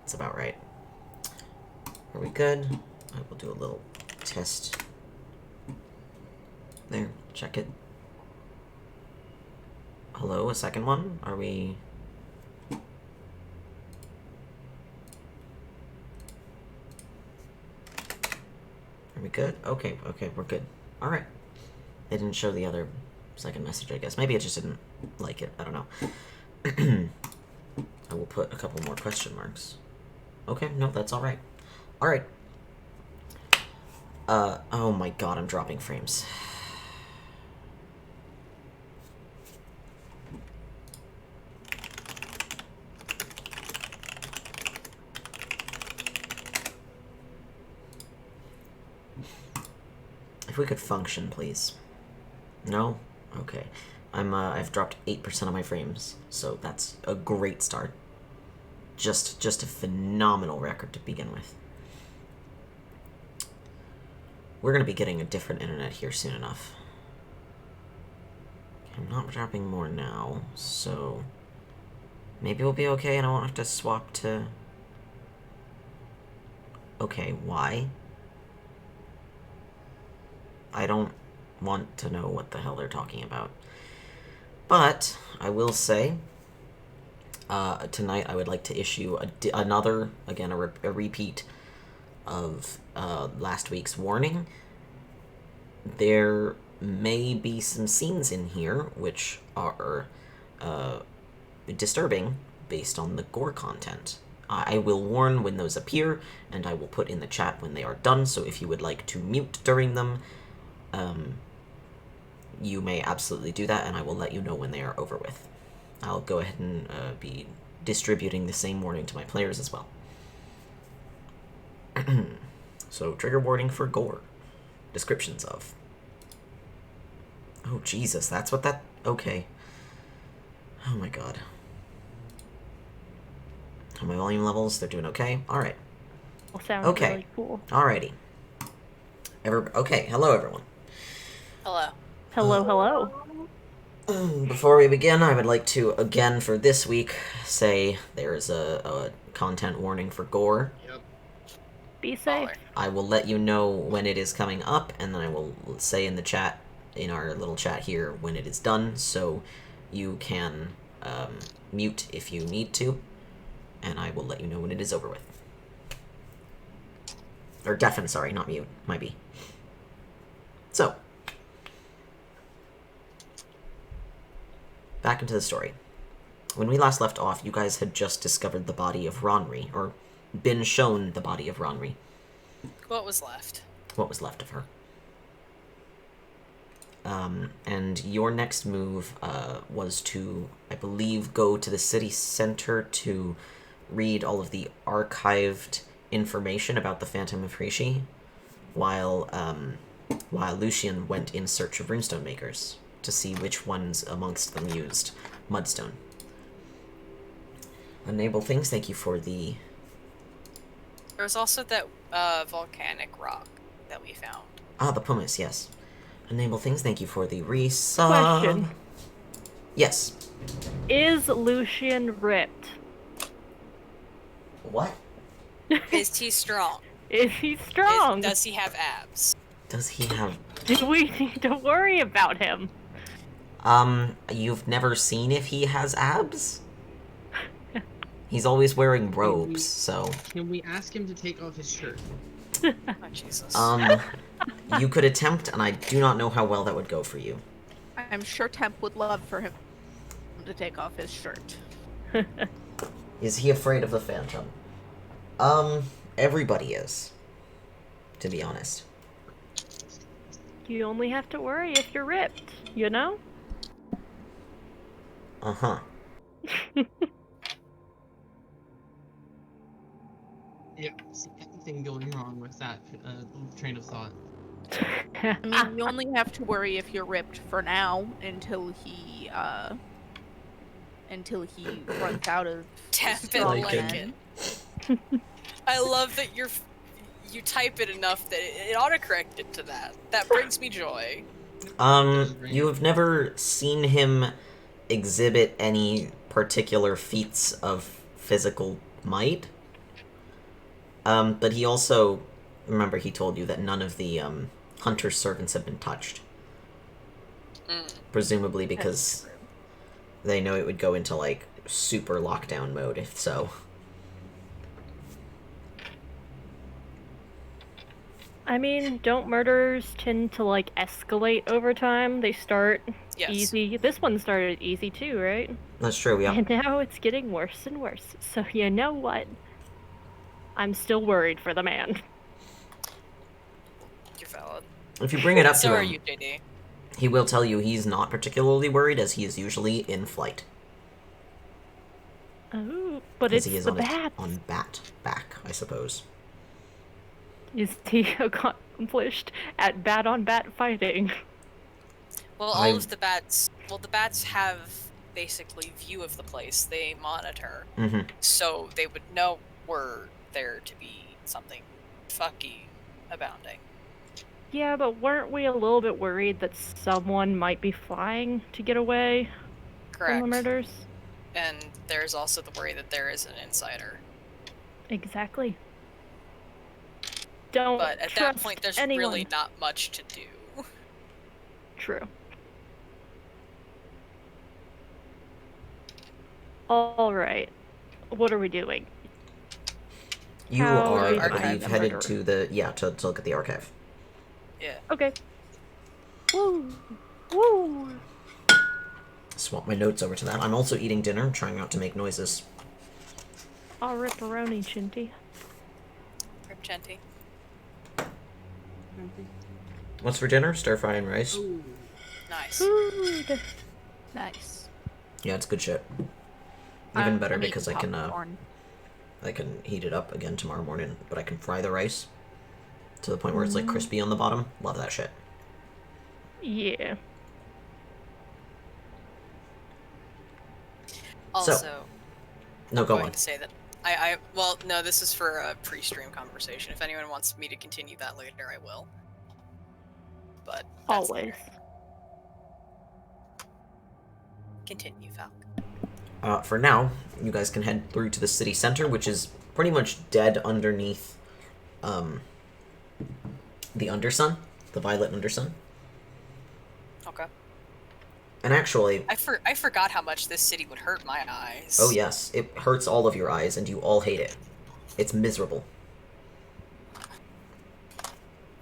That's about right. Are we good? I will do a little test. There, check it. Hello, a second one? Are we... Are we good? Okay, we're good. Alright. They didn't show the other second message, I guess. Maybe it just didn't like it. I don't know. I will put a couple more question marks. Okay, no, that's alright. Alright. Oh my god, I'm dropping frames. If we could function, please. No? Okay. I've dropped 8% of my frames, so that's a great start. Just a phenomenal record to begin with. We're gonna be getting a different internet here soon enough. I'm not dropping more now, so... Maybe we'll be okay and I won't have to swap to... Okay, why? I don't want to know what the hell they're talking about. But, I will say, tonight I would like to issue another, again, a repeat of last week's warning. There may be some scenes in here which are disturbing based on the gore content. I will warn when those appear, and I will put in the chat when they are done, so if you would like to mute during them, you may absolutely do that, and I will let you know when they are over with. I'll go ahead and be distributing the same warning to my players as well. So, trigger warning for gore. Descriptions of. Oh, Jesus, that's what that... Okay. Oh my god. Oh, my volume levels, they're doing okay? Alright. Sounds okay. Really cool. Alrighty. Okay, hello everyone. Hello. Hello. Before we begin, I would like to, again, for this week, say there is a content warning for gore. Yep. Be safe. I will let you know when it is coming up, and then I will say in the chat, in our little chat here, when it is done, so you can mute if you need to, and I will let you know when it is over with. Or deafen, sorry, not mute. Might be. So, back into the story. When we last left off, you guys had just discovered the body of Ronri, or been shown the body of Ronri. What was left? What was left of her. And your next move was to, I believe, go to the city center to read all of the archived information about the Phantom of Hreeshie, while Lucian went in search of runestone makers to see which ones amongst them used mudstone. Unable things, thank you for the... There was also that volcanic rock that we found. Ah, the pumice, yes. Unable things, thank you for the Question. Yes. Is Lucian ripped? What? Is he strong? Is he strong? Does he have abs? Does he have... Do we need to worry about him? You've never seen if he has abs? He's always wearing robes, so... Can we ask him to take off his shirt? Oh, Jesus. You could attempt, and I do not know how well that would go for you. I'm sure Temp would love for him to take off his shirt. Is he afraid of the Phantom? Everybody is. To be honest. You only have to worry if you're ripped, you know? Uh-huh. Yeah, see anything going wrong with that train of thought. I mean, you only have to worry if you're ripped for now until he runs out of Temp strong and men. Lincoln. I love that you type it enough that it autocorrected to that. That brings me joy. You have never seen him exhibit any particular feats of physical might? But he also, remember, he told you that none of the hunter's servants have been touched. Presumably because they know it would go into, like, super lockdown mode if so. I mean, don't murders tend to, like, escalate over time? They start easy. This one started easy too, right? That's true, yeah. And now it's getting worse and worse. So you know what? I'm still worried for the man. You're valid. If you bring it up So to are him, you, JD. he will tell you he's not particularly worried, as he is usually in flight. Oh, but As it's he is the on bats. on bat back, I suppose. Is he accomplished at bat-on-bat fighting? Well, all of the bats... Well, the bats have basically view of the place. They monitor. Mm-hmm. So they would know were there to be something fucky abounding. Yeah, but weren't we a little bit worried that someone might be flying to get away Correct. from the murders? And there's also the worry that there is an insider. Exactly. Don't But at that trust point, there's anyone. really not much to do. True. Alright. What are we doing? You How are, do we I find believe, the headed murderer? to the, to look at the archive. Yeah. Okay. Woo! Woo! Swap my notes over to that. I'm also eating dinner, trying not to make noises. I'll ripperoni, Chinty. Rip Genty. What's for dinner? Stir fry and rice. Ooh. Nice. Food! Nice. Yeah, it's good shit. Even better I'm eating because I can popcorn. heat it up again tomorrow morning, but I can fry the rice to the point where it's like crispy on the bottom. Love that shit. Yeah. Also, No, go going on. to say that well, no, this is for a pre-stream conversation. If anyone wants me to continue that later, I will. But that's Always. later. Continue, Falcon. For now, you guys can head through to the city center, which is pretty much dead underneath the Undersun, the Violet Undersun. Okay. And actually, I forgot how much this city would hurt my eyes. oh yes, it hurts all of your eyes, and you all hate it. It's miserable.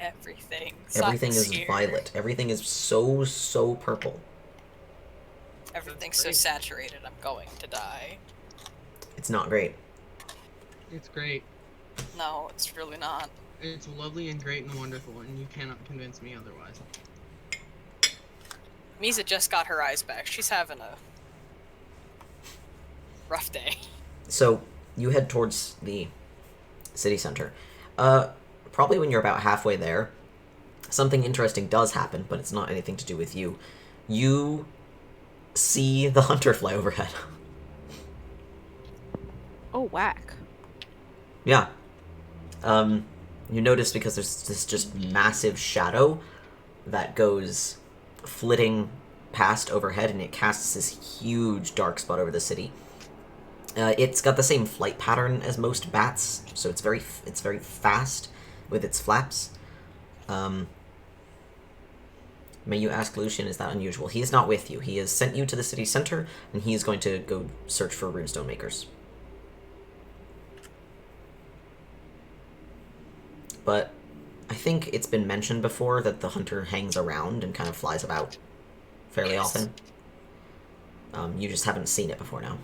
Everything. Everything is sucks here. violet. Everything is so purple. Everything's so saturated, I'm going to die. It's not great. It's great. No, it's really not. It's lovely and great and wonderful, and you cannot convince me otherwise. Misa just got her eyes back. She's having a rough day. So, you head towards the city center. Probably when you're about halfway there, something interesting does happen, but it's not anything to do with you. You see the hunter fly overhead. Oh, whack. Yeah. You notice because there's this just massive shadow that goes flitting past overhead, and it casts this huge dark spot over the city. It's got the same flight pattern as most bats, so it's very fast with its flaps. May you ask Lucian, is that unusual? He is not with you. He has sent you to the city center, and he is going to go search for runestone makers. But I think it's been mentioned before that the hunter hangs around and kind of flies about fairly Yes. often. You just haven't seen it before now.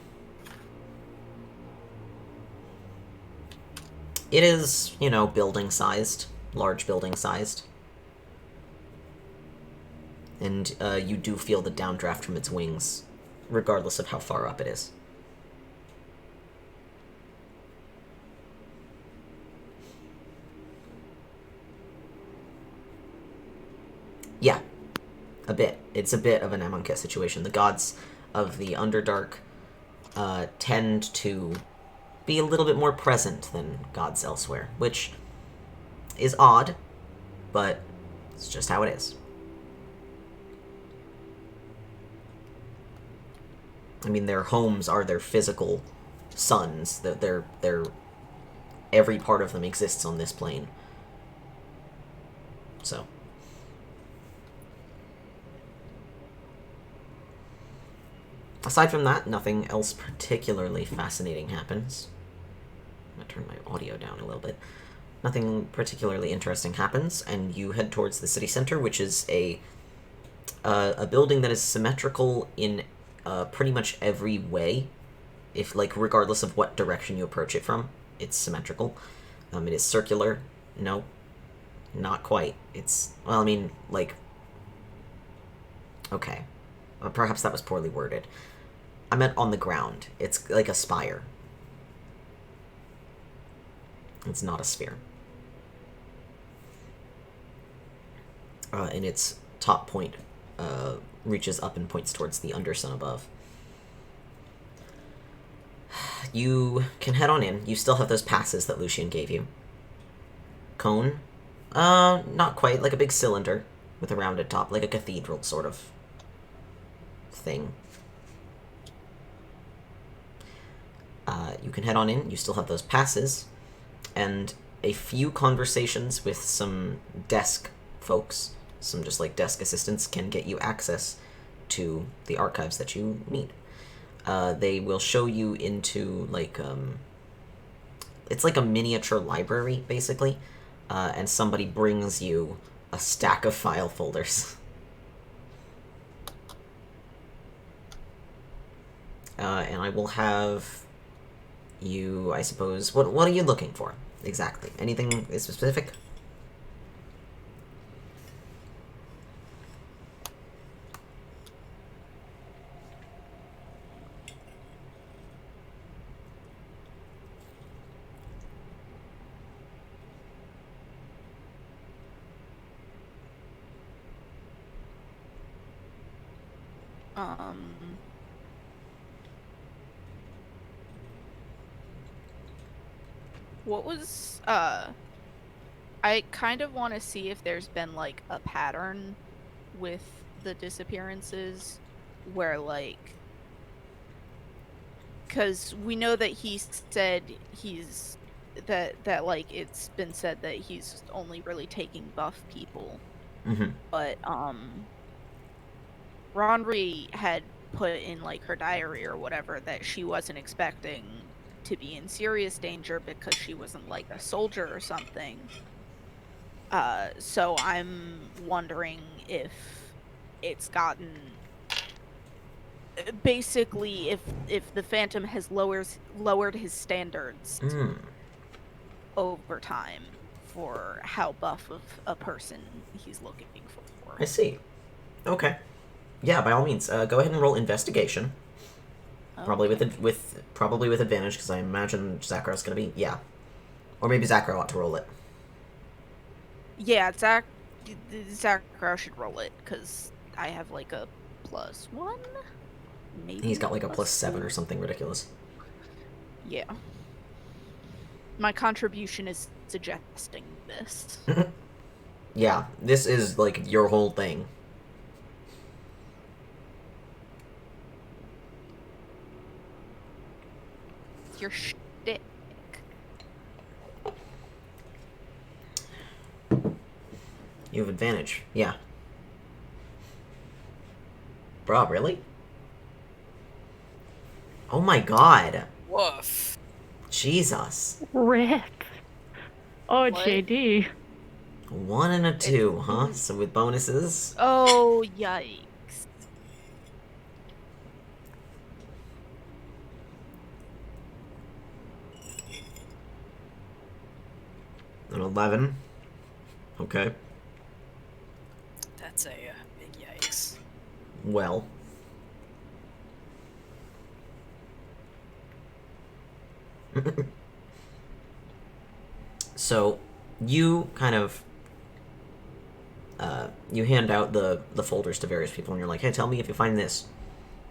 It is, building-sized. Large building-sized. And you do feel the downdraft from its wings, regardless of how far up it is. Yeah, a bit. It's a bit of an Amonkhet situation. The gods of the Underdark tend to be a little bit more present than gods elsewhere, which is odd, but it's just how it is. I mean, their homes are their physical suns. Their every part of them exists on this plane. So. Aside from that, nothing else particularly fascinating happens. I'm going to turn my audio down a little bit. Nothing particularly interesting happens, and you head towards the city center, which is a building that is symmetrical in pretty much every way. If, like, regardless of what direction you approach it from, it's symmetrical. It is circular. No, not quite. It's, well, I mean, like, okay. Perhaps that was poorly worded. I meant on the ground. It's like a spire. It's not a sphere. And its top point reaches up and points towards the undersun above. You can head on in. You still have those passes that Lucian gave you. Cone? Not quite. Like a big cylinder with a rounded top. Like a cathedral sort of thing. You can head on in. You still have those passes. And a few conversations with some desk folks, some just like desk assistants, can get you access to the archives that you need. They will show you into like it's like a miniature library basically, and somebody brings you a stack of file folders. And I will have you, I suppose, what are you looking for exactly? Anything specific? What was, I kind of want to see if there's been, like, a pattern with the disappearances where, like, because we know that he said that, like, it's been said that he's only really taking buff people. Mm-hmm. But, Rondri had put in, like, her diary or whatever that she wasn't expecting to be in serious danger because she wasn't, like, a soldier or something. So I'm wondering if it's gotten... Basically, if the Phantom has lowered his standards over time for how buff of a person he's looking for. I see. Okay. Yeah, by all means, go ahead and roll investigation. Okay. Probably with advantage, because I imagine Zacharo's going to be... Yeah. Or maybe Zacharo ought to roll it. Yeah, Zacharo should roll it, because I have, like, a +1? Maybe he's got, like, a +7 or something ridiculous. Yeah. My contribution is suggesting this. Yeah, this is, like, your whole thing. Your shtick. You have advantage, yeah. Bruh, really? Oh my god. Woof. Jesus. Rip. Oh, What? JD. 1 and a 2, huh? So with bonuses? Oh, yikes. An 11. Okay. That's a big yikes. Well. So, you kind of... you hand out the folders to various people, and you're like, hey, tell me if you find this.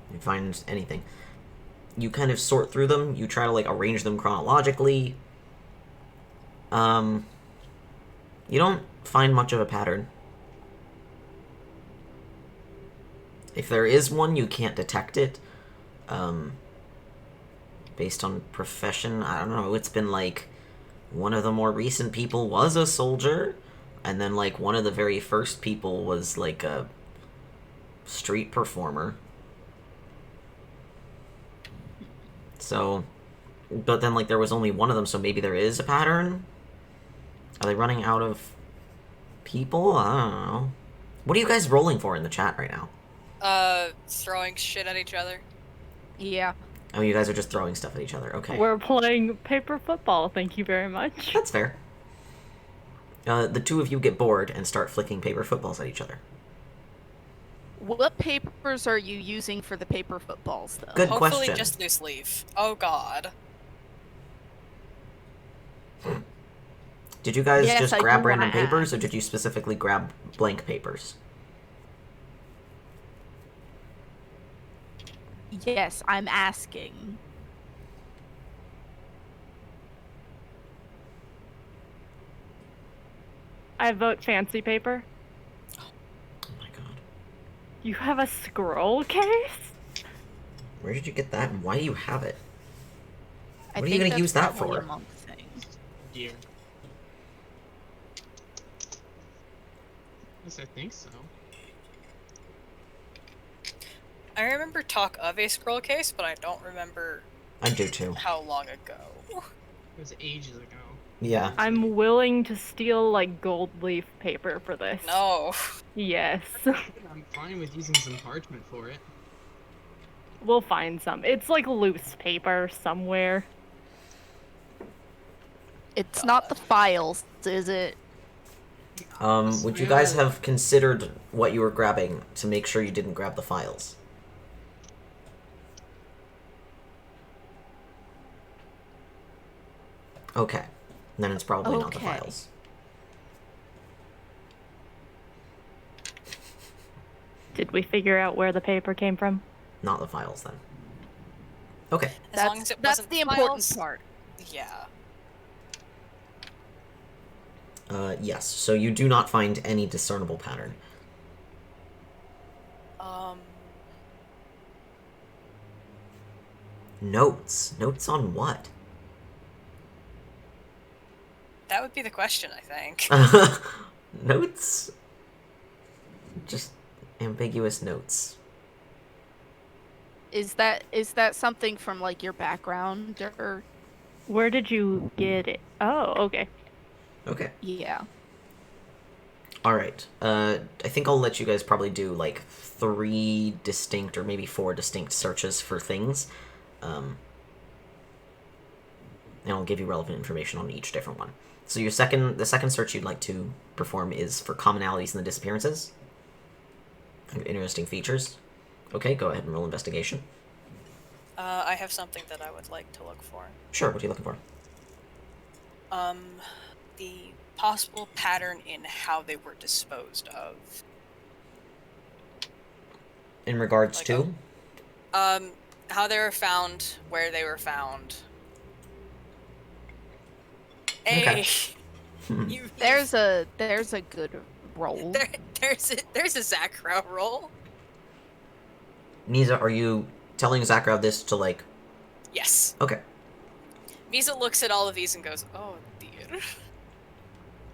If you find anything. You kind of sort through them. You try to, like, arrange them chronologically. You don't find much of a pattern. If there is one, you can't detect it. Based on profession, I don't know, it's been like one of the more recent people was a soldier, and then, like, one of the very first people was, like, a street performer. So, but then, like, there was only one of them, so maybe there is a pattern? Are they running out of people? I don't know. What are you guys rolling for in the chat right now? Throwing shit at each other. Yeah. Oh, you guys are just throwing stuff at each other. Okay. We're playing paper football, thank you very much. That's fair. The two of you get bored and start flicking paper footballs at each other. What papers are you using for the paper footballs, though? Good Hopefully question. just loose leaf. Oh god. Did you guys Yes, just I grab do wanna random papers, or ask. did you specifically grab blank papers? Yes, I'm asking. I vote fancy paper. Oh my god. You have a scroll case? Where did you get that, and why do you have it? I What are you think gonna that's use that probably for? a monk thing. Dear. Yes, I think so. I remember talk of a scroll case, but I don't remember I do too. how long ago. It was ages ago. Yeah. I'm willing to steal, like, gold leaf paper for this. No. Yes. I'm fine with using some parchment for it. We'll find some. It's like loose paper somewhere. It's not the files, is it? Would you guys have considered what you were grabbing to make sure you didn't grab the files? Okay. Then it's probably not the Okay. files. Did we figure out where the paper came from? Not the files, then. Okay. As long as it That's wasn't the important files, part. Yeah. Yes. So you do not find any discernible pattern. Notes? Notes on what? That would be the question, I think. Notes? Just ambiguous notes. Is that something from, like, your background, or? Where did you get it? Oh, okay. Okay. Yeah. Alright. I think I'll let you guys probably do, like, 3 distinct or maybe 4 distinct searches for things. And I'll give you relevant information on each different one. So the second search you'd like to perform is for commonalities in the disappearances. Interesting features. Okay, go ahead and roll investigation. I have something that I would like to look for. Sure, what are you looking for? The possible pattern in how they were disposed of. In regards Like to? How they were found, where they were found. Hey, Okay. There's a good roll. there's a Zakra roll. Niza, are you telling Zakrov this to, like... Yes. Okay. Misa looks at all of these and goes, "Oh dear."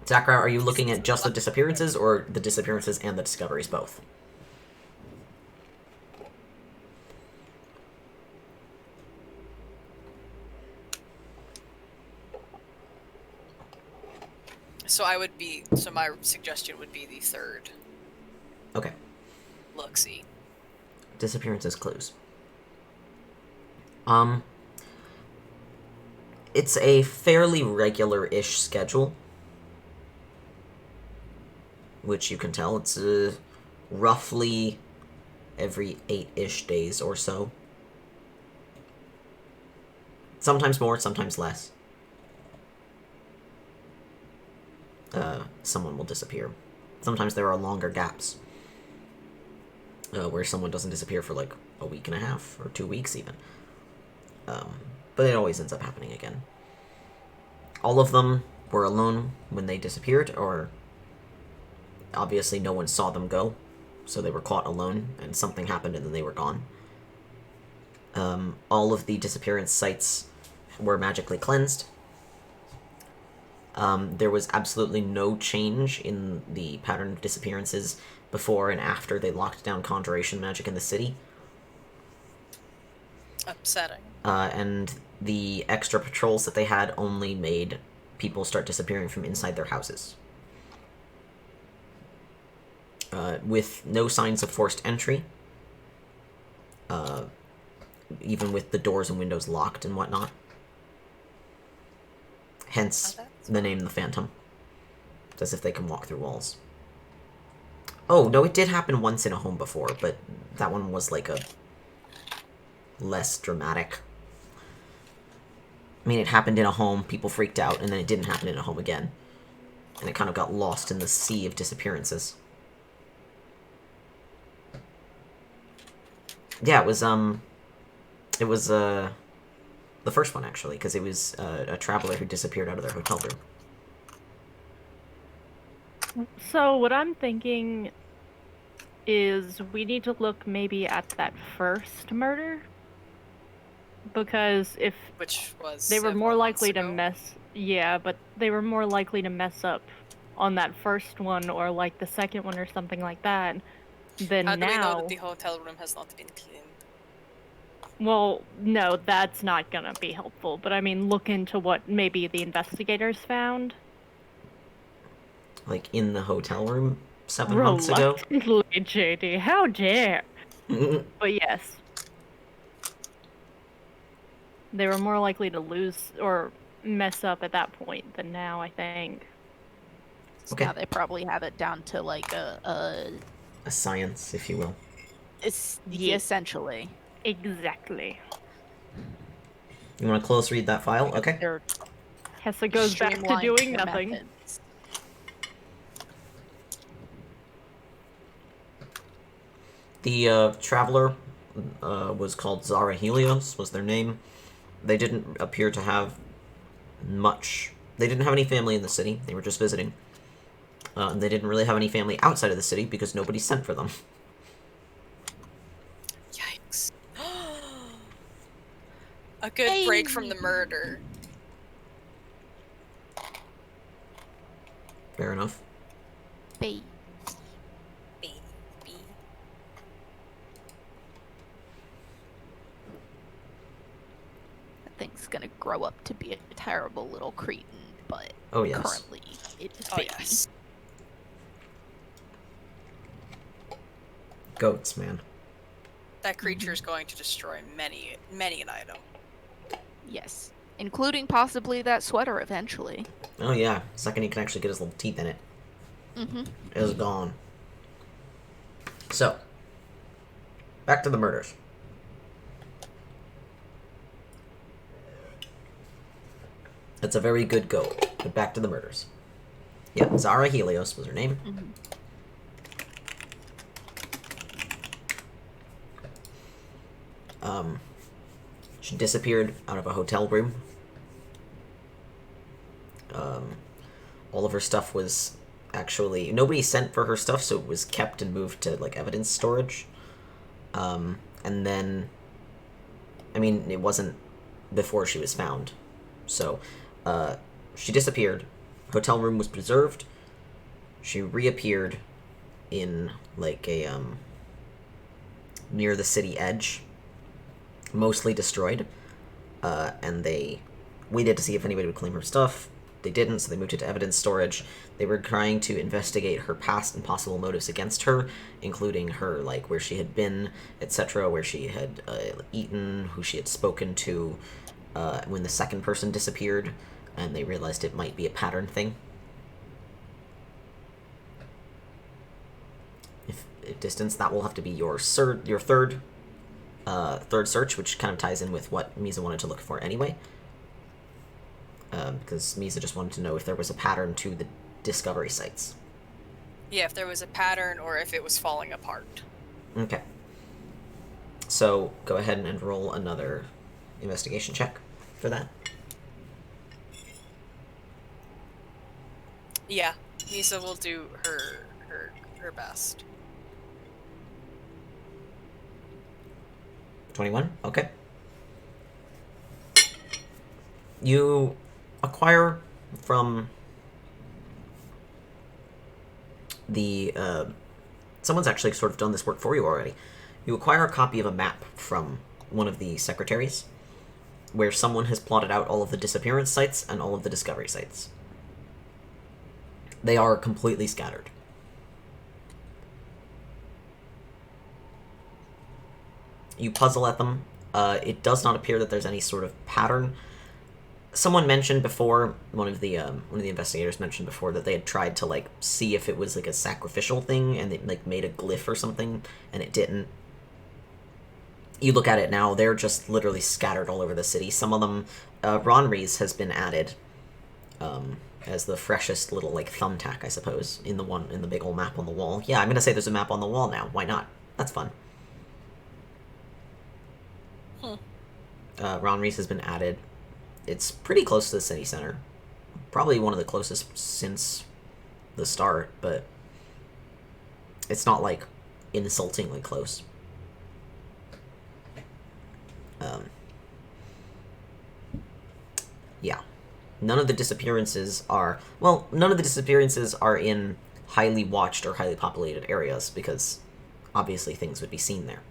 Zakrov, are you looking at just the disappearances, or the disappearances and the discoveries both? So my suggestion would be the third. Okay. Look-see. Disappearances clues. It's a fairly regular-ish schedule, which you can tell. It's roughly every 8-ish days or so. Sometimes more, sometimes less. Someone will disappear. Sometimes there are longer gaps, where someone doesn't disappear for like a week and a half, or 2 weeks even. But it always ends up happening again. All of them were alone when they disappeared, or obviously no one saw them go, so they were caught alone, and something happened and then they were gone. All of the disappearance sites were magically cleansed. There was absolutely no change in the pattern of disappearances before and after they locked down conjuration magic in the city. Upsetting. And the extra patrols that they had only made people start disappearing from inside their houses. With no signs of forced entry, even with the doors and windows locked and whatnot. Hence, the name the Phantom. It's as if they can walk through walls. Oh, no, it did happen once in a home before, but that one was like a less dramatic. I mean, it happened in a home, people freaked out, and then it didn't happen in a home again. And it kind of got lost in the sea of disappearances. Yeah, it was the first one, actually, because it was a traveler who disappeared out of their hotel room. So what I'm thinking is we need to look maybe at that first murder, because if which was they were more likely to ago. but they were more likely to mess up on that first one or like the second one or something like that. Then How now, do we know that the hotel room has not been cleaned? Well, no, that's not gonna be helpful. But I mean, look into what maybe the investigators found. Like in the hotel room 7 months ago? Reluctantly, JD, how dare! But yes. They were more likely to lose or mess up at that point than now, I think. Okay. Now they probably have it down to like a science, if you will. It's Yeah. essentially. Exactly. You want to close read that file? Okay. Hessa goes back to doing nothing. Methods. The traveler was called Zara Helios, was their name. They didn't appear to have much. They didn't have any family in the city. They were just visiting. They didn't really have any family outside of the city because nobody sent for them. Yikes. A good break from the murder. Fair enough. Baby. That thing's gonna grow up to be a terrible little cretin, but Oh, yes. currently it is Oh baby. yes. Goats, man. That creature is going to destroy many an item. Yes. Including possibly that sweater eventually. Oh, yeah. Second he can actually get his little teeth in it. Mm-hmm. It was gone. So, back to the murders. That's a very good go, but back to the murders. Yeah, Zara Helios was her name. Mm-hmm. She disappeared out of a hotel room. All of her stuff was actually... Nobody sent for her stuff, so it was kept and moved to, like, evidence storage. And then... I mean, it wasn't before she was found. So, she disappeared. Hotel room was preserved. She reappeared in, like, a, near the city edge. Mostly destroyed. And they waited to see if anybody would claim her stuff. They didn't, so they moved it to evidence storage. They were trying to investigate her past and possible motives against her, including her, like, where she had been, etc., where she had eaten, who she had spoken to, when the second person disappeared, and they realized it might be a pattern thing. If distance, that will have to be your third search, which kind of ties in with what Misa wanted to look for anyway. Because Misa just wanted to know if there was a pattern to the discovery sites. Yeah, if there was a pattern or if it was falling apart. Okay. So, go ahead and roll another investigation check for that. Yeah, Misa will do her best. 21? Okay. You acquire from someone's actually sort of done this work for you already. You acquire a copy of a map from one of the secretaries, where someone has plotted out all of the disappearance sites and all of the discovery sites. They are completely scattered. You puzzle at them. It does not appear that there's any sort of pattern. Someone mentioned before, one of the investigators mentioned before, that they had tried to, like, see if it was, like, a sacrificial thing, and it, like, made a glyph or something, and it didn't. You look at it now, they're just literally scattered all over the city. Some of them, Ronri's has been added, as the freshest little, like, thumbtack, I suppose, in the big old map on the wall. Yeah, I'm gonna say there's a map on the wall now. Why not? That's fun. Ronri's has been added. It's pretty close to the city center. Probably one of the closest since the start, but it's not, like, insultingly close. Yeah. None of the disappearances are in highly watched or highly populated areas, because obviously things would be seen there.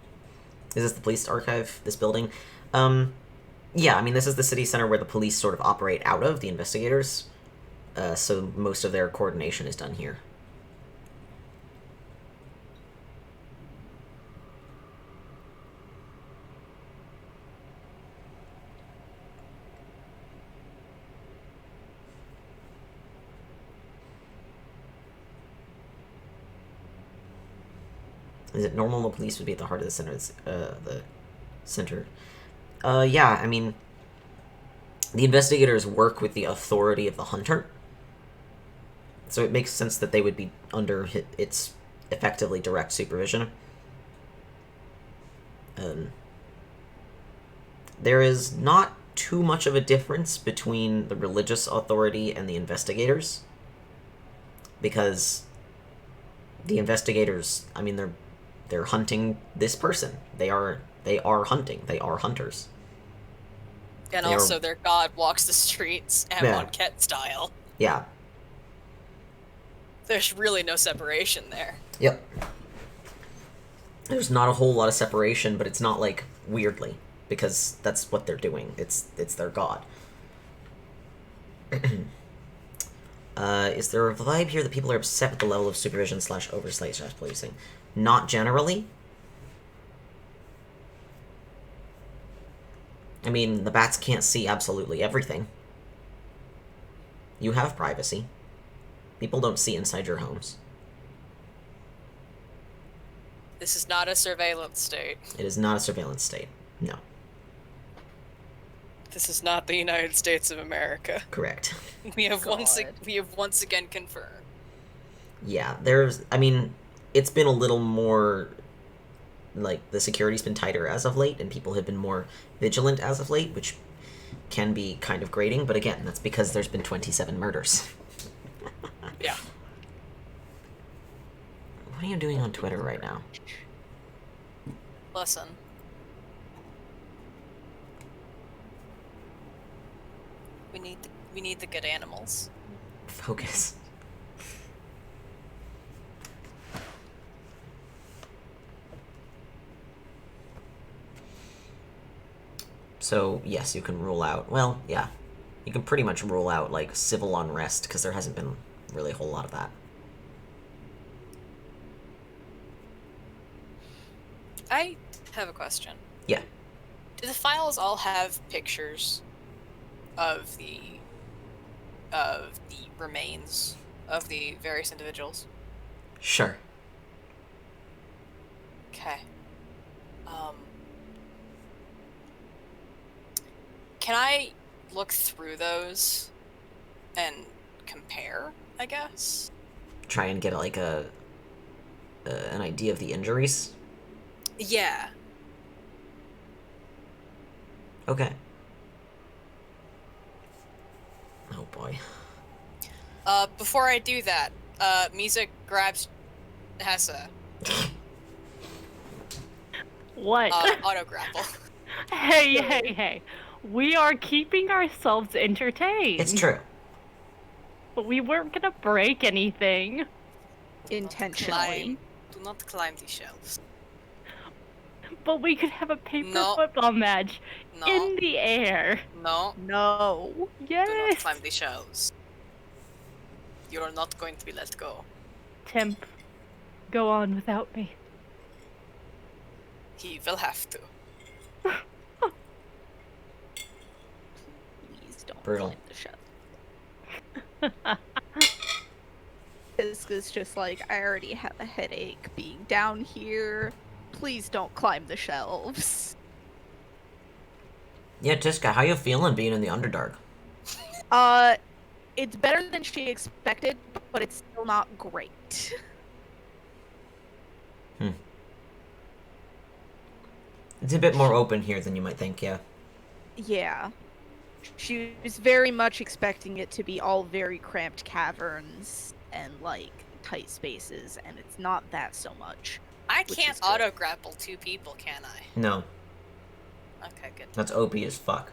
Is this the police archive, this building? Yeah, I mean, this is the city center where the police sort of operate out of, the investigators. So most of their coordination is done here. Is it normal the police would be at the heart of the center? Yeah, I mean, the investigators work with the authority of the hunter, so it makes sense that they would be under its effectively direct supervision. There is not too much of a difference between the religious authority and the investigators, because the investigators, I mean, they're hunting this person. They are hunting. They are hunters. And also their god walks the streets Amon-Ket style. Yeah. There's really no separation there. Yep. There's not a whole lot of separation, but it's not, like, weirdly, because that's what they're doing. It's their god. Is there a vibe here that people are upset with the level of supervision / oversight / policing? Not generally. I mean, the bats can't see absolutely everything. You have privacy. People don't see inside your homes. This is not a surveillance state. It is not a surveillance state. No. This is not the United States of America. Correct. We have once again confirmed. Yeah, I mean, it's been a little more, like, the security's been tighter as of late, and people have been more vigilant as of late, which can be kind of grating, but again, that's because there's been 27 murders. Yeah. What are you doing on Twitter right now? Listen. We need the good animals. Focus. So, yes, you can rule out... Well, yeah. You can pretty much rule out, like, civil unrest, because there hasn't been really a whole lot of that. I have a question. Yeah. Do the files all have pictures of the remains of the various individuals? Sure. Okay. Can I look through those and compare, I guess? Try and get, like, an idea of the injuries? Yeah. Okay. Oh, boy. Before I do that, Misa grabs Hessa. What? Auto grapple. Hey. We are keeping ourselves entertained. It's true. But we weren't gonna break anything. Intentionally. Do not climb the shelves. But we could have a paper football match in the air. No. No. Yes. Do not climb the shelves. You are not going to be let go. Temp, go on without me. He will have to. Please don't Brutal. climb the shelf. Kiska's just like, I already have a headache being down here. Please don't climb the shelves. Yeah, Tiska, how you feeling being in the Underdark? It's better than she expected, but it's still not great. It's a bit more open here than you might think, yeah. Yeah. She was very much expecting it to be all very cramped caverns and, like, tight spaces, and it's not that so much. I can't auto-grapple 2 people, can I? No. Okay, good. That's OP as fuck.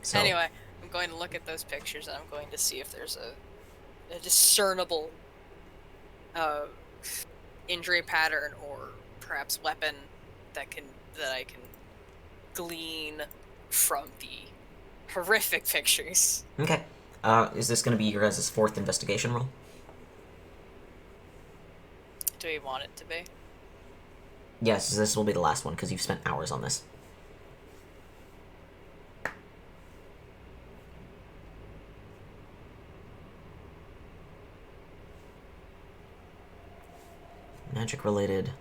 So. Anyway, I'm going to look at those pictures and I'm going to see if there's a discernible injury pattern or perhaps weapon that I can glean from the horrific pictures. Okay. Is this going to be your guys' 4th investigation roll? Do we want it to be? Yes, this will be the last one because you've spent hours on this. Magic related.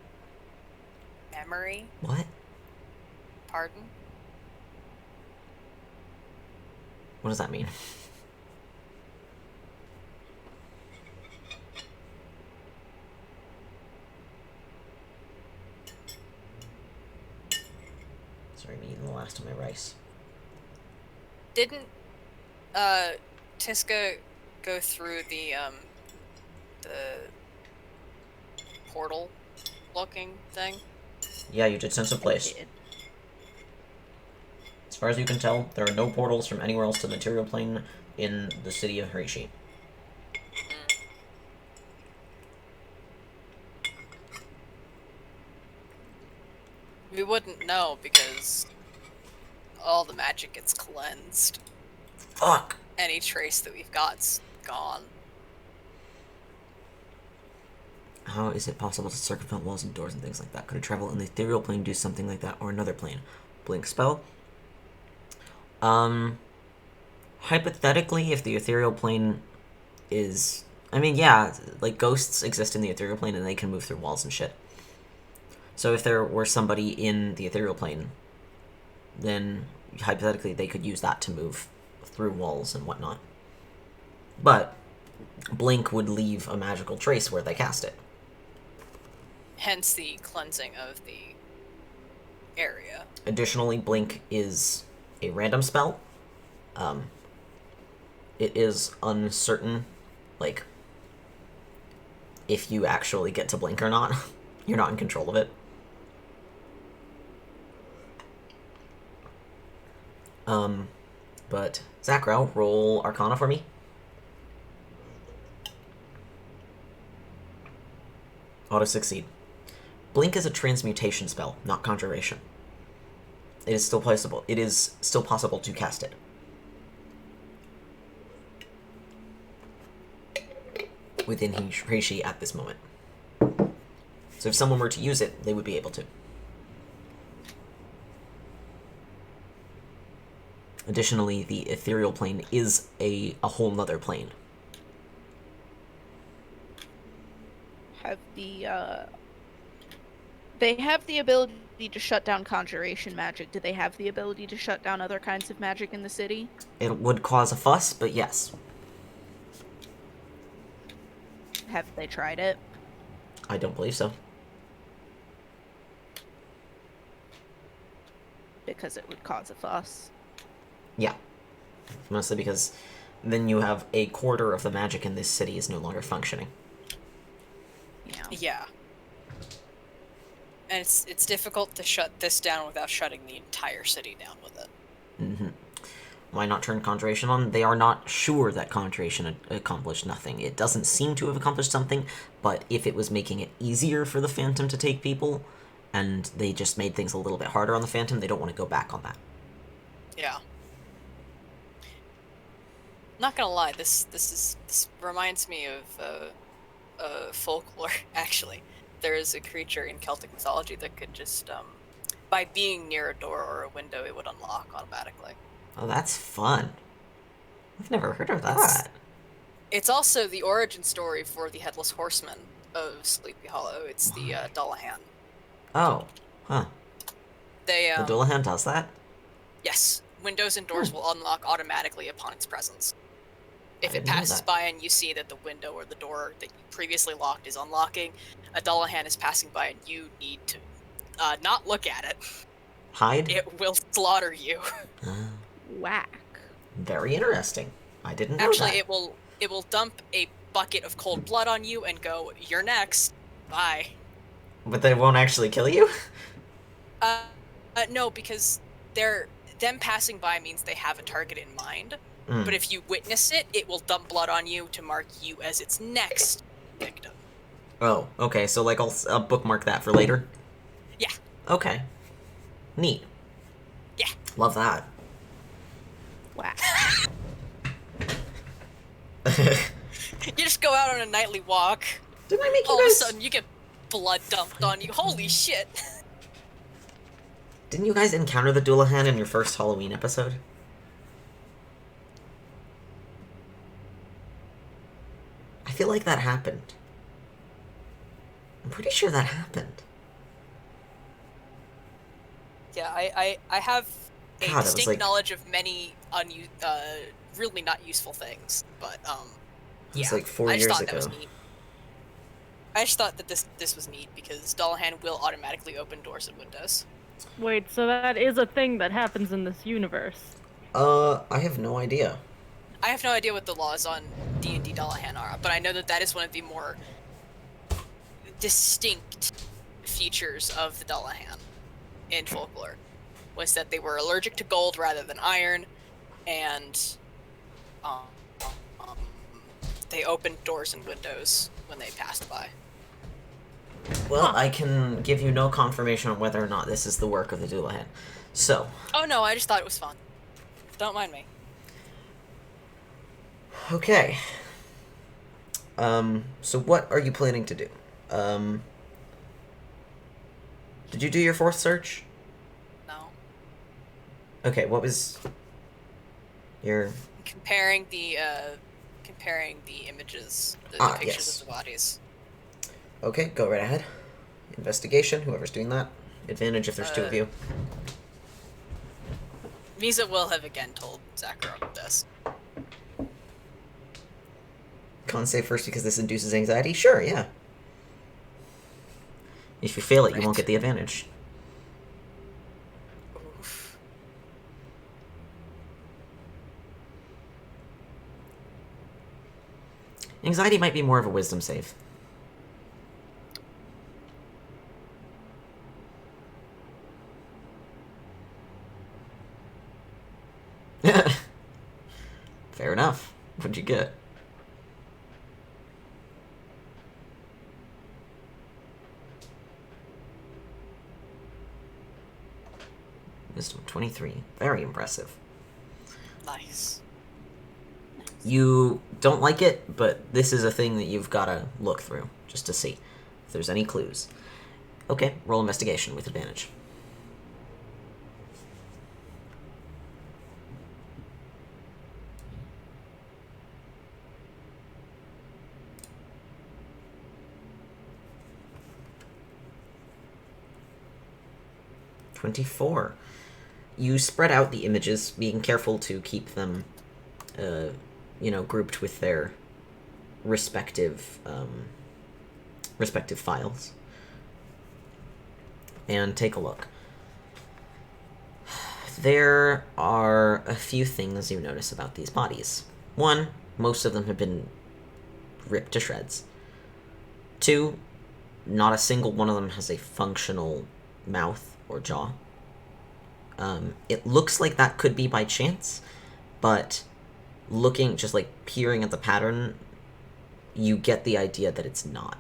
Memory? What? Pardon? What does that mean? Sorry, I'm eating the last of my rice. Didn't Tiska go through the portal looking thing? Yeah, you did sense of place. As far as you can tell, there are no portals from anywhere else to the material plane in the city of Hreeshie. We wouldn't know because all the magic gets cleansed. Fuck! Any trace that we've got's gone. How is it possible to circumvent walls and doors and things like that? Could it travel in the ethereal plane, do something like that, or another plane? Blink spell? Hypothetically, if the ethereal plane is... I mean, yeah, like, ghosts exist in the ethereal plane and they can move through walls and shit. So if there were somebody in the ethereal plane, then hypothetically they could use that to move through walls and whatnot. But Blink would leave a magical trace where they cast it. Hence the cleansing of the area. Additionally, Blink is a random spell. It is uncertain, like, if you actually get to Blink or not. You're not in control of it. But Zachrow, roll Arcana for me. Auto succeed. Blink is a transmutation spell, not conjuration. It is still placeable. It is still possible to cast it. Within Hreeshie at this moment. So if someone were to use it, they would be able to. Additionally, the ethereal plane is a whole nother plane. Have they have the ability to shut down conjuration magic. Do they have the ability to shut down other kinds of magic in the city? It would cause a fuss, but yes. Have they tried it? I don't believe so. Because it would cause a fuss. Yeah. Mostly because then you have a quarter of the magic in this city is no longer functioning. Yeah. And it's difficult to shut this down without shutting the entire city down with it. Why not turn Conjuration on? They are not sure that Conjuration accomplished nothing. It doesn't seem to have accomplished something, but if it was making it easier for the Phantom to take people, and they just made things a little bit harder on the Phantom, they don't want to go back on that. Yeah. Not gonna lie, this reminds me of folklore, actually. There is a creature in Celtic mythology that could just, by being near a door or a window, it would unlock automatically. Oh, that's fun. I've never heard of that. It's also the origin story for the Headless Horseman of Sleepy Hollow. It's the Dullahan. Oh, huh. The Dullahan does that? Yes. Windows and doors will unlock automatically upon its presence. If it passes by and you see that the window or the door that you previously locked is unlocking, a Dullahan is passing by and you need to not look at it. Hide? It will slaughter you. Whack. Very interesting. I didn't know Actually, that. it will dump a bucket of cold blood on you and go, "You're next. Bye." But they won't actually kill you? No, because them passing by means they have a target in mind. But if you witness it, it will dump blood on you to mark you as its next victim. Oh, okay. So, like, I'll bookmark that for later? Yeah. Okay. Neat. Yeah. Love that. Wow. You just go out on a nightly walk. Didn't I make you All guys... of a sudden, you get blood dumped on you. Holy shit. Didn't you guys encounter the Dullahan in your first Halloween episode? I feel like that happened. I'm pretty sure that happened. Yeah, I have a God, distinct knowledge of many really not useful things, but It was yeah, like 4 I years just thought ago. that was neat. I just thought that this was neat because Dullahan will automatically open doors and windows. Wait, so that is a thing that happens in this universe? I have no idea. I have no idea what the laws on D&D Dullahan are, but I know that that is one of the more distinct features of the Dullahan in folklore, was that they were allergic to gold rather than iron, and they opened doors and windows when they passed by. Well, I can give you no confirmation on whether or not this is the work of the Dullahan. So... Oh no, I just thought it was fun. Don't mind me. Okay. So what are you planning to do? Did you do your fourth search? No. Okay, what was your... Comparing the images, the pictures yes. of the bodies. Okay, go right ahead. Investigation, whoever's doing that. Advantage if there's two of you. Misa will have again told Zakharov this. Con save first because this induces anxiety? Sure, yeah. If you fail it, you won't get the advantage. Oof. Anxiety might be more of a wisdom save. Fair enough. What'd you get? Wisdom 23. Very impressive. Nice. You don't like it, but this is a thing that you've got to look through, just to see if there's any clues. Okay, roll investigation with advantage. .24. You spread out the images, being careful to keep them, grouped with their respective files. And take a look. There are a few things you notice about these bodies. One, most of them have been ripped to shreds. Two, not a single one of them has a functional mouth or jaw. It looks like that could be by chance, but looking, just like peering at the pattern, you get the idea that it's not.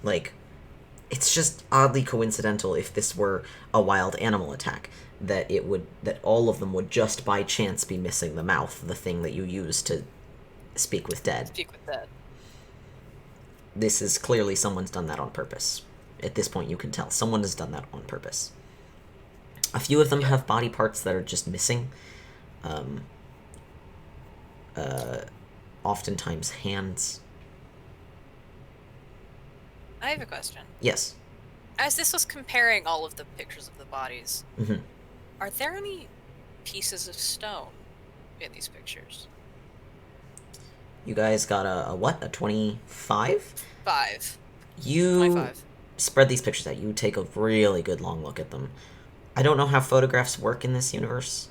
Like, it's just oddly coincidental if this were a wild animal attack, that all of them would just by chance be missing the mouth, the thing that you use to speak with dead. This is clearly someone's done that on purpose. At this point, you can tell. Someone has done that on purpose. A few of them have body parts that are just missing. Oftentimes hands. I have a question. Yes. As this was comparing all of the pictures of the bodies, are there any pieces of stone in these pictures? You guys got a what? A 25? 5. You 25. Spread these pictures out. You take a really good long look at them. I don't know how photographs work in this universe.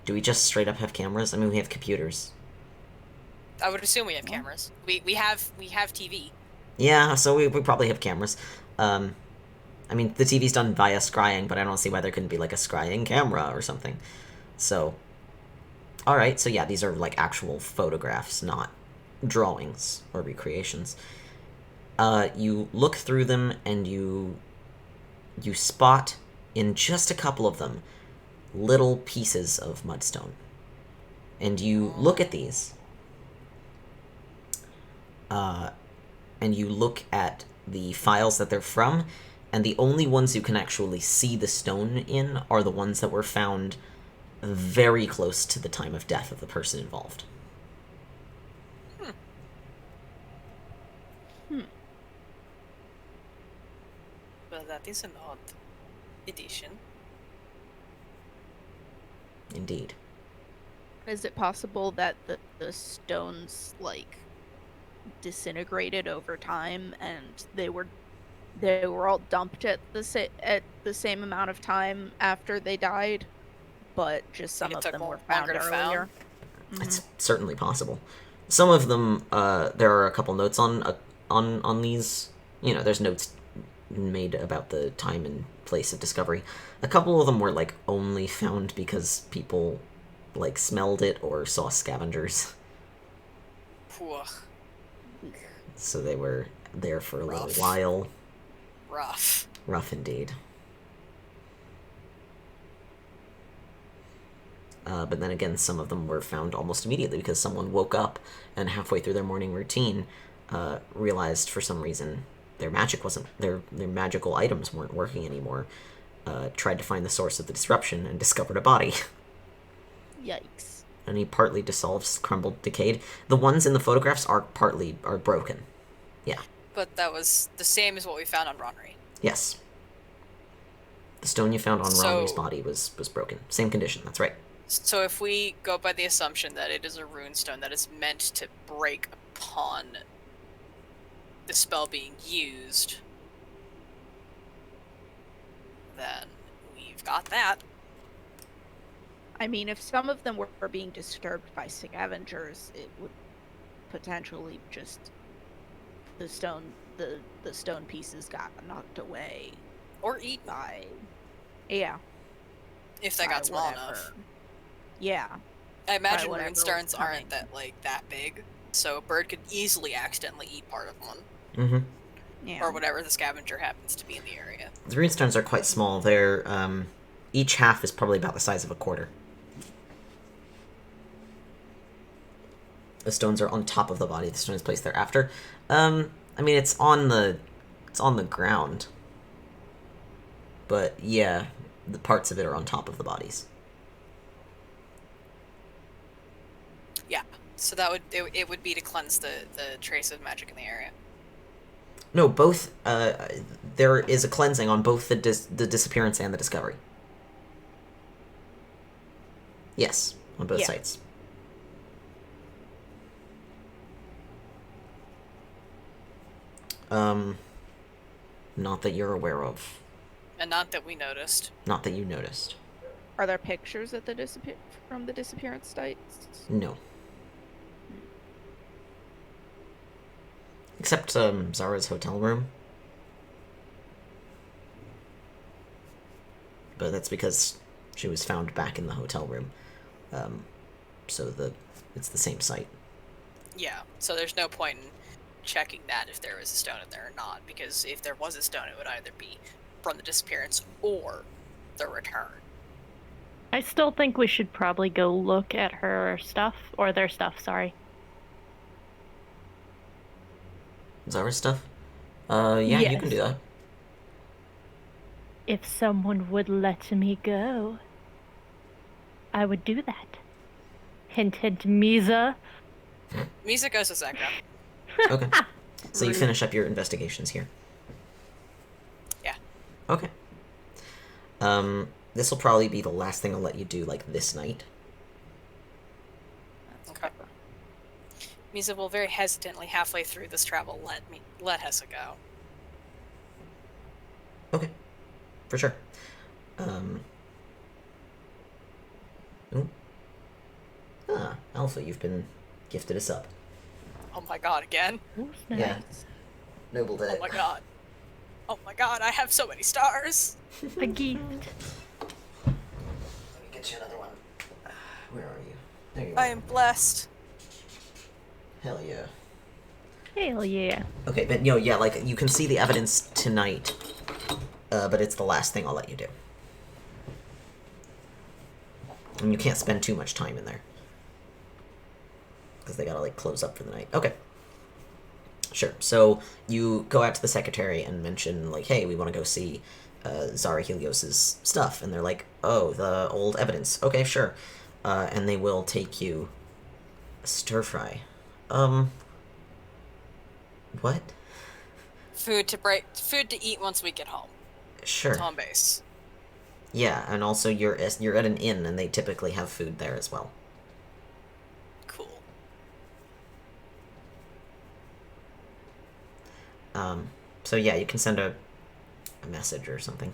Do we just straight up have cameras? I mean, we have computers. I would assume we have cameras. We have TV. Yeah, so we probably have cameras. I mean, the TV's done via scrying, but I don't see why there couldn't be, like, a scrying camera or something. So, alright, so yeah, these are, like, actual photographs, not drawings or recreations. You look through them, and you spot, in just a couple of them, little pieces of mudstone. And you look at these, and you look at the files that they're from, and the only ones you can actually see the stone in are the ones that were found very close to the time of death of the person involved. Well, that is an odd addition. Indeed. Is it possible that the stones, like, disintegrated over time, and they were all dumped at the same amount of time after they died, but just some of them were found earlier? It's certainly possible. Some of them, there are a couple notes on these. You know, there's notes made about the time and place of discovery. A couple of them were, like, only found because people, like, smelled it or saw scavengers. So they were there for a little while. Rough indeed. But then again, some of them were found almost immediately because someone woke up and halfway through their morning routine realized for some reason their magical items weren't working anymore. Tried to find the source of the disruption and discovered a body. Yikes. And he partly dissolved, crumbled, decayed. The ones in the photographs are broken. Yeah. But that was the same as what we found on Ronry. Yes. The stone you found on Ronry's body was broken. Same condition, that's right. So if we go by the assumption that it is a rune stone that is meant to break upon the spell being used, then we've got that. I mean, if some of them were being disturbed by scavengers, it would potentially just the stone pieces got knocked away or eaten by, yeah, if they got small enough. Yeah, I imagine rune stones aren't that big, so a bird could easily accidentally eat part of one. Yeah. Or whatever the scavenger happens to be in the area. The rune stones are quite small. They're each half is probably about the size of a quarter. The stones are on top of the body. The stone is placed thereafter. I mean, it's on the ground. But yeah, the parts of it are on top of the bodies. Yeah, so that it would be to cleanse the trace of magic in the area. No, both. There is a cleansing on both the disappearance and the discovery. Yes, on both sites. Not that you're aware of. And not that we noticed. Not that you noticed. Are there pictures at from the disappearance sites? No. Except Zara's hotel room. But that's because She was found back in the hotel room. So it's the same site. Yeah, so there's no point in checking that if there was a stone in there or not, because if there was a stone, it would either be from the disappearance or the return. I still think we should probably go look at her stuff, or their stuff, sorry. Zara's stuff? Yeah, yes. You can do that. If someone would let me go, I would do that. Hint, hint, Misa. Misa goes with Zekra. Okay. So you finish up your investigations here. Yeah. Okay. This will probably be the last thing I'll let you do, like, this night. Okay. Misa will very hesitantly, halfway through this travel, let Hessa go. Okay. For sure. Ooh. Alpha, you've been gifted a sub. Oh my god, again? Nice. Yeah. Noble did Oh it. my god. Oh my god, I have so many stars! A gift. Let me get you another one. Where are you? There you are. I am blessed. Hell yeah. Hell yeah. Okay, but yeah, like, you can see the evidence tonight, but it's the last thing I'll let you do. And you can't spend too much time in there. Because they gotta, like, close up for the night. Okay. Sure. So, you go out to the secretary and mention, like, hey, we want to go see Zara Helios's stuff. And they're like, oh, the old evidence. Okay, sure. And they will take you a stir-fry. What? Food to eat once we get home. Sure. It's home base. Yeah, and also you're at an inn, and they typically have food there as well. Cool. So yeah, you can send a message or something.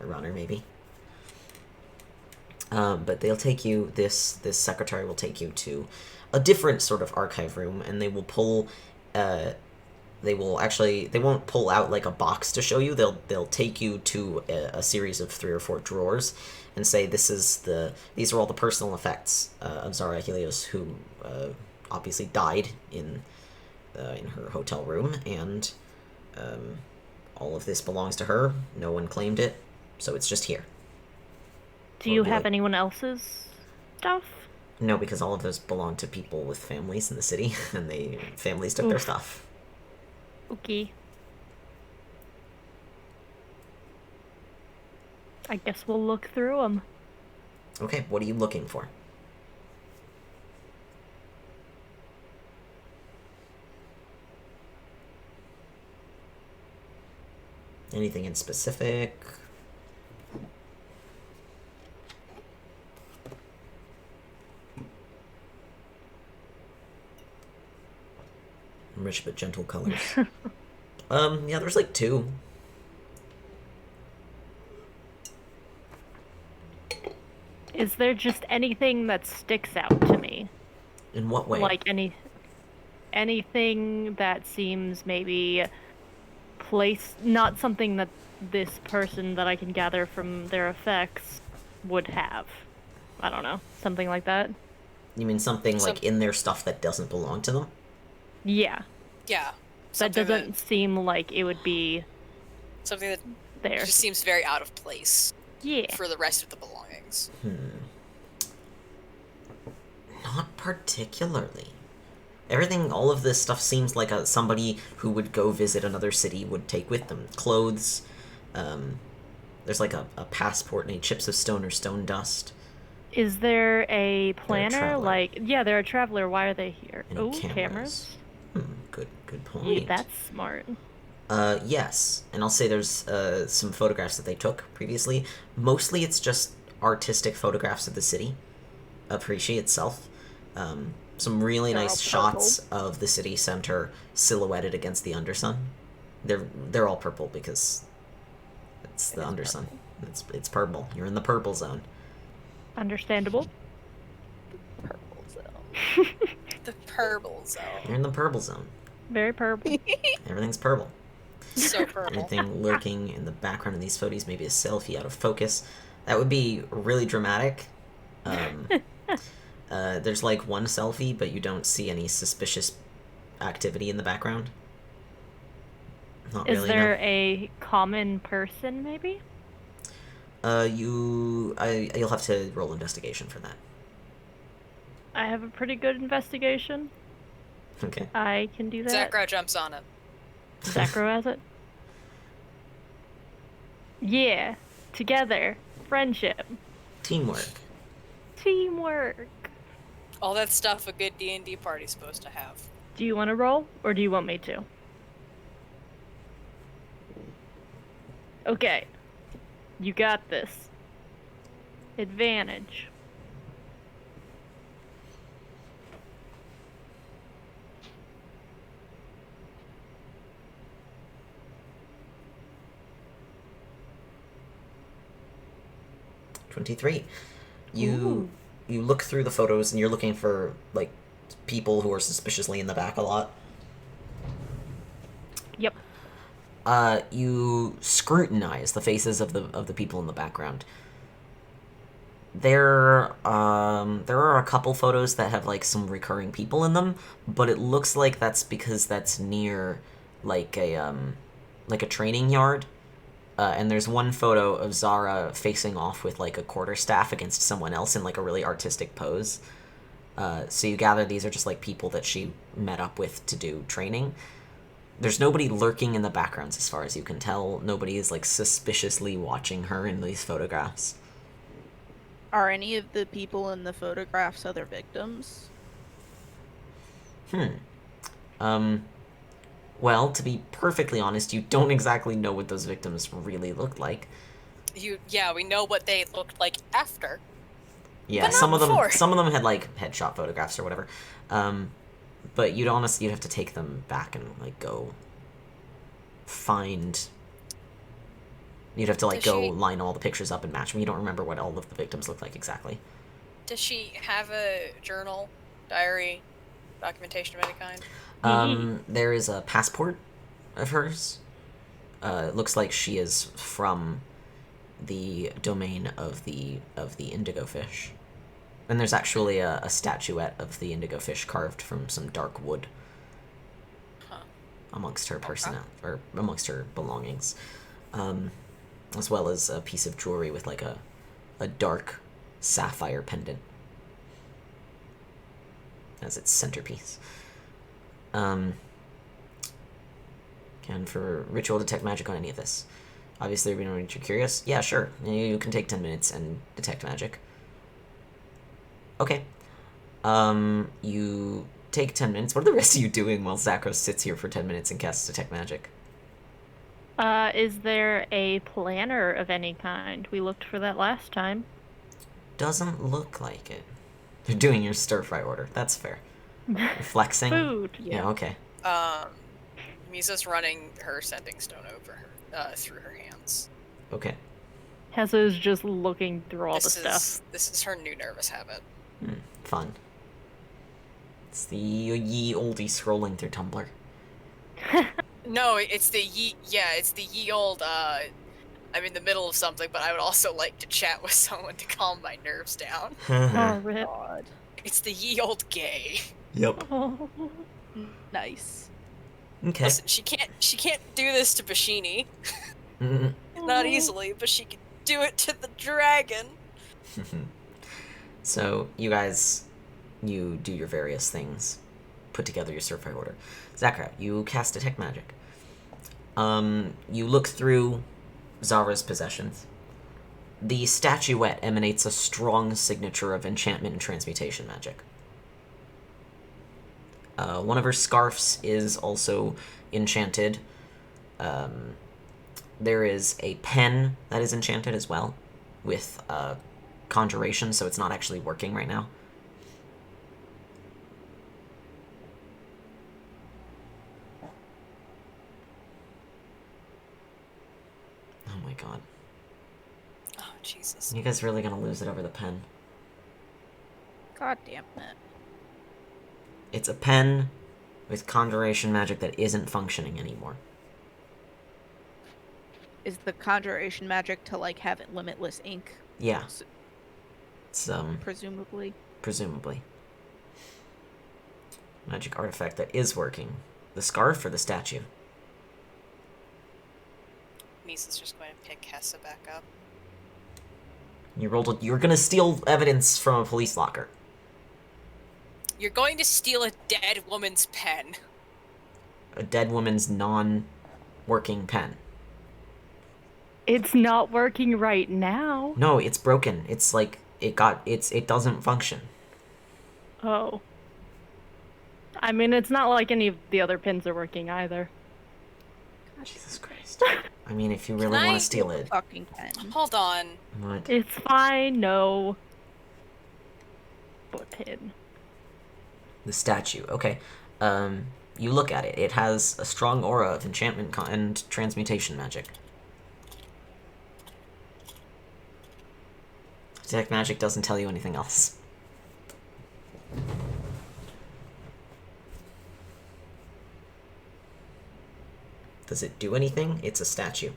A runner, maybe. But they'll take you, this secretary will take you to a different sort of archive room, and they will pull, they won't pull out like a box to show you. They'll take you to a series of 3 or 4 drawers and say, these are all the personal effects of Zara Helios, who obviously died in her hotel room, and all of this belongs to her. No one claimed it, so it's just here. Do you have anyone else's stuff? No, because all of those belong to people with families in the city, and families took their stuff. Okay. I guess we'll look through them. Okay, what are you looking for? Anything in specific? Rich but gentle colors. Yeah, there's like 2. Is there just anything that sticks out to me? In what way? Like anything that seems maybe not something that this person that I can gather from their effects would have. I don't know, something like that. You mean something like in their stuff that doesn't belong to them? Yeah. Yeah. That doesn't seem like it would be something that there. Just seems very out of place. Yeah. For the rest of the belongings. Not particularly. All of this stuff seems like somebody who would go visit another city would take with them. Clothes, there's like a passport and chips of stone or stone dust. Is there a planner? They're they're a traveler. Why are they here? And Oh, cameras. Good point. Hey, that's smart. Yes, and I'll say there's some photographs that they took previously. Mostly it's just artistic photographs of the city, of Hreeshie itself. Some really nice shots of the city center silhouetted against the undersun. They're all purple because it's the undersun. It's purple. You're in the purple zone. Understandable. Purple zone. The purple zone. You're in the purple zone. Very purple. Everything's purple. So purple. Anything lurking in the background of these photos, maybe a selfie out of focus. That would be really dramatic. Um, there's like one selfie, but you don't see any suspicious activity in the background. Not Is really, there no. a common person, maybe? You'll have to roll investigation for that. I have a pretty good investigation. Okay. I can do that. Zachra jumps on it. Zacro has it. Yeah. Together. Friendship. Teamwork. Teamwork. All that stuff a good D&D party's supposed to have. Do you want to roll, or do you want me to? Okay. You got this. Advantage. $23. You Ooh. you look through the photos and you're looking for like people who are suspiciously in the back a lot. Yep. You scrutinize the faces of the people in the background. There are a couple photos that have like some recurring people in them, but it looks like that's because that's near like a training yard. And there's one photo of Zara facing off with like a quarterstaff against someone else in like a really artistic pose. So you gather these are just like people that she met up with to do training. There's nobody lurking in the backgrounds as far as you can tell. Nobody is like suspiciously watching her in these photographs. Are any of the people in the photographs other victims? Well, to be perfectly honest, you don't exactly know what those victims really looked like. We know what they looked like after. Yeah, But not before. some of them had like headshot photographs or whatever. But you'd have to take them back and like go find. You'd have to like go line all the pictures up and match them. You don't remember what all of the victims look like exactly. Does she have a journal, diary, documentation of any kind? There is a passport of hers. It looks like she is from the domain of the indigo fish. And there's actually a statuette of the indigo fish carved from some dark wood. Huh. Amongst her or amongst her belongings. As well as a piece of jewelry with like a dark sapphire pendant as its centerpiece. And for ritual detect magic on any of this. Obviously, if you're curious, yeah, sure. You can take 10 minutes and detect magic. Okay. You take 10 minutes. What are the rest of you doing while Zakros sits here for 10 minutes and casts detect magic? Is there a planner of any kind? We looked for that last time. Doesn't look like it. You're doing your stir-fry order. That's fair. You're flexing? Food. Yeah, okay. Misa's running her sending stone over her, through her hands. Okay. Heza's just looking through all the stuff. This is her new nervous habit. Fun. It's the ye olde scrolling through Tumblr. No, it's the ye old, I'm in the middle of something, but I would also like to chat with someone to calm my nerves down. Oh, rip. God. It's the ye old gay. Yep. Oh. Nice. Okay. Listen, she can't do this to Bashini. Not easily, but she can do it to the dragon. So, you guys, you do your various things. Put together your stir-fry order. Zakra, you cast Detect Magic. You look through Zara's possessions. The statuette emanates a strong signature of enchantment and transmutation magic. One of her scarves is also enchanted. There is a pen that is enchanted as well, with conjuration, so it's not actually working right now. Oh my god. Oh, Jesus. You guys really gonna lose it over the pen? God damn it. It's a pen with conjuration magic that isn't functioning anymore. Is the conjuration magic to, like, have it limitless ink? Yeah. S- It's, Presumably. presumably. Magic artifact that is working. The scarf or the statue? Misa's just going to pick Hessa back up. You're gonna steal evidence from a police locker. You're going to steal a dead woman's pen. A dead woman's non-working pen. It's not working right now. No, it's broken. It's like, it doesn't function. Oh. I mean, it's not like any of the other pins are working either. Jesus Christ. I mean, if you really Can want I- to steal it. Fucking pen. Hold on. What? It's fine, no. What pin? The statue. Okay. You look at it. It has a strong aura of enchantment and transmutation magic. Detect magic doesn't tell you anything else. Does it do anything? It's a statue.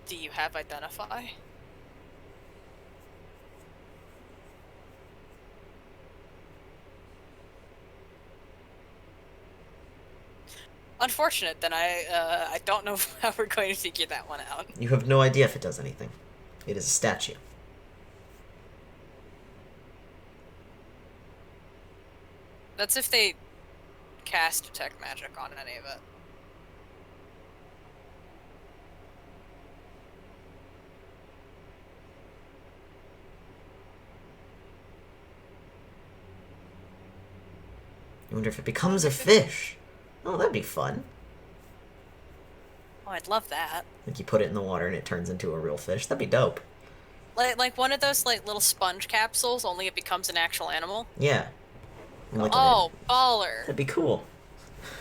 Do you have identify? Unfortunate, then I don't know how we're going to figure that one out. You have no idea if it does anything. It is a statue. That's if they cast detect magic on any of it. I wonder if it becomes a fish. Oh, that'd be fun. Oh, I'd love that. Like you put it in the water and it turns into a real fish. That'd be dope. Like one of those like little sponge capsules, only it becomes an actual animal. Yeah. Like Oh, baller. that'd be cool.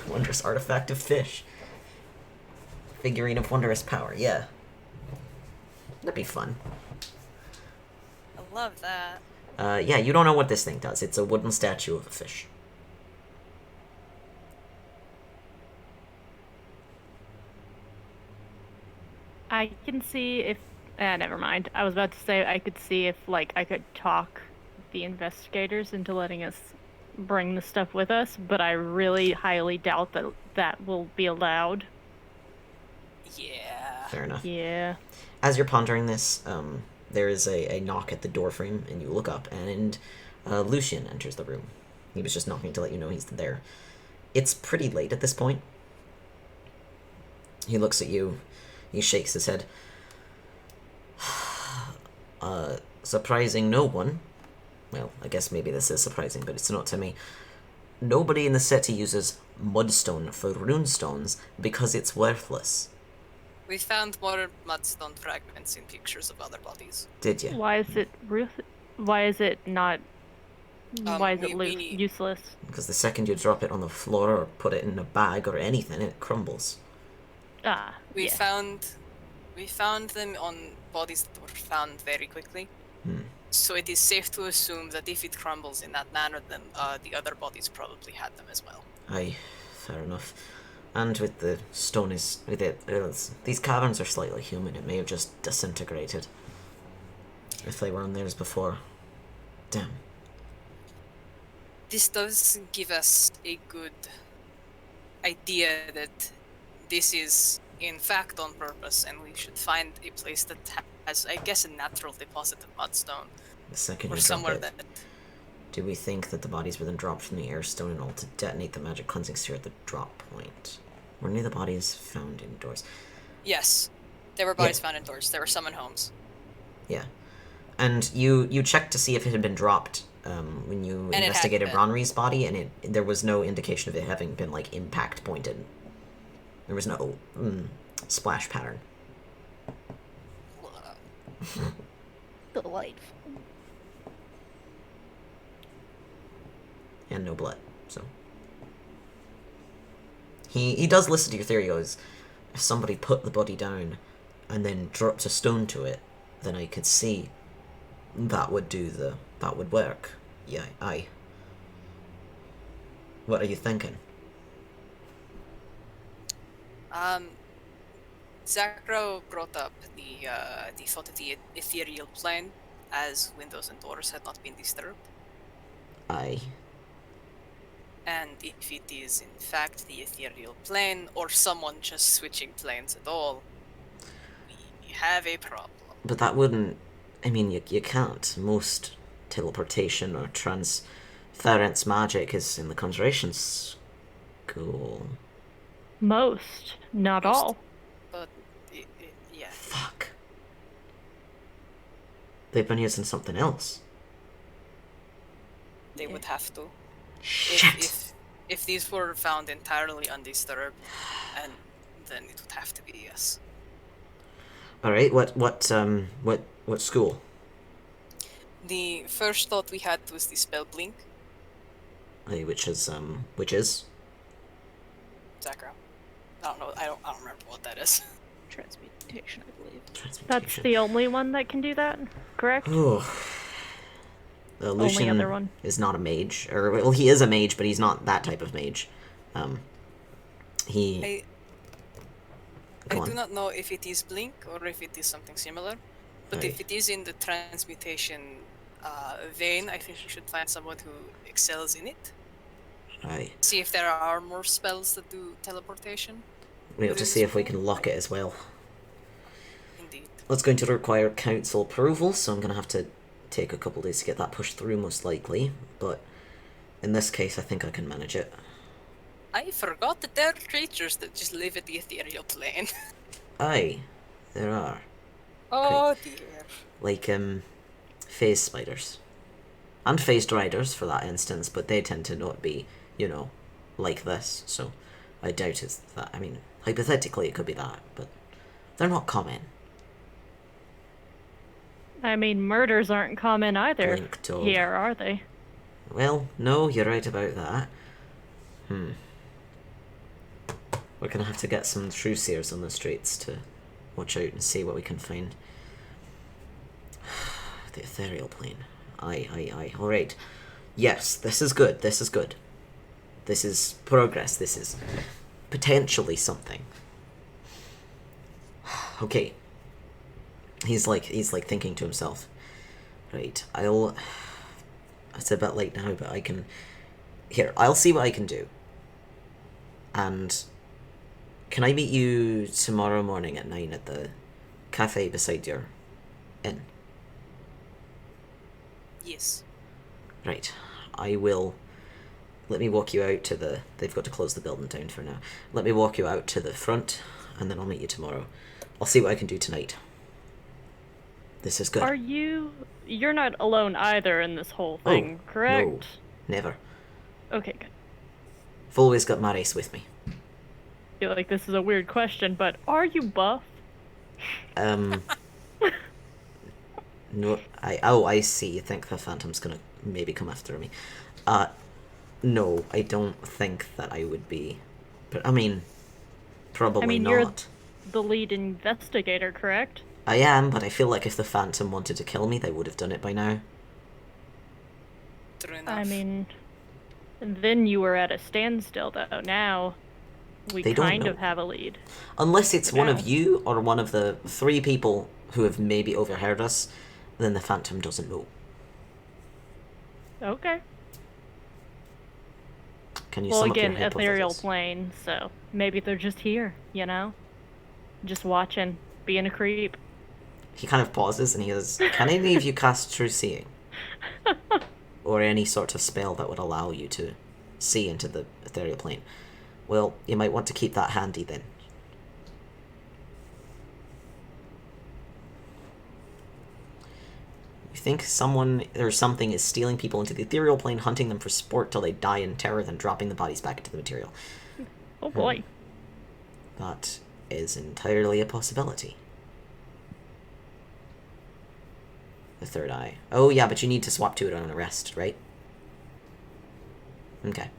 Wondrous artifact of fish. Figurine of wondrous power, yeah. That'd be fun. I love that. Yeah, you don't know what this thing does. It's a wooden statue of a fish. I can see if... never mind. I was about to say I could see if, like, I could talk the investigators into letting us bring the stuff with us, but I really highly doubt that that will be allowed. Yeah. Fair enough. Yeah. As you're pondering this, there is a knock at the doorframe, and you look up, and Lucian enters the room. He was just knocking to let you know he's there. It's pretty late at this point. He looks at you. He shakes his head. Surprising no one. Well, I guess maybe this is surprising, but it's not to me. Nobody in the city uses mudstone for runestones because it's worthless. We found more mudstone fragments in pictures of other bodies. Did you? Why is it why is it not... why is it we- useless? Because the second you drop it on the floor or put it in a bag or anything, it crumbles. Ah, We yeah. found them on bodies that were found very quickly. So it is safe to assume that if it crumbles in that manner, then the other bodies probably had them as well. Aye, fair enough. And with the stone these caverns are slightly humid. It may have just disintegrated. If they were on theirs before. Damn. This does give us a good idea that this is in fact on purpose, and we should find a place that has, I guess, a natural deposit of mudstone, The second or you drop somewhere it, that. do we think that the bodies were then dropped from the airstone in order to detonate the magic cleansing sphere at the drop point? Were any of the bodies found indoors? Yes, there were bodies found indoors. There were some in homes. Yeah. And you checked to see if it had been dropped when you And it investigated hadn't Ronri's body, and there was no indication of it having been, like, impact pointed. There was no splash pattern. Delightful. And no blood, so. He does listen to your theory. He goes, if somebody put the body down and then dropped a stone to it, then I could see that would work. Yeah, aye. What are you thinking? Zakro brought up the thought of the ethereal plane as windows and doors had not been disturbed. Aye. And if it is in fact the ethereal plane, or someone just switching planes at all, we have a problem. But that wouldn't... I mean, you can't. Most teleportation or transference magic is in the Conjuration School. Most, not Most. all. But, yeah. Fuck. They've been using something else. They would have to. Shit! If these were found entirely undisturbed, and then it would have to be yes. Alright, what school? The first thought we had was the spell blink. Aye, which is? Zakra. I don't know. I don't remember what that is. Transmutation, I believe. That's the only one that can do that, correct? Oh. Lucian other one. is not a mage. Or, well, he is a mage, but he's not that type of mage. I do not know if it is blink or if it is something similar. But if it is in the transmutation vein, I think we should find someone who excels in it. Aye. See if there are more spells that do teleportation. We have to see if we can lock it as well. Indeed. That's going to require council approval, so I'm going to have to take a couple days to get that pushed through, most likely. But in this case, I think I can manage it. I forgot that there are creatures that just live at the ethereal plane. Aye, there are. Oh dear. Like, phase spiders. And phased riders, for that instance, but they tend to not be, you know, like this, so I doubt it's that. I mean, hypothetically it could be that, but they're not common. I mean, murders aren't common either Blink toad. here, are they? Well, no, you're right about that. We're gonna have to get some true seers on the streets to watch out and see what we can find. The ethereal plane. Aye. Alright. Yes, this is good. This is good. This is progress. This is potentially something. Okay. He's like thinking to himself. Right, it's a bit late now, but I can... Here, I'll see what I can do. And can I meet you tomorrow morning at 9 at the cafe beside your inn? Yes. Right, I will... Let me walk you out to the... They've got to close the building down for now. Let me walk you out to the front, and then I'll meet you tomorrow. I'll see what I can do tonight. This is good. You're not alone either in this whole thing, correct? No, never. Okay, good. I've always got my race with me. I feel like this is a weird question, but are you buff? No, I see. You think the Phantom's gonna maybe come after me. No, I don't think that I would be. But, I mean, probably not. You're the lead investigator, correct? I am, but I feel like if the Phantom wanted to kill me, they would have done it by now. True enough. I mean, then you were at a standstill, though. Now, we They don't kind know. of have a lead. Unless it's one now. of you or one of the 3 people who have maybe overheard us, then the Phantom doesn't know. Okay. Can you Well, sum up again, your ethereal hypothesis? plane, so maybe they're just here, you know? Just watching, being a creep. He kind of pauses and he goes, can any of you cast True Seeing? Or any sort of spell that would allow you to see into the ethereal plane? Well, you might want to keep that handy then. You think someone or something is stealing people into the ethereal plane, hunting them for sport till they die in terror, then dropping the bodies back into the material. Oh boy. That is entirely a possibility. The third eye. Oh yeah, but you need to swap to it on a rest, right? Okay.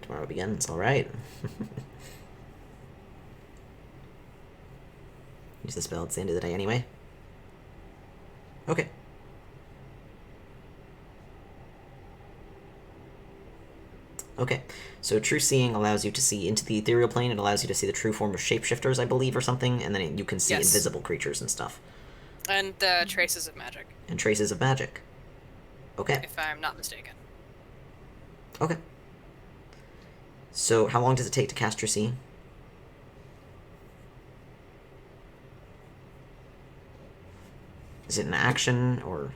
Tomorrow begins, alright. Use the spell at the end of the day anyway. Okay. Okay, so True Seeing allows you to see into the ethereal plane. It allows you to see the true form of shapeshifters, I believe, or something, and then you can see Yes. invisible creatures and stuff. And traces of magic. And traces of magic. Okay. If I'm not mistaken. Okay. So, how long does it take to cast your sea? Is it an action, or...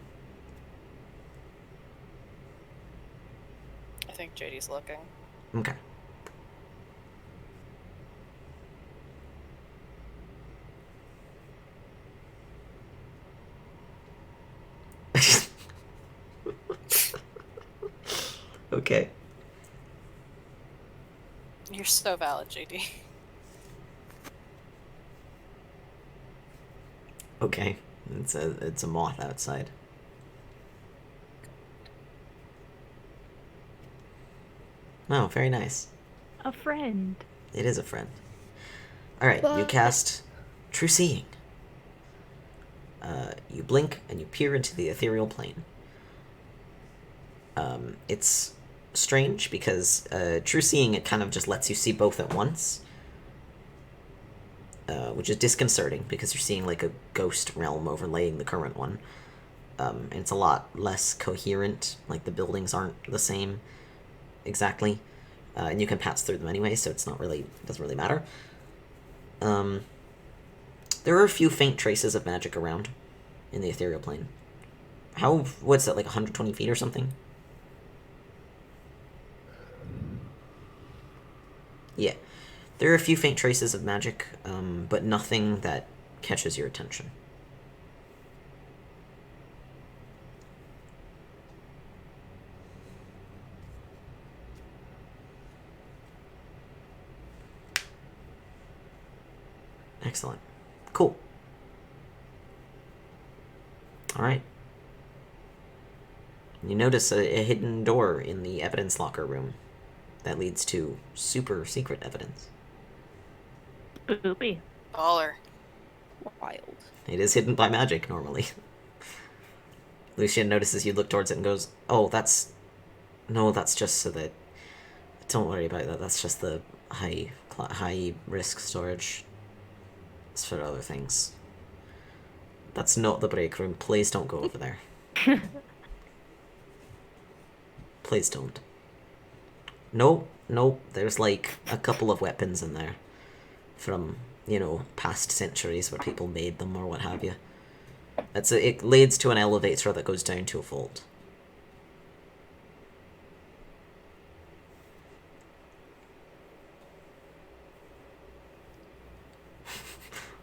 I think JD's looking. Okay. Okay. You're so valid, JD. Okay. It's a moth outside. Oh, very nice. A friend. It is a friend. Alright, you cast True Seeing. You blink and you peer into the ethereal plane. It's strange because True Seeing, it kind of just lets you see both at once. Which is disconcerting because you're seeing like a ghost realm overlaying the current one. And it's a lot less coherent, like the buildings aren't the same exactly. And you can pass through them anyway, so it's not really, doesn't really matter. There are a few faint traces of magic around in the ethereal plane. What's that, like 120 feet or something? Yeah. There are a few faint traces of magic, but nothing that catches your attention. Excellent. Cool. Alright. You notice a hidden door in the evidence locker room that leads to super secret evidence. Boopy. Baller. Wild. It is hidden by magic, normally. Lucian notices you look towards it and goes, oh, that's just so that... Don't worry about that, that's just the high risk storage. It's for other things. That's not the break room. Please don't go over there. Please don't. Nope, there's like a couple of weapons in there. From, past centuries where people made them or what have you. It leads to an elevator that goes down to a vault.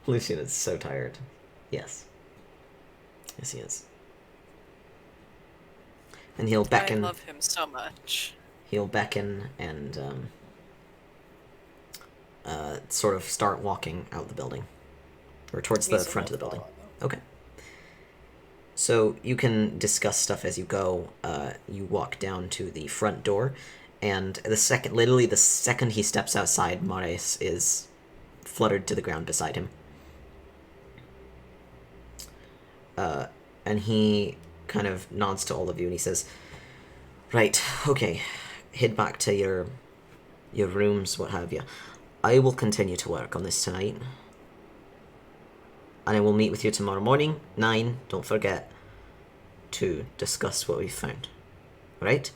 Lucian is so tired. Yes. Yes, he is. And he'll beckon. I love him so much. He'll beckon and sort of start walking out the building. Or towards the front of the building. Okay. So you can discuss stuff as you go. You walk down to the front door, and literally the second he steps outside, Mares is fluttered to the ground beside him. And he kind of nods to all of you and he says, right, okay, head back to your rooms, what have you. I will continue to work on this tonight. And I will meet with you tomorrow morning, 9, don't forget, to discuss what we found. Right?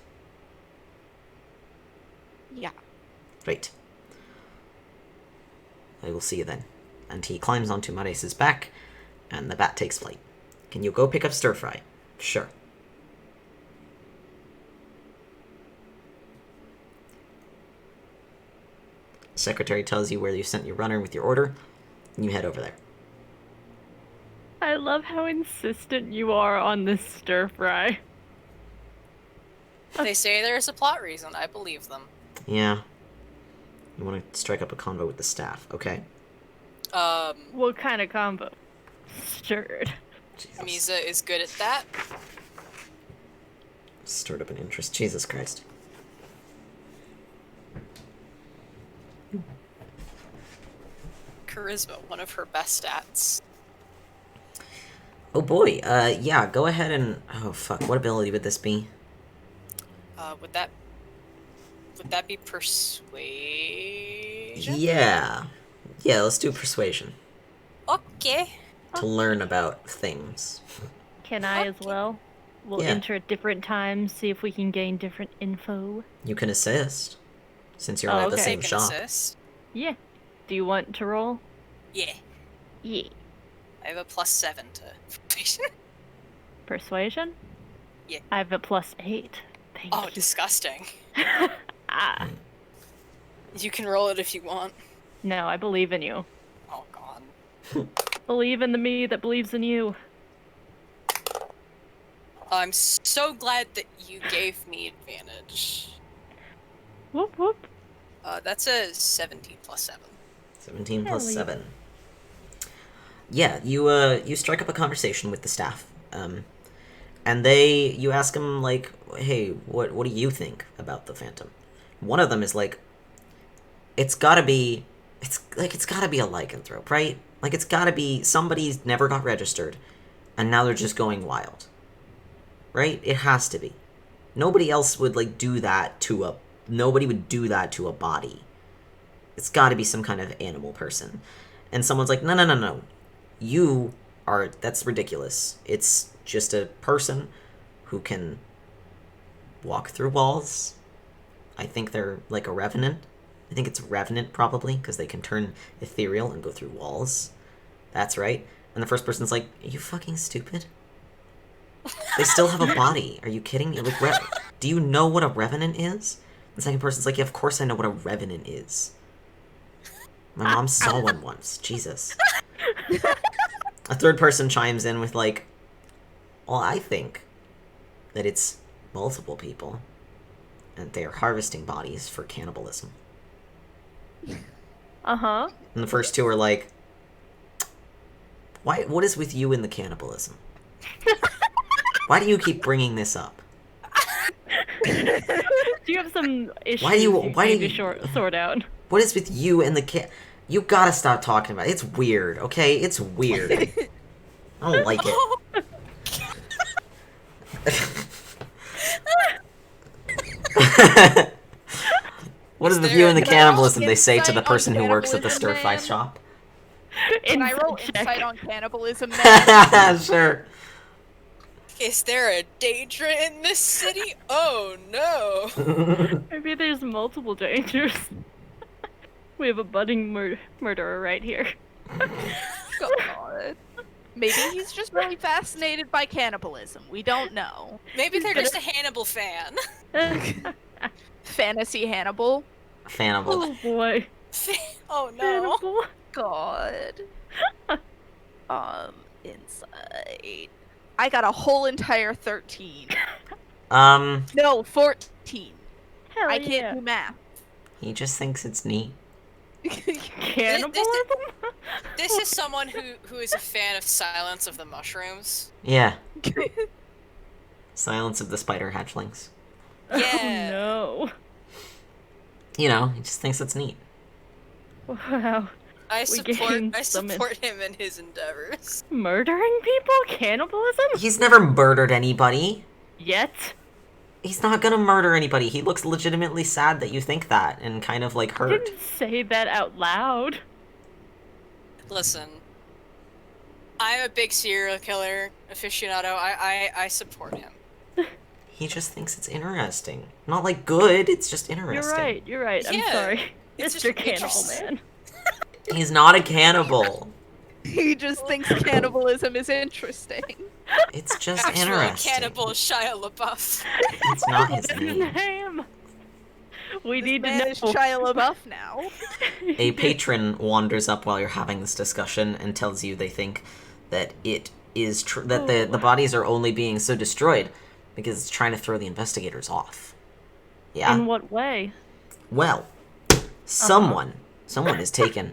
Yeah. Right. I will see you then. And he climbs onto Mares' back, and the bat takes flight. Can you go pick up Stir Fry? Sure. Secretary tells you where you sent your runner with your order, and you head over there. I love how insistent you are on this stir fry. They say there's a plot reason. I believe them. Yeah. You want to strike up a convo with the staff, okay? What kind of combo? Stirred. Jesus. Misa is good at that. Stirred up an interest. Jesus Christ. Charisma, one of her best stats. Oh boy, yeah, go ahead and... Oh fuck, what ability would this be? Would that be persuasion? Yeah. Yeah, let's do persuasion. Okay. to learn about things. Can I as well? We'll Yeah. enter at different times, see if we can gain different info. You can assist, since you're Oh, at the okay. same Can shop. assist. Yeah. Do you want to roll? Yeah. Yeah. I have a +7 to persuasion. Persuasion? Yeah. I have a +8. Thank Oh, you. disgusting. Ah. You can roll it if you want. No, I believe in you. Oh god. Believe in the me that believes in you. I'm so glad that you gave me advantage. Whoop whoop. That's a 17 + 7. 17 plus Hell yeah. 7. Yeah, you strike up a conversation with the staff. And you ask them, like, hey, what do you think about the Phantom? One of them is like, it's gotta be a lycanthrope, right? Like, it's gotta be somebody's never got registered, and now they're just going wild. Right? It has to be. Nobody else would, like, nobody would do that to a body. It's gotta be some kind of animal person. And someone's like, no. That's ridiculous. It's just a person who can walk through walls. I think they're like a revenant. I think it's revenant, probably, because they can turn ethereal and go through walls. That's right. And the first person's like, are you fucking stupid? They still have a body. Are you kidding me? Like, do you know what a revenant is? The second person's like, yeah, of course I know what a revenant is. My mom saw one once. Jesus. A third person chimes in with, like, well, I think that it's multiple people, and they are harvesting bodies for cannibalism. Uh-huh. And the first two are like, what is with you and the cannibalism? Why do you keep bringing this up? Do you have some issues Why do you sort out? What is with you and the You gotta stop talking about it. It's weird, okay? It's weird. I don't like it. What is with you and the cannibalism, they say to the person who works at the stir-fry shop? Can I roll Check. insight on cannibalism then? Sure. Is there a Daedra in this city? Oh no! Maybe there's multiple dangers. We have a budding murderer right here. God. Maybe he's just really fascinated by cannibalism. We don't know. Maybe they're just a Hannibal fan. Fantasy Hannibal. Fannibal. Oh boy. Oh no. Hannibal. God. Insight. I got a whole entire 13. No, 14. Hell I yeah. can't do math. He just thinks it's neat. Cannibalism? This is someone who is a fan of Silence of the Mushrooms. Yeah. Silence of the Spider Hatchlings. Yeah. Oh You know, he just thinks it's neat. no. Wow. I gained support him in his endeavors. Murdering people? Cannibalism? He's never murdered anybody. Yet? He's not gonna murder anybody. He looks legitimately sad that you think that and kind of, like, I hurt. didn't say that out loud. Listen, I'm a big serial killer aficionado. I support him. He just thinks it's interesting. Not, like, good, it's just interesting. You're right. I'm Yeah, sorry. it's Mr. just Cannibal interesting. Man. He's not a cannibal. He just thinks cannibalism is interesting. It's just Actual interesting. cannibal Shia LaBeouf. It's not his His name. name. We This need to man know. is Shia LaBeouf now. A patron wanders up while you're having this discussion and tells you they think that it is that the bodies are only being so destroyed because it's trying to throw the investigators off. Yeah? In what way? Well, someone is taking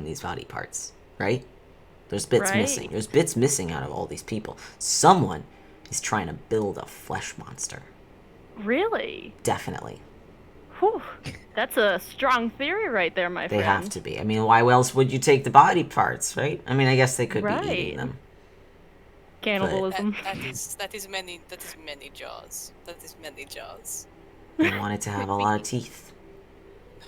these body parts, right? There's bits Right. missing. There's bits missing out of all these people. Someone is trying to build a flesh monster. Really? Definitely. Whew. That's a strong theory right there, my They friend. have to be. I mean, why else would you take the body parts, right? I mean, I guess they could be eating Right. them. Cannibalism. that is many jaws. That is many jaws. They want it to have a lot of teeth.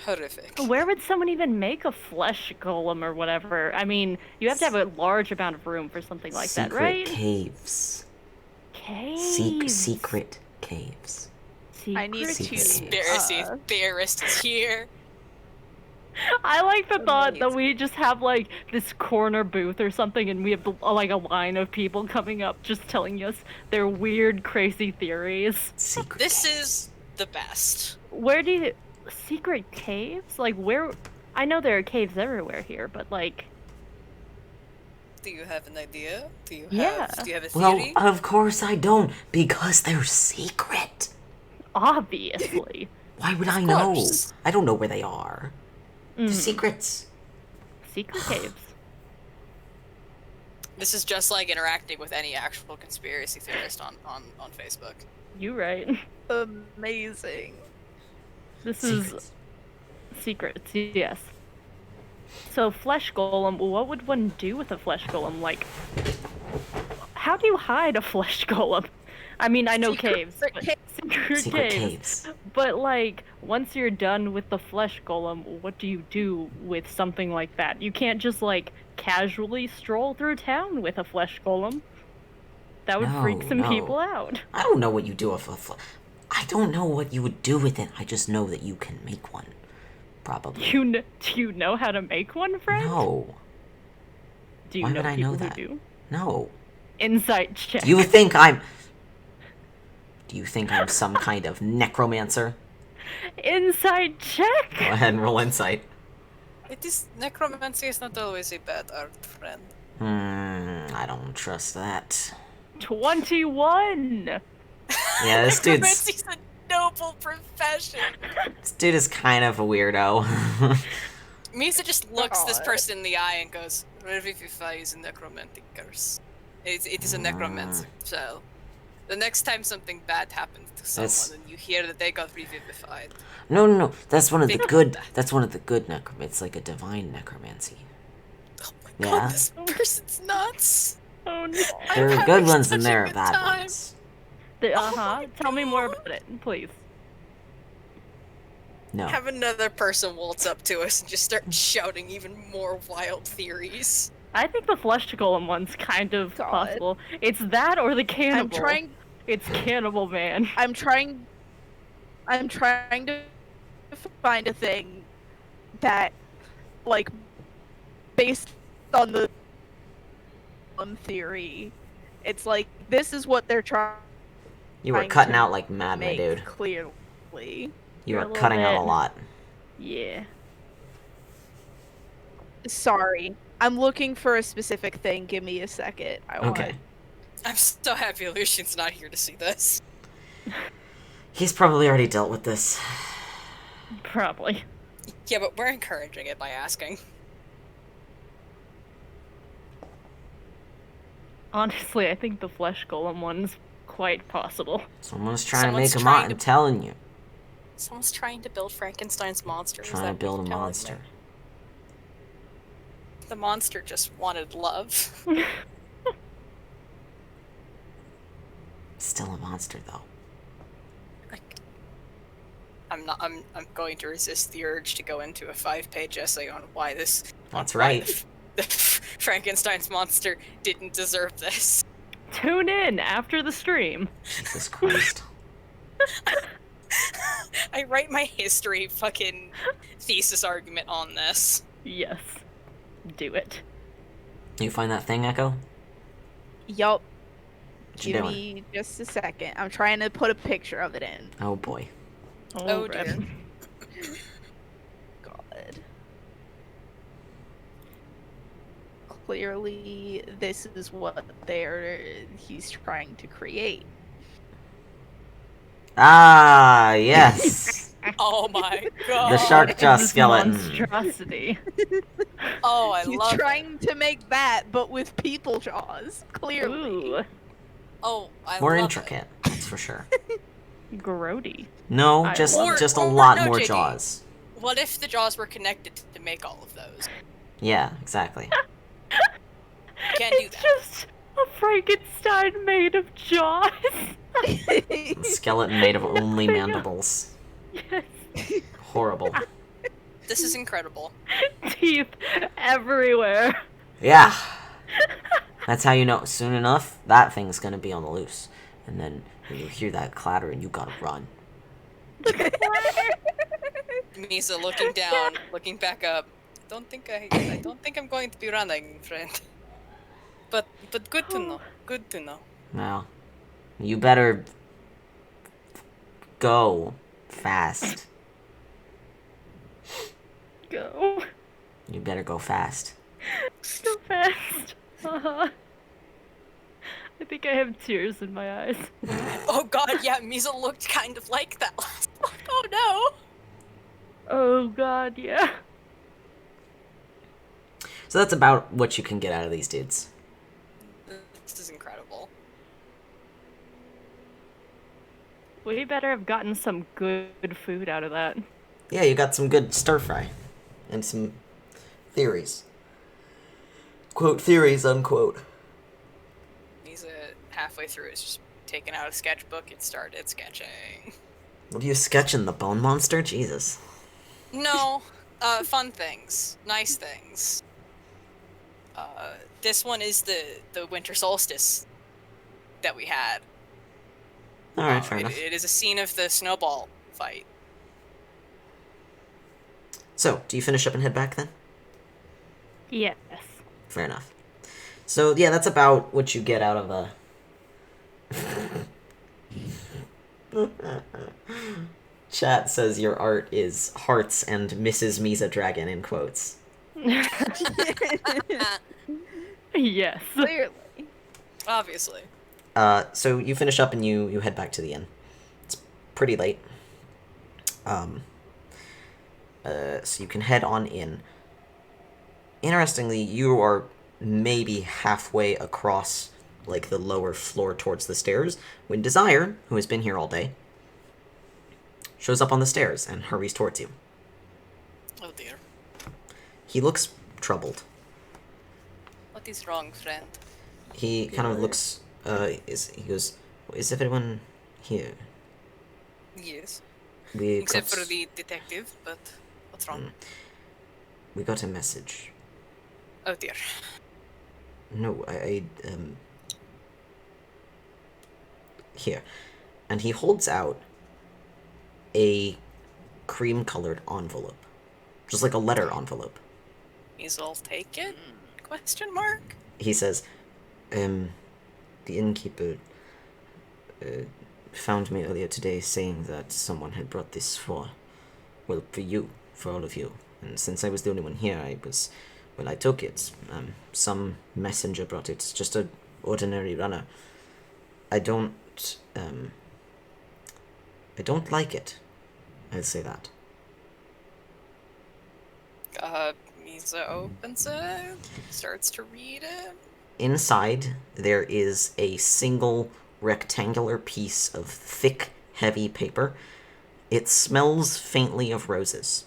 Horrific. Where would someone even make a flesh golem or whatever? I mean, you have to have a large amount of room for something like that, right? Caves. Caves. Secret caves. I need Secret to Conspiracy theorists here. I like the thought that Amazing. we just have like this corner booth or something, and we have like a line of people coming up just telling us their weird, crazy theories. Secret This caves. is the best. Where do you secret caves? Like where? I know there are caves everywhere here, but like, Do you have an idea? Do you Yeah. have a Well, theory? of course I don't, because they're secret. obviously, Why would I Of know? course. I don't know where they are. They're secrets. secret caves. This is just like interacting with any actual conspiracy theorist on Facebook. You right. Amazing. This Secrets. is secrets. Yes. So flesh golem. What would one do with a flesh golem? Like, how do you hide a flesh golem? I mean, I know caves. But secret Secret caves. caves. But like, once you're done with the flesh golem, what do you do with something like that? You can't just like casually stroll through town with a flesh golem. That would freak No, some no. people out. I don't know what you do with a I don't know what you would do with it. I just know that you can make one. Probably. Do you know how to make one, friend? No. Do you Why know would I people know who that? do? No. Insight check. Do you think I'm some kind of necromancer? Insight check. Go ahead and roll insight. Necromancy is not always a bad art, friend. I don't trust that. 21. Yeah, this dude's Necromancy's a noble profession. this dude is kind of a weirdo. Misa just looks this God. person in the eye and goes, Revivify is a necromantic curse. It is a necromancy, so the next time something bad happens to someone That's- and you hear that they got revivified, No. That's one of the Think good. about that. That's one of the good necromancy. It's like a divine necromancy. oh my Yeah. god, this person's nuts. Oh no. There are having good ones such and a there are good bad time. ones. Tell me more about it, please. No. Have another person waltz up to us and just start shouting even more wild theories. I think the flesh golem one's kind of God. possible. It's that or the cannibal. I'm trying. It's Cannibal Man. I'm trying to find a thing that, like, based on the theory, it's like this is what they're trying. You were trying cutting to out like mad, my make dude. clearly. You You're a were little cutting out a bit- lot. Yeah. Sorry, I'm looking for a specific thing. Give me a second. I want- Okay. I'm so happy Lucian's not here to see this. He's probably already dealt with this. Probably. Yeah, but we're encouraging it by asking. Honestly, I think the flesh golem one's quite possible. Someone's trying Someone's to make him trying out. to- I'm telling you. Someone's trying to build Frankenstein's monster. Is Trying that to what build a you're telling monster. me? The monster just wanted love. Still a monster though. I'm going to resist the urge to go into a 5-page essay on why this. That's why right. The Frankenstein's monster didn't deserve this. Tune in after the stream. Jesus Christ. I write my history fucking thesis argument on this. Yes. Do it. You find that thing, Echo? Yup. What you Give doing? me just a second. I'm trying to put a picture of it in. Oh boy. Oh, Red. dear. God. Clearly, this is what he's trying to create. Ah, yes. Oh my god. The shark jaw This skeleton. monstrosity. Oh, I He's love it. trying to make that, but with people jaws. Clearly. Ooh. Oh, I More love intricate, that's for sure. Grody. No, I- just Or- a or lot no, more JD. jaws. it. What if the jaws were connected to make all of those? Yeah, exactly. Can't do It's that. just a Frankenstein made of jaws. Skeleton made of only mandibles. Yes. Horrible. This is incredible. Teeth everywhere. Yeah. That's how you know. Soon enough, that thing's gonna be on the loose. And then you hear that clatter and you gotta run. Misa looking down, looking back up. I don't think I'm going to be running, friend. But good to know. Good to know. Well, you better go fast. Go. You better go fast. So fast. I think I have tears in my eyes. Oh god, yeah, Misa looked kind of like that last one. Oh no! Oh god, yeah. So that's about what you can get out of these dudes. This is incredible. We better have gotten some good food out of that. Yeah, you got some good stir fry. And some theories. Quote, theories, unquote. Misa, halfway through, is just taking out a sketchbook and started sketching. What are you sketching, the bone monster? Jesus. No, fun things. Nice things. This one is the winter solstice that we had. Alright, fair enough. It is a scene of the snowball fight. So, do you finish up and head back then? Yes. Fair enough. So, yeah, that's about what you get out of a... Chat says your art is hearts and Mrs. Misa Dragon in quotes. Yes. Clearly. Obviously. So you finish up and you head back to the inn. It's pretty late. So you can head on in. Interestingly, you are maybe halfway across, like, the lower floor towards the stairs, when Desire, who has been here all day, shows up on the stairs and hurries towards you. Oh dear. He looks troubled. What is wrong, friend? He kind of looks, he goes, is everyone here? Yes. We Except got, for the detective, but what's wrong? we got a message. Oh dear. No, here. And he holds out a cream-colored envelope. Just like a letter envelope. I'll take it? Question mark? He says, the innkeeper found me earlier today saying that someone had brought this for you, for all of you. And since I was the only one here, I took it. Some messenger brought it. It's just an ordinary runner. I don't like it. I'd say that. Misa opens it, starts to read it. Inside, there is a single rectangular piece of thick, heavy paper. It smells faintly of roses.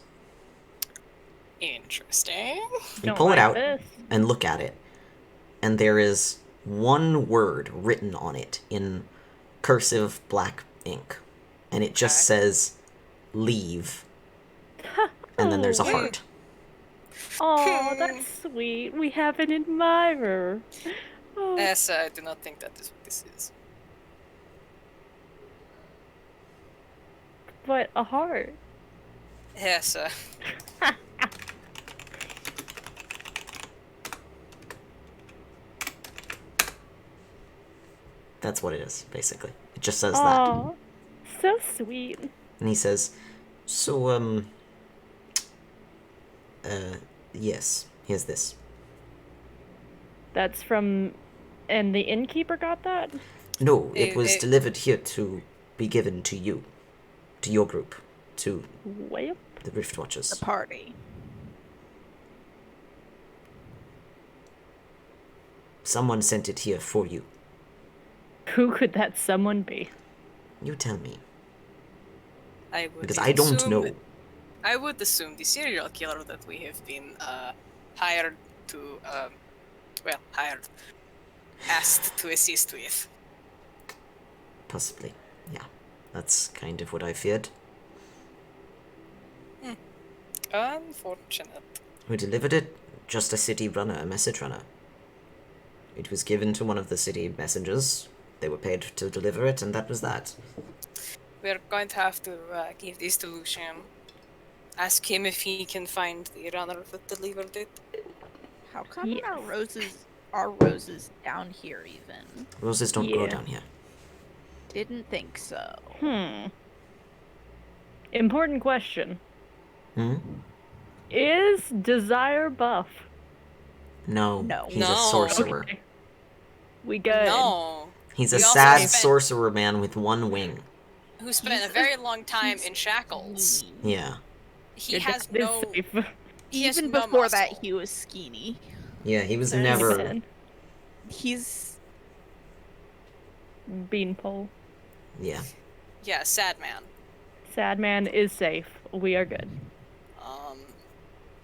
Interesting. You Don't pull it like out this. and look at it, and there is one word written on it in cursive black ink. And it just says, leave. And then there's a heart. Oh, that's sweet. We have an admirer. Oh. Yes, I do not think that is what this is. But a heart. Yes, That's what it is, basically. It just says that. Oh, so sweet. And he says, so, yes, here's this. That's from... And the innkeeper got that? No, it was it- delivered here to be given to you. To your group. To Well, the Riftwatchers. The party. Someone sent it here for you. who could that someone be? You tell me. I would Because I don't assume- know. I would assume the serial killer that we have been hired to, asked to assist with. Possibly. Yeah. That's kind of what I feared. Unfortunate. Who delivered it? Just a city runner, a message runner. It was given to one of the city messengers. They were paid to deliver it, and that was that. We're going to have to give this to Lucian. Ask him if he can find the runner that delivered it. How come Yes. our roses down here even? Roses don't grow Yeah. down here. Didn't think so. Important question. Hmm? Is Desire buff? No. No. He's a No. sorcerer. Okay. We good. No. He's a We also sad spent- sorcerer man with one wing. Who spent a very long time in shackles. Yeah. He Your has dad is no. safe. He has Even no before muscle. that, he was skinny. Yeah, he was There's never... Ben. He's Beanpole. Yeah. Yeah, sad man. Sad man is safe. We are good.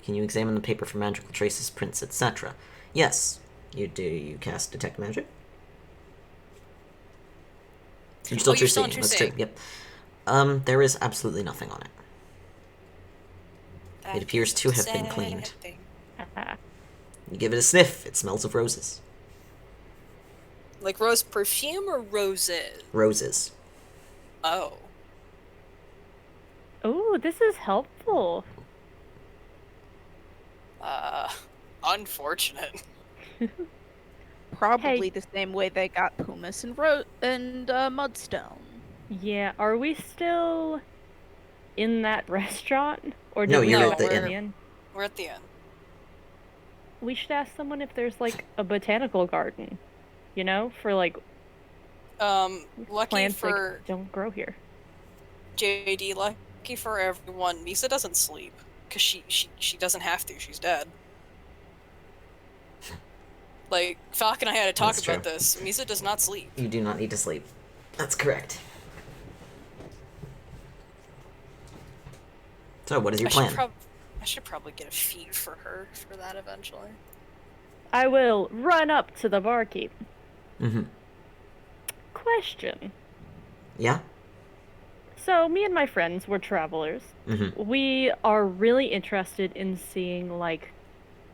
Can you examine the paper for magical traces, prints, etc.? Yes. You cast Detect Magic? You're still true seeing. That's true. Yep. There is absolutely nothing on it. It appears to have been cleaned. You give it a sniff. It smells of roses. Like rose perfume or roses? Roses. Oh. Oh, this is helpful. Unfortunate. probably the same way they got pumice and mudstone. Yeah, are we still in that restaurant? Or did No, we you're go at the back to inn. We're at the end. We should ask someone if there's like a botanical garden, you know, for like Lucky plants for like don't grow here. JD, lucky for everyone, Misa doesn't sleep. Because she doesn't have to, she's dead. Like, Falcon and I had to talk That's about true. this. Misa does not sleep. You do not need to sleep. That's correct. So, what is your plan? I should probably get a feat for her for that eventually. I will run up to the barkeep. Mm-hmm. Question. Yeah? So, me and my friends were travelers. Mm-hmm. We are really interested in seeing, like,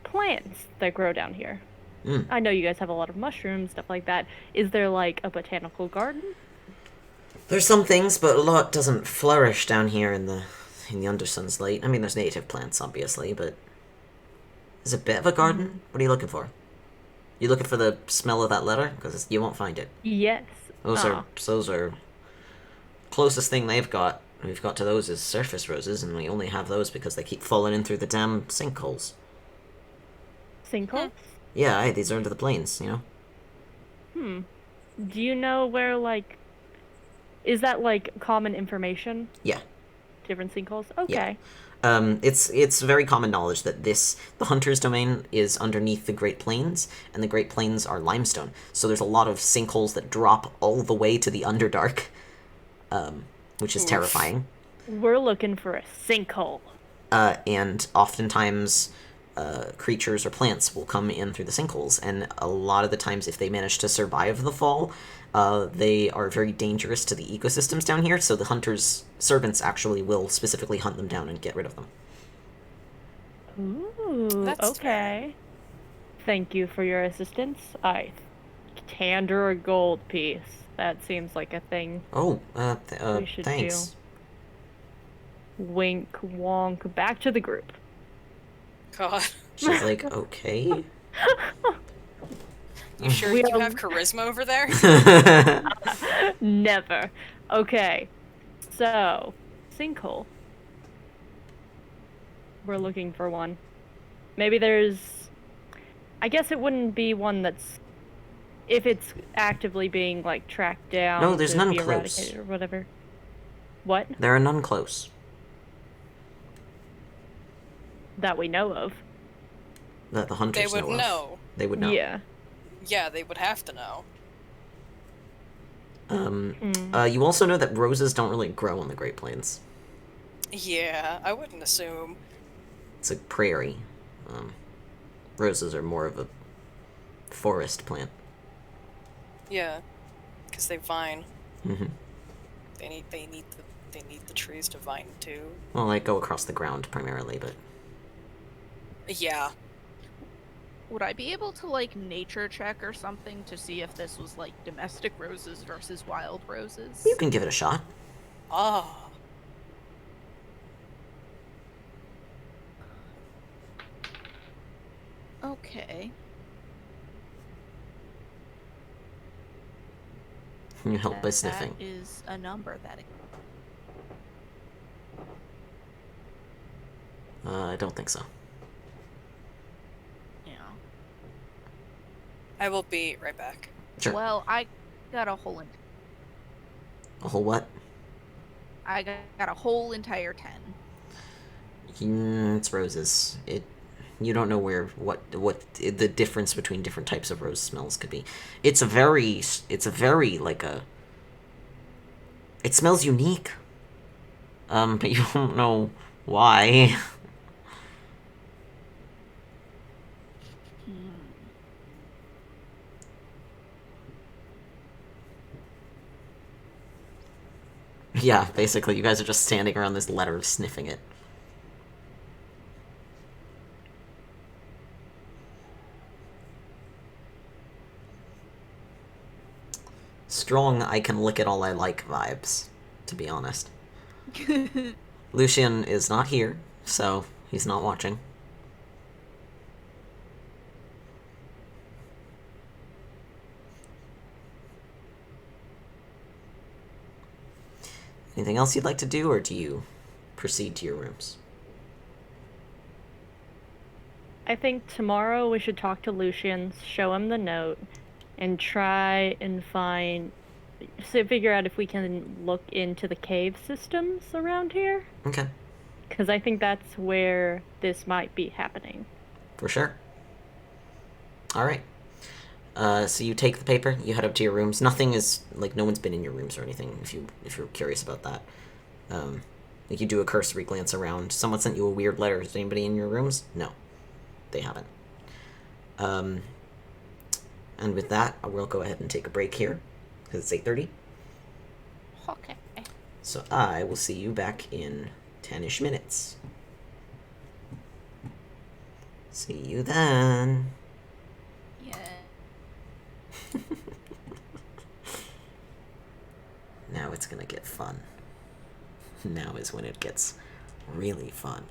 plants that grow down here. Mm. I know you guys have a lot of mushrooms, stuff like that. Is there, like, a botanical garden? There's some things, but a lot doesn't flourish down here in the Undersun's light. I mean, there's native plants, obviously, but... Is it a bit of a garden? What are you looking for? You looking for the smell of that letter? Because you won't find it. Yes. Those are closest thing they've got. We've got to those is surface roses, and we only have those because they keep falling in through the damn sinkholes. Sinkholes? Yeah, aye, these are under the plains, you know? Do you know where, like... Is that, like, common information? Yeah. Different sinkholes? Okay. It's very common knowledge that the hunter's domain is underneath the Great Plains, and the Great Plains are limestone. So there's a lot of sinkholes that drop all the way to the Underdark, which is terrifying. We're looking for a sinkhole. And oftentimes, creatures or plants will come in through the sinkholes, and a lot of the times, if they manage to survive the fall, they are very dangerous to the ecosystems down here, so the hunter's servants actually will specifically hunt them down and get rid of them. Ooh, That's okay. Thank you for your assistance. Tander a gold piece. That seems like a thing. Oh, We should thanks. Wink, wonk, back to the group. God. She's like, okay. You sure We you are- have charisma over there? Never. Okay. So, sinkhole. We're looking for one. Maybe there's... I guess it wouldn't be one that's... If it's actively being, like, tracked down... No, there's to none be close. eradicated or whatever. What? There are none close. That we know of. That the hunters They would know of. know. They would know. Yeah. Yeah, they would have to know. You also know that roses don't really grow on the Great Plains. Yeah, I wouldn't assume. It's a prairie. Roses are more of a forest plant. Yeah, because they vine. Mm-hmm. They need the they need the trees to vine too. Well, they go across the ground primarily, but... Yeah. Would I be able to, like, nature check or something to see if this was, like, domestic roses versus wild roses? You can give it a shot. Ah. Okay. You help by sniffing. That is a number that... I don't think so. Yeah. I will be right back. Sure. Well, I got a whole... A whole what? I got a whole entire 10. It's roses. You don't know what the difference between different types of rose smells could be. It's a very like a... It smells unique. But you don't know why. Yeah, basically, you guys are just standing around this letter sniffing it. Strong, I can lick it all I like vibes, to be honest. Lucian is not here, so he's not watching. Anything else you'd like to do, or do you proceed to your rooms? I think tomorrow we should talk to Lucian, show him the note, and try and figure out if we can look into the cave systems around here. Okay. Because I think that's where this might be happening. For sure. Alright. So you take the paper, you head up to your rooms. Nothing is, like, no one's been in your rooms or anything, if you're curious about that. Like, you do a cursory glance around. Someone sent you a weird letter. Is anybody in your rooms? No. They haven't. And with that, I will go ahead and take a break here, because it's 8:30. Okay. So I will see you back in 10-ish minutes. See you then. Yeah. Now it's gonna get fun. Now is when it gets really fun.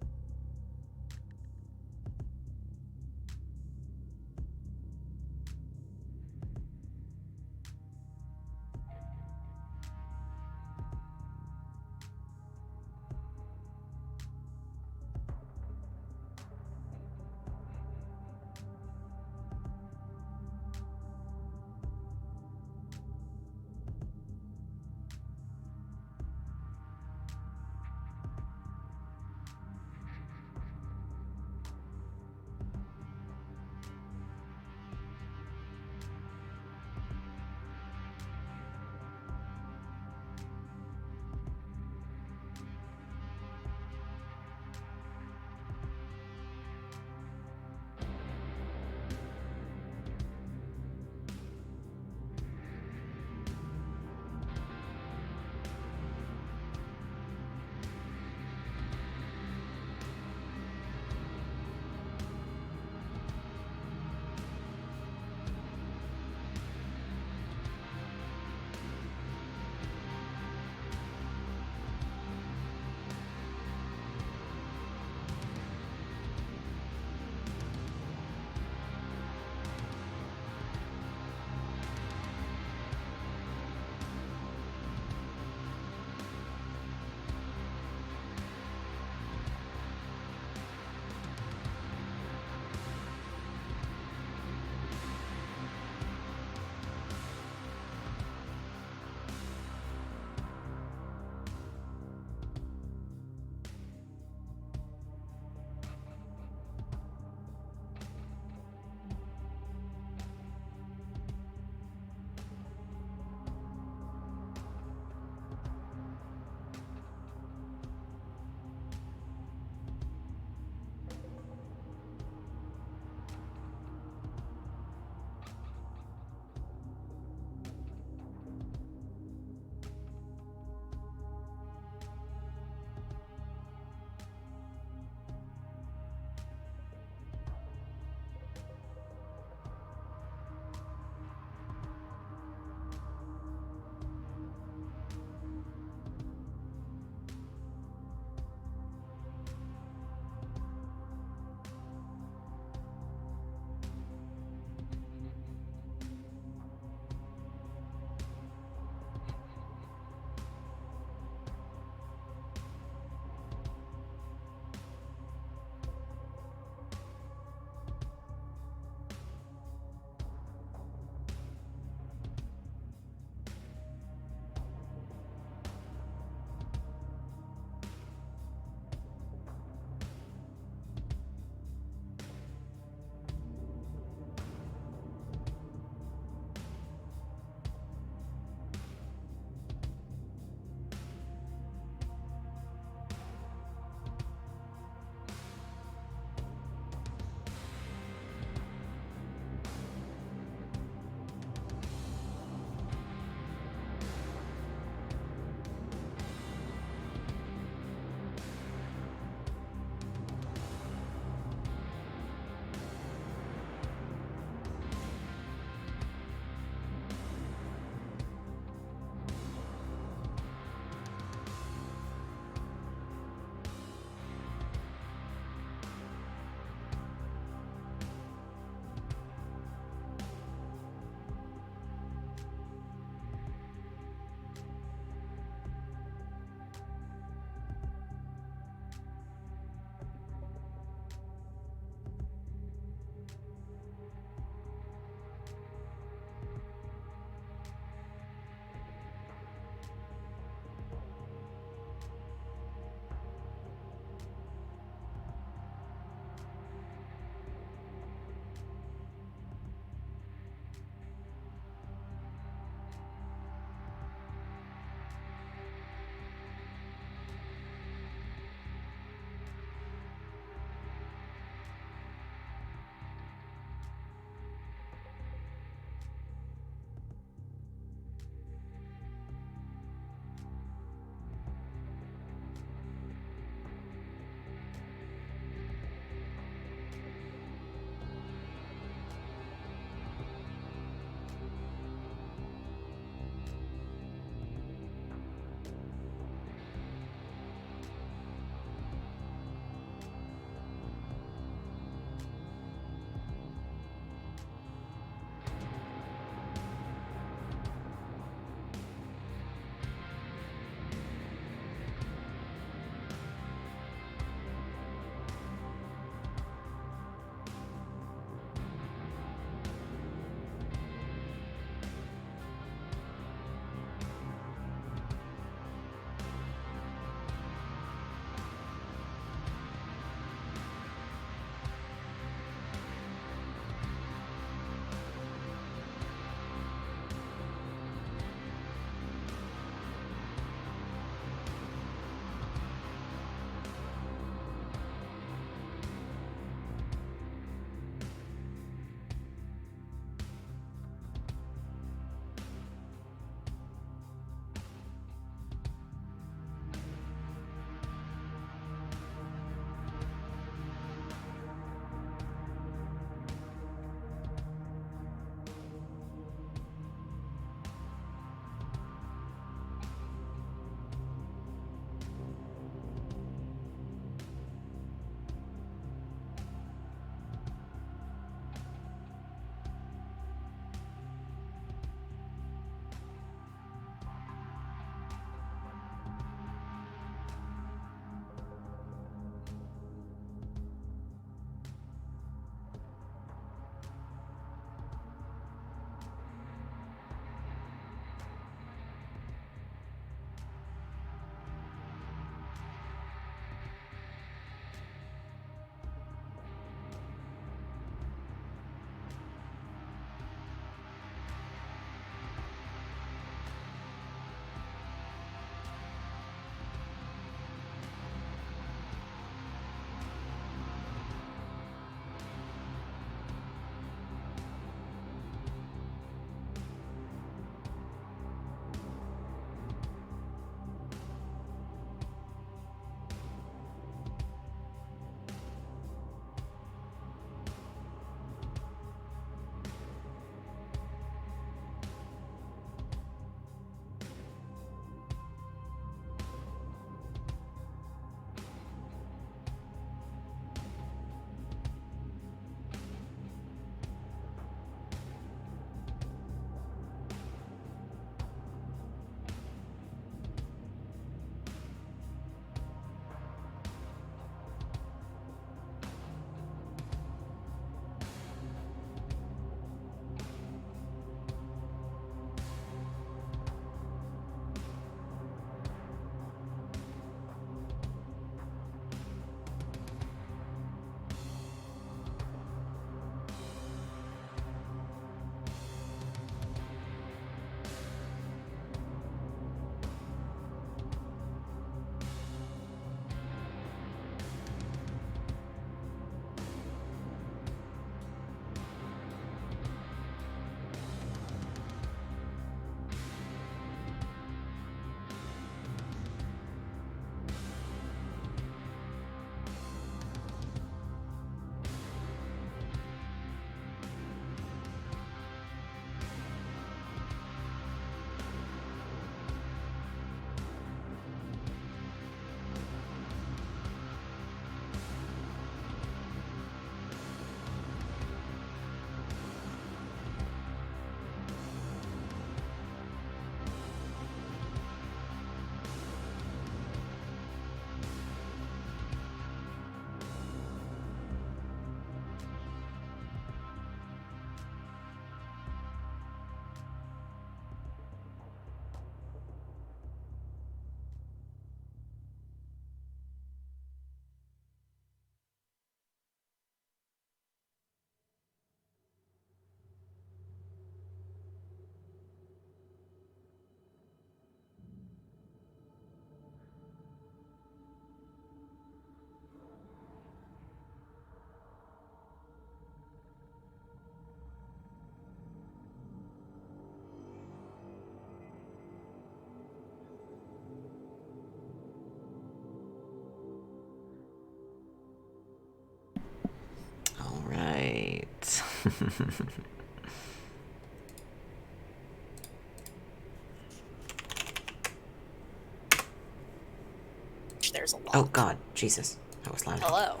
There's a lot. Oh God, Jesus, that was loud. Hello.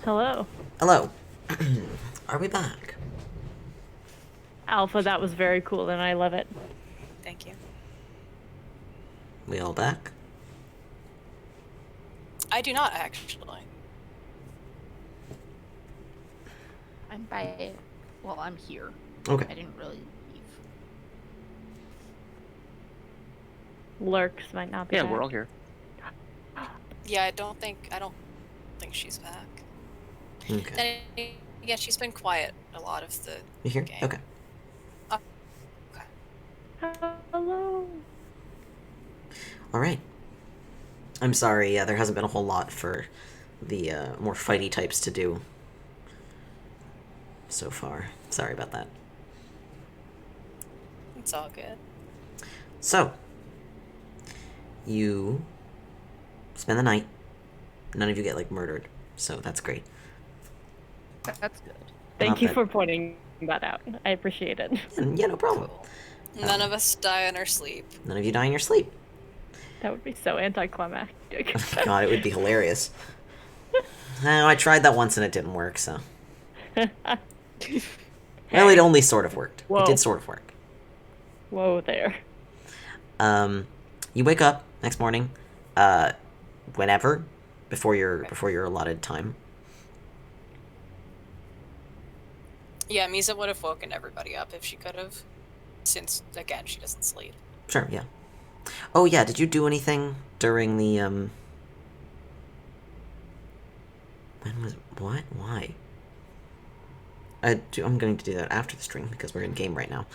Hello. Hello. Are we back? Alpha, that was very cool, and I love it. Thank you. We all back? I do not actually. I'm by. Well, I'm here. Okay. I didn't really leave. Lurks might not be. Yeah, back. we're all here. Yeah, I don't think she's back. Okay. Then, yeah, she's been quiet a lot of the You here? game. Okay. Oh, okay. Hello. All right. I'm sorry. There hasn't been a whole lot for the more fighty types to do so far. Sorry about that. It's all good. So, you spend the night. None of you get, like, murdered, so that's great. That's good. Thank Not you bad. for pointing that out. I appreciate it. And, yeah, no problem. Cool. None of us die in our sleep. None of you die in your sleep. That would be so anticlimactic. God, it would be hilarious. I tried that once and it didn't work, so... Well, it only sort of worked. Whoa. It did sort of work. Whoa there. You wake up next morning, whenever, before your allotted time. Yeah, Misa would have woken everybody up if she could have. Since, again, she doesn't sleep. Sure, yeah. Oh, yeah, did you do anything during the, When was... What? Why? I'm going to do that after the stream, because we're in game right now.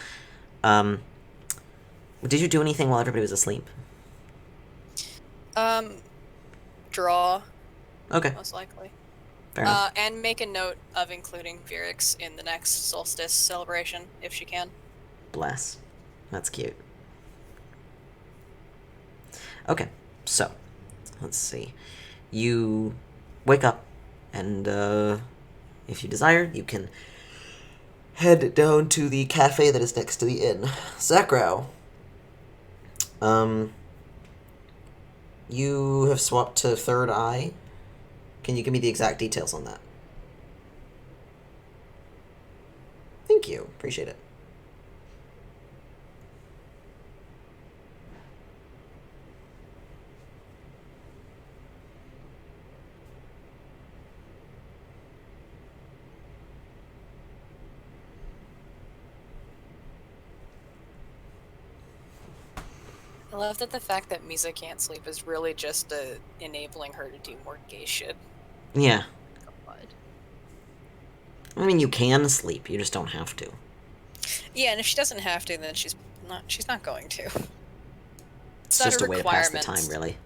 Did you do anything while everybody was asleep? Draw, Okay, most likely. fair enough. And make a note of including Virix in the next solstice celebration, if she can. Bless. That's cute. Okay, so, let's see. You wake up, and, if you desire, you can head down to the cafe that is next to the inn. Zakrow. You have swapped to Third Eye. Can you give me the exact details on that? Thank you. Appreciate it. I love that the fact that Misa can't sleep is really just enabling her to do more gay shit. Yeah. God. I mean, you can sleep. You just don't have to. Yeah, and if she doesn't have to, then she's not going to. It's just a way to pass the time, really.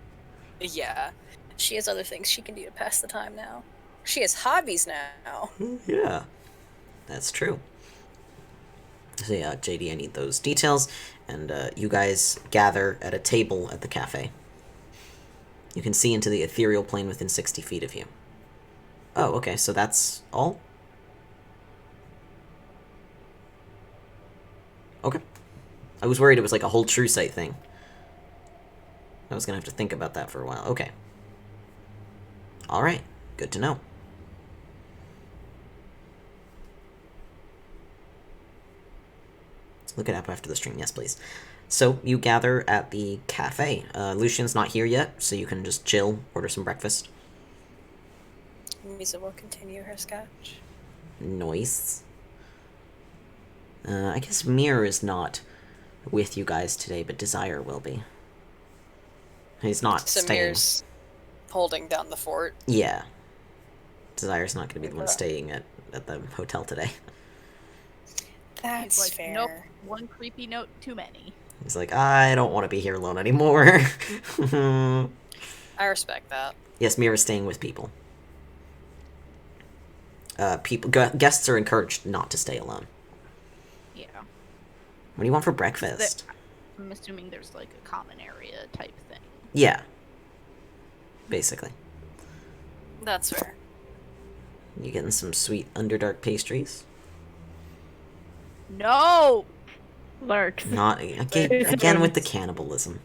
Yeah. She has other things she can do to pass the time now. She has hobbies now. Yeah. That's true. So yeah, JD, I need those details, and you guys gather at a table at the cafe. You can see into the ethereal plane within 60 feet of you. Oh, okay, so that's all? Okay. I was worried it was like a whole true sight thing. I was gonna have to think about that for a while. Okay. Alright, good to know. Look it up after the stream, yes please. So, you gather at the cafe. Lucian's not here yet, so you can just chill, order some breakfast. Misa will continue her sketch. Noise. I guess Mir is not with you guys today, but Desire will be. He's not staying. Samir's holding down the fort. Yeah. Desire's not going to be the one staying at the hotel today. That's He's like, fair. nope, one creepy note too many. He's like, I don't want to be here alone anymore. I respect that. Yes, Mir is staying with people. Guests are encouraged not to stay alone. Yeah. What do you want for breakfast? I'm assuming there's like a common area type thing. Yeah. Basically. That's fair. You getting some sweet Underdark pastries? No! Lurks. Not again with the cannibalism.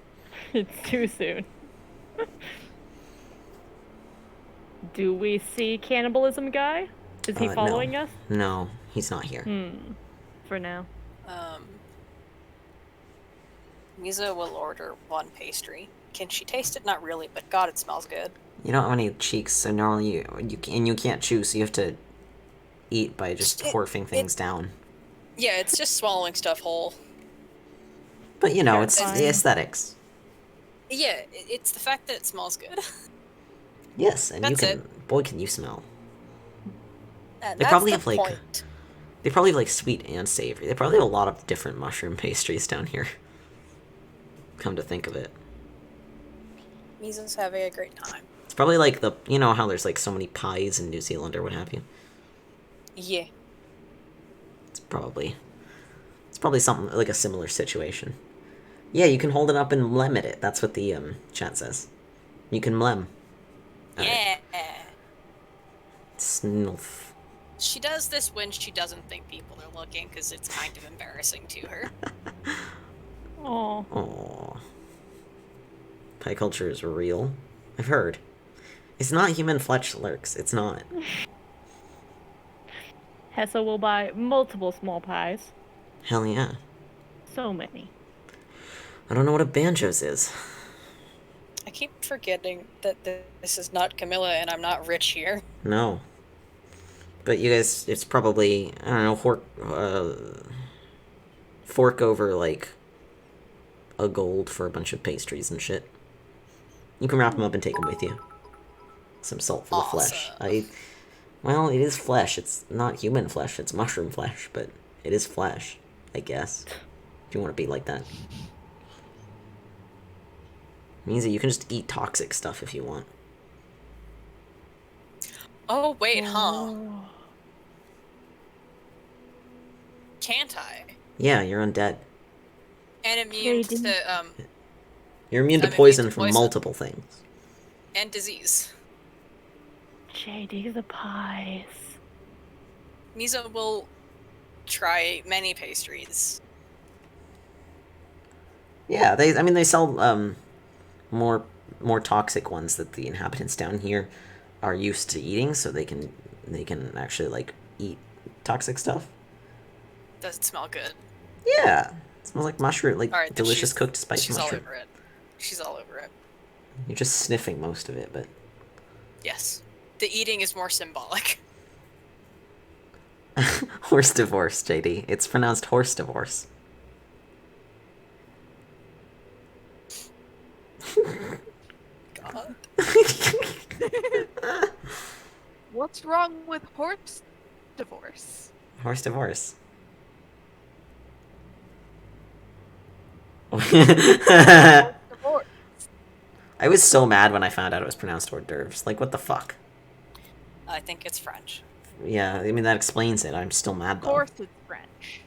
It's too soon. Do we see cannibalism guy? Is he following us? No, he's not here. For now. Misa will order one pastry. Can she taste it? Not really, but God, it smells good. You don't have any cheeks, so normally you can't chew, so you have to eat by just horfing things down. Yeah, it's just swallowing stuff whole. But you know, it's the aesthetics. Yeah, it's the fact that it smells good. Yes, and That's boy, can you smell. And They that's probably the have like point. they probably have like sweet and savory. They probably have a lot of different mushroom pastries down here. Come to think of it. Misa's having a great time. It's probably like you know how there's like so many pies in New Zealand or what have you. Yeah. It's probably something like a similar situation. Yeah, you can hold it up and mlem it. That's what the chat says. You can mlem. Yeah. Snoof. She does this when she doesn't think people are looking, because it's kind of embarrassing to her. Oh. Aww. Pie culture is real. I've heard. It's not human flesh, Lurks. It's not. Hessa will buy multiple small pies. Hell yeah. So many. I don't know what a banjo's is. I keep forgetting that this is not Camilla and I'm not rich here. No. But you guys, it's probably, I don't know, fork over, like, a gold for a bunch of pastries and shit. You can wrap them up and take them with you. Some salt for the flesh. Well, it is flesh. It's not human flesh. It's mushroom flesh, but it is flesh, I guess. If you want to be like that. Means that you can just eat toxic stuff if you want. Oh, wait, huh? Can't I? Yeah, you're undead. And immune to, You're immune to I'm poison immune to from poison. multiple things. and disease. JD the pies. Misa will try many pastries. Yeah, they sell more toxic ones that the inhabitants down here are used to eating, so they can actually like eat toxic stuff. Does it smell good? Yeah, it smells like mushroom, like Alright, then delicious cooked spiced she's mushroom. all over it. She's all over it. You're just sniffing most of it, but Yes. The eating is more symbolic. horse divorce, JD. It's pronounced horse divorce. God. What's wrong with horse divorce? Horse divorce. Divorce. I was so mad when I found out it was pronounced hors d'oeuvres. Like, what the fuck? I think it's French. Yeah, I mean, that explains it. I'm still mad, Of though. course it's French.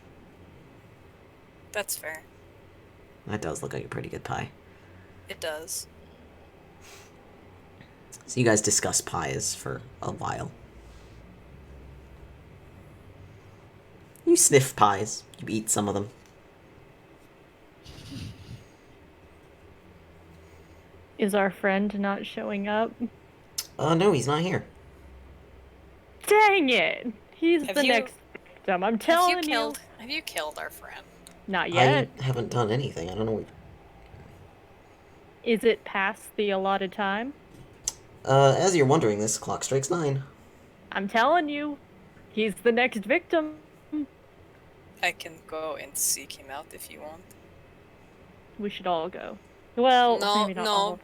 That's fair. That does look like a pretty good pie. It does. So you guys discuss pies for a while. You sniff pies. You eat some of them. Is our friend not showing up? No, he's not here. Dang it! He's Have the you- next victim. I'm telling Have you killed our friend? Not yet. I haven't done anything. I don't know. Is it past the allotted time? As you're wondering, this clock strikes 9. I'm telling you, he's the next victim. I can go and seek him out if you want. We should all go. Well, No, maybe not no. all of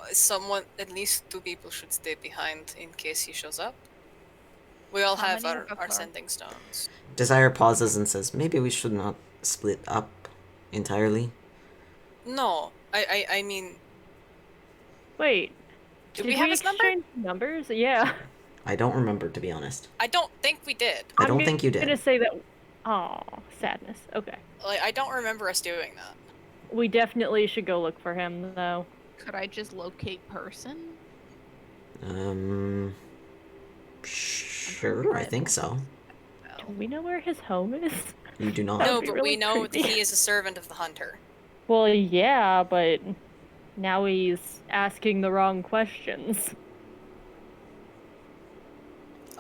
us. Someone, at least 2 people should stay behind in case he shows up. We all How have many our of us are? sending stones. Desire pauses and says, maybe we should not split up entirely. No, I mean, Wait. did Did we have his number? exchange numbers? Yeah. I don't remember, to be honest. I don't think we did. I don't think you I'm gonna did. say that. Oh, sadness. Okay. Like, I don't remember us doing that. We definitely should go look for him, though. Could I just locate person? Sure, I think so. Do we know where his home is? You do not. That No, would be but really we know creepy. that he is a servant of the hunter. Well, yeah, but now he's asking the wrong questions.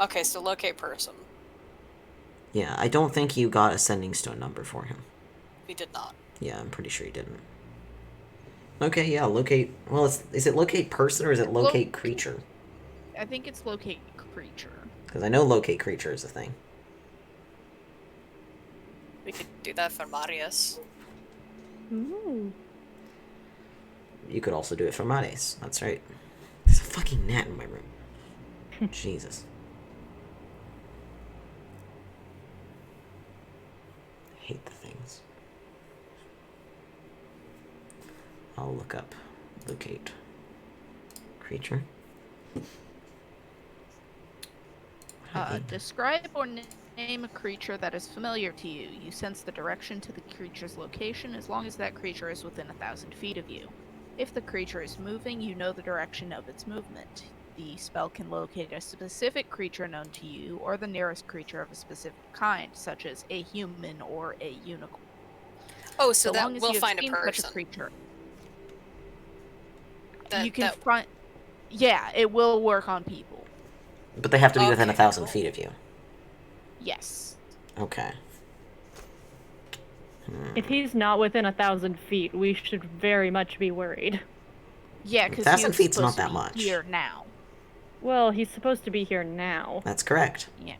Okay, so locate person. Yeah, I don't think you got a sending stone number for him. We did not. Yeah, I'm pretty sure you didn't. Okay, yeah, locate... Well, is it locate person or is it locate creature? I think it's locate creature. Because I know locate creature is a thing. We could do that for Marius. Ooh. You could also do it for Mares. That's right. There's a fucking gnat in my room. Jesus. I hate the things. I'll look up locate creature. Describe or name a creature that is familiar to you. You sense the direction to the creature's location as long as that creature is within 1,000 feet of you. If the creature is moving, you know the direction of its movement. The spell can locate a specific creature known to you or the nearest creature of a specific kind, such as a human or a unicorn. Oh, so that long as we'll you have find a seen such person. creature. That, You can that, find. Yeah, it will work on people. But they have to be within Okay, 1,000 cool. feet of you. Yes. Okay. If he's not within 1,000 feet, we should very much be worried. Yeah, because 1,000 he's feet's not supposed to that be much. here now. Well, he's supposed to be here now. That's correct. Yeah.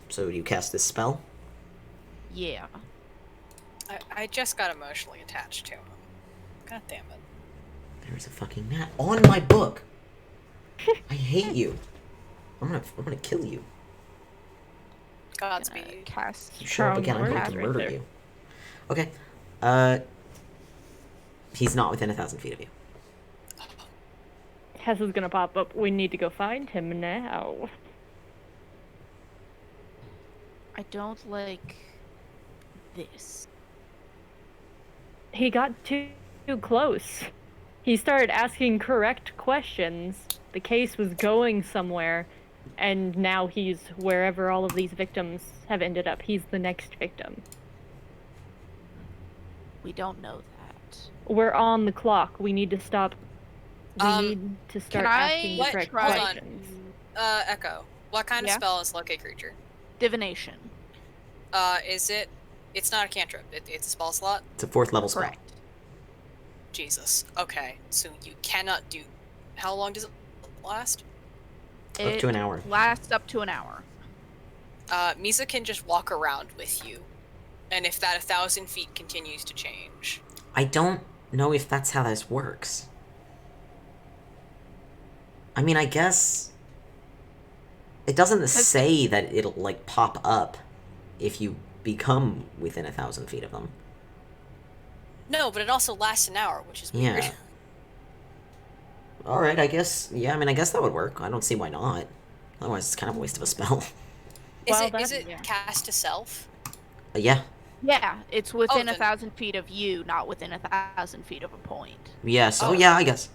So you cast this spell? Yeah. I just got emotionally attached to him. God damn it. There's a fucking gnat on my book. I hate you. I'm gonna kill you. Godspeed. Cast. You show up again, I'm going Strong to words murder right you. Okay. He's not within 1,000 feet of you. Hess is gonna pop up. We need to go find him now. I don't like this. He got too close. He started asking correct questions. The case was going somewhere, and now he's wherever all of these victims have ended up. He's the next victim. We don't know that. We're on the clock. We need to stop. We Um, need to start can I asking the What? correct Hold on. questions. Echo. What kind Yeah? of spell is locate creature? Divination. Is it? It's not a cantrip. It's a spell slot. It's a 4th level spell. Correct. Jesus. Okay. So you cannot do. How long does it last? Up to an hour. Lasts up to an hour. Misa can just walk around with you, and if that 1,000 feet continues to change, I don't know if that's how this works. I mean, I guess... It doesn't say that it'll, like, pop up if you become within 1,000 feet of them. no, but it also lasts an hour, which is weird. Yeah. Alright, I guess... Yeah, I mean, I guess that would work. I don't see why not. Otherwise, it's kind of a waste of a spell. Is Well, it that's- yeah. cast to self? Yeah. Yeah, it's within then- 1,000 feet of you, not within 1,000 feet of a point. Yeah, so Oh. yeah, I guess.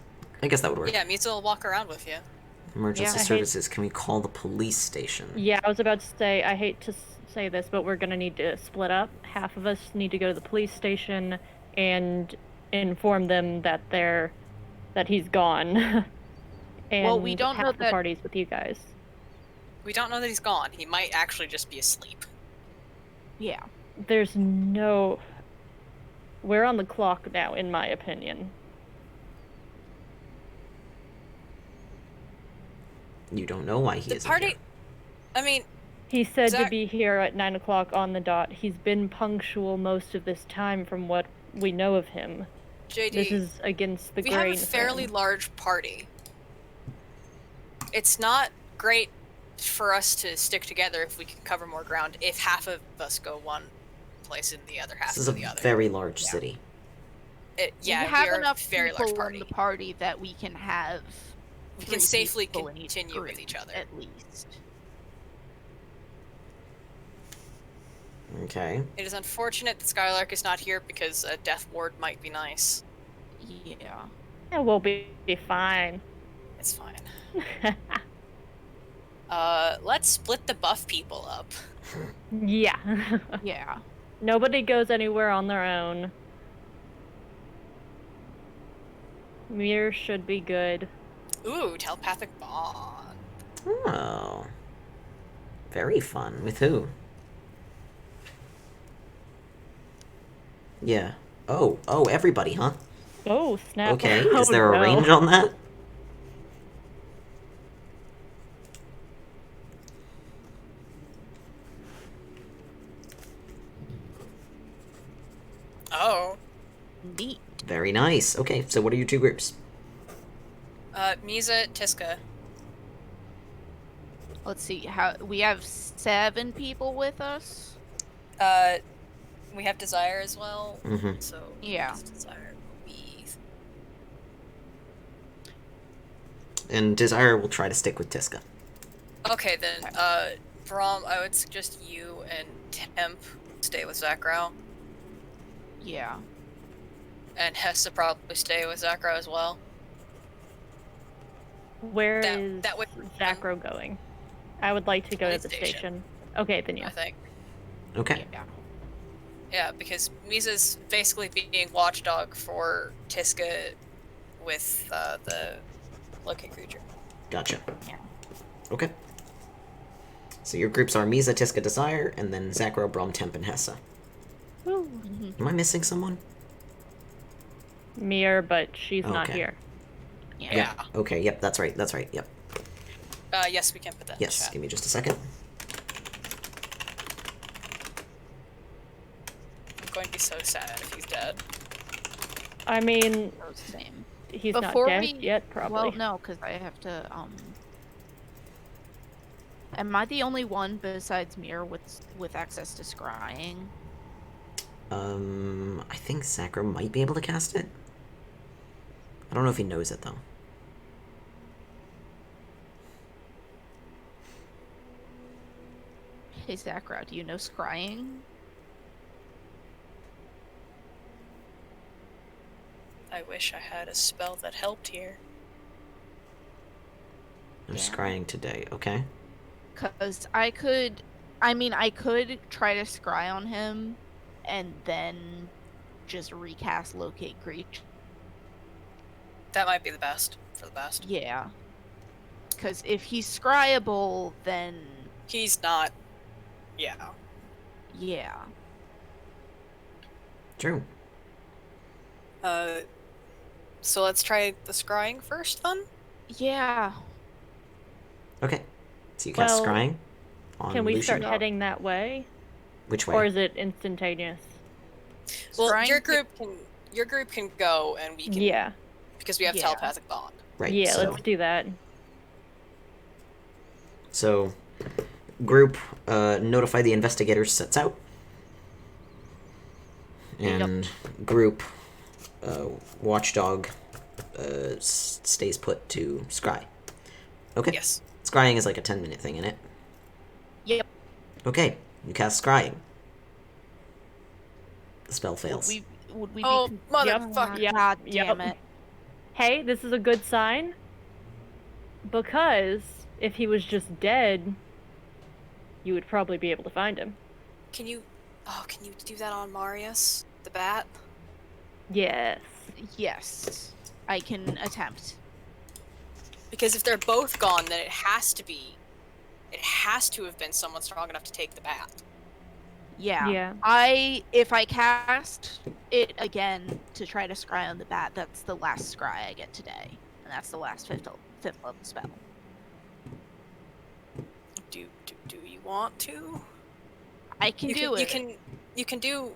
I guess that would work. Yeah, Misa will walk around with you. Emergency Yeah. services, can we call the police station? Yeah, I was about to say, I hate to say this, but we're gonna need to split up. Half of us need to go to the police station and inform them that he's gone. And Well, we don't half know the that- party's with you guys. We don't know that he's gone. He might actually just be asleep. Yeah. There's no... We're on the clock now, in my opinion. You don't know why he The isn't party. here. I mean, He said to Zach- be here at 9 o'clock on the dot. He's been punctual most of this time from what we know of him. JD, This is against the we have grain. a fairly thing. large party. It's not great for us to stick together if we can cover more ground. If half of us go one place and the other half This is go a the other. very large city. Yeah, we have are enough a very people large party. in the party that we can have. We 3 can safely people in each continue with group, each other. at least. Okay. It is unfortunate that Skylark is not here because a death ward might be nice. Yeah. Yeah, we'll be fine. It's fine. Let's split the buff people up. Yeah. Yeah. Nobody goes anywhere on their own. Mir should be good. Ooh, telepathic bond. Oh. Very fun. With who? Yeah. Oh, everybody, huh? Oh, snap. Okay, Oh, is there a no. range on that? Oh. Neat. Very nice. Okay, so what are your two groups? Misa, Tiska. Let's see. How we have 7 people with us. We have Desire as well. Mm-hmm. So Yeah. Desire will be. And Desire will try to stick with Tiska. Okay then. Braum, I would suggest you and Temp stay with Zakro, Yeah. and Hessa probably stay with Zakro as well. Where That- is that would- Zakro going? I would like to go to Police the station. station. Okay, then I yeah. think. Okay. Yeah. Yeah, because Misa's basically being watchdog for Tiska with the locate creature. Gotcha. Yeah. Okay. So your groups are Misa, Tiska, Desire, and then Zakro, Brom, Temp, and Hessa. Woo. Am I missing someone? Mir, but she's not Okay. here. Yeah. Okay, yep, that's right, yep. Yes, we can put that in Yes, chat. give me just a second. I'm going to be so sad if he's dead. I mean, Same. he's Before not dead we- yet, probably. Well, no, because I have to. Am I the only one besides Mir with access to scrying? I think Zakro might be able to cast it. I don't know if he knows it, though. Hey, Zakra, do you know scrying? I wish I had a spell that helped here. I'm Yeah. scrying today, okay? Because I could try to scry on him and then just recast locate creature. That might be the best for the best. Yeah. Because if he's scryable, then He's not. Yeah. yeah. True. So let's try the scrying first, then. Yeah. Okay. So you cast Well, scrying on Can we Lucian? start heading that way? Which way? Or is it instantaneous? Well, Scrying your group can go, and we can. Yeah. Because we have Yeah. telepathic bond. Right, Yeah, so... let's do that. So, group, notify the investigators sets out. And group, watchdog, stays put to scry. Okay? Yes. Scrying is like a 10-minute thing, in it? Yep. Okay, you cast scrying. The spell fails. Would we Oh, be motherfucker. Yep, God yep. damn it. Hey, this is a good sign. Because if he was just dead, you would probably be able to find him. Can you do that on Marius, the bat? Yes. Yes. I can attempt. Because if they're both gone, then it has to have been someone strong enough to take the bat. Yeah. Yeah. If I cast it again to try to scry on the bat, that's the last scry I get today. And that's the last fifth level spell. Do you want to? I can do it. You can do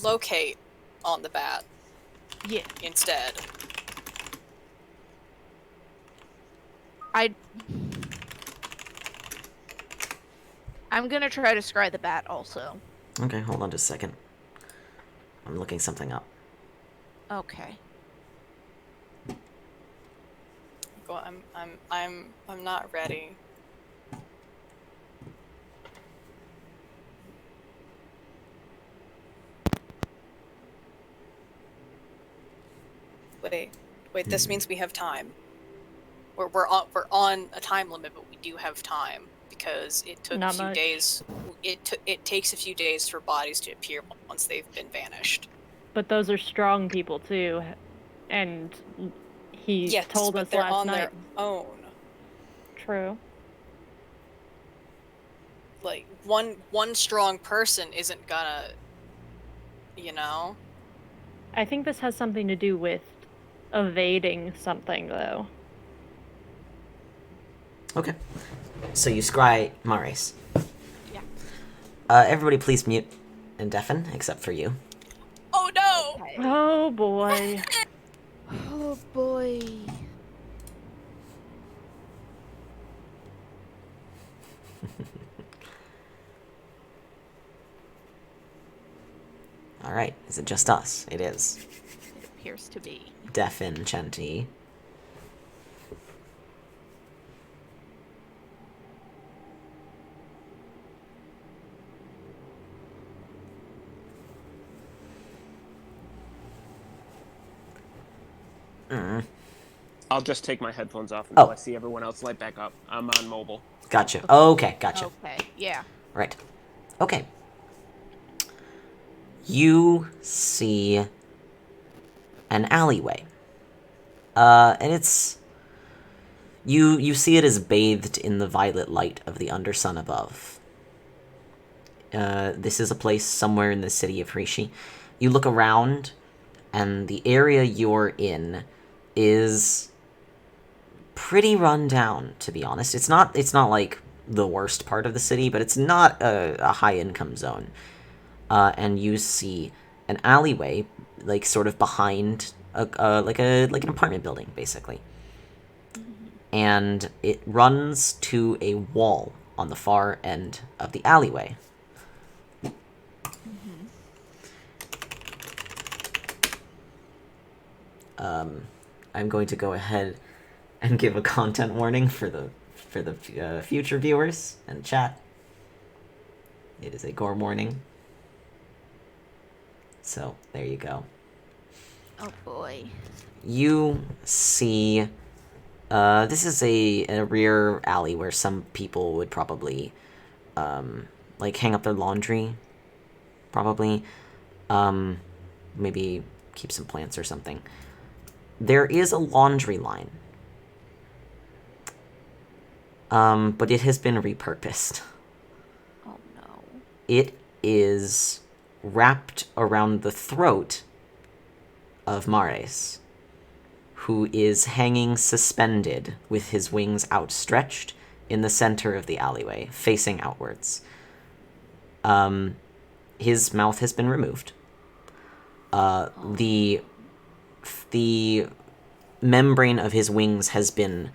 locate on the bat Yeah. instead. I'm gonna try to scry the bat also. Okay, hold on just a second. I'm looking something up. Okay. Go. I'm not ready. Wait, this means we have time. we're on a time limit, but we do have time because it took Not a few much. days. It takes a few days for bodies to appear once they've been vanished. But those are strong people too, and he Yes, told but us they're last on night. their own. True. Like one strong person isn't gonna, you know. I think this has something to do with evading something, though. Okay. So you scry Mares. Yeah. Everybody please mute and deafen, except for you. Oh no! Okay. Oh boy. Oh boy. Alright, is it just us? It is. It appears to be. Deafen, Chanty. I'll just take my headphones off until Oh. I see everyone else light back up. I'm on mobile. Gotcha. Okay, gotcha. Okay, yeah. Right. Okay. You see an alleyway. And it's... You see it as bathed in the violet light of the undersun above. This is a place somewhere in the city of Hreeshie. You look around, and the area you're in is pretty run down, to be honest. It's not like the worst part of the city, but it's not a high-income zone. And you see an alleyway, like, sort of behind like an apartment building, basically. And it runs to a wall on the far end of the alleyway. I'm going to go ahead and give a content warning for the future viewers and chat. It is a gore warning. So, there you go. Oh boy. You see... this is a rear alley where some people would probably, like, hang up their laundry. Probably. Maybe keep some plants or something. There is a laundry line. But it has been repurposed. Oh no. It is wrapped around the throat of Mares, who is hanging suspended with his wings outstretched in the center of the alleyway, facing outwards. His mouth has been removed. The membrane of his wings has been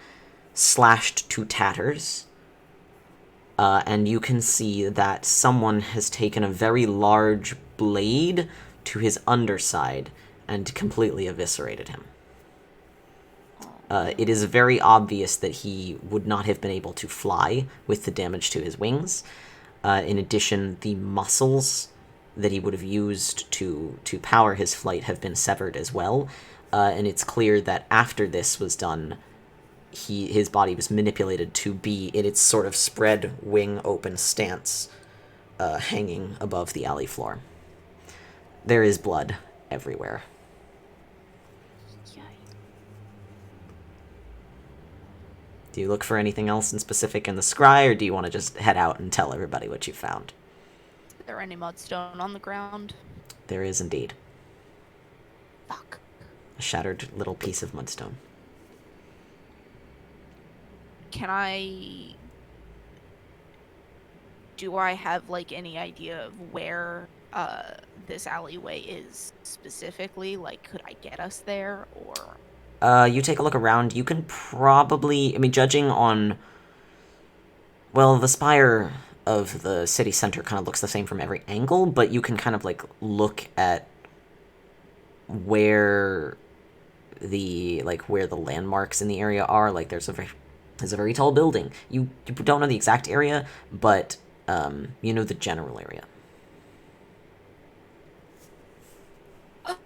slashed to tatters, and you can see that someone has taken a very large blade to his underside and completely eviscerated him. It is very obvious that he would not have been able to fly with the damage to his wings. In addition, the muscles that he would have used to power his flight have been severed as well. And it's clear that after this was done, his body was manipulated to be in its sort of spread wing open stance, hanging above the alley floor. There is blood everywhere. Do you look for anything else in specific in the scry, or do you want to just head out and tell everybody what you found? Is there any mudstone on the ground? There is indeed. Fuck. A shattered little piece of mudstone. Do I have, like, any idea of where this alleyway is specifically? Like, could I get us there, or... You take a look around, you can probably... I mean, judging on... Well, the spire of the city center kind of looks the same from every angle, but you can kind of, like, look at where the landmarks in the area are. Like, there's a very tall building. You don't know the exact area, but you know the general area.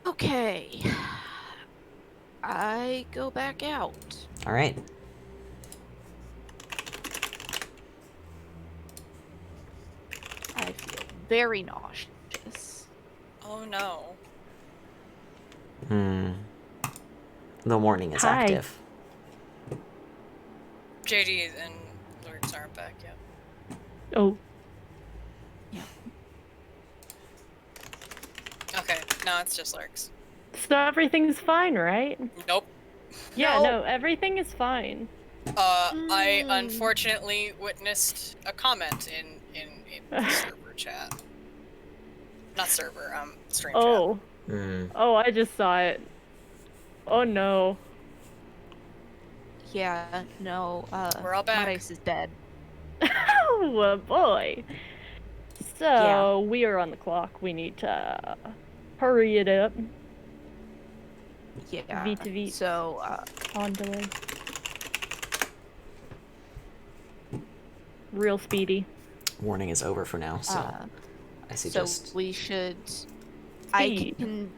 Okay. I go back out. All right. very nauseous. Oh no. The warning is Hi. active. JD and Lurks aren't back yet. Oh, Okay, no, it's just Lurks. so everything's fine, right? Nope. Yeah, No. no, everything is fine. I unfortunately witnessed a comment in the server chat. Not server, stream Oh. chat. Oh, I just saw it. Oh no. Yeah, no, We're all back. Marais is dead. Oh boy. So Yeah. we are on the clock. We need to hurry it up. Yeah. Vite vite. So, On delay. Real speedy. Warning is over for now, so I suggest. So we should. I Speed. can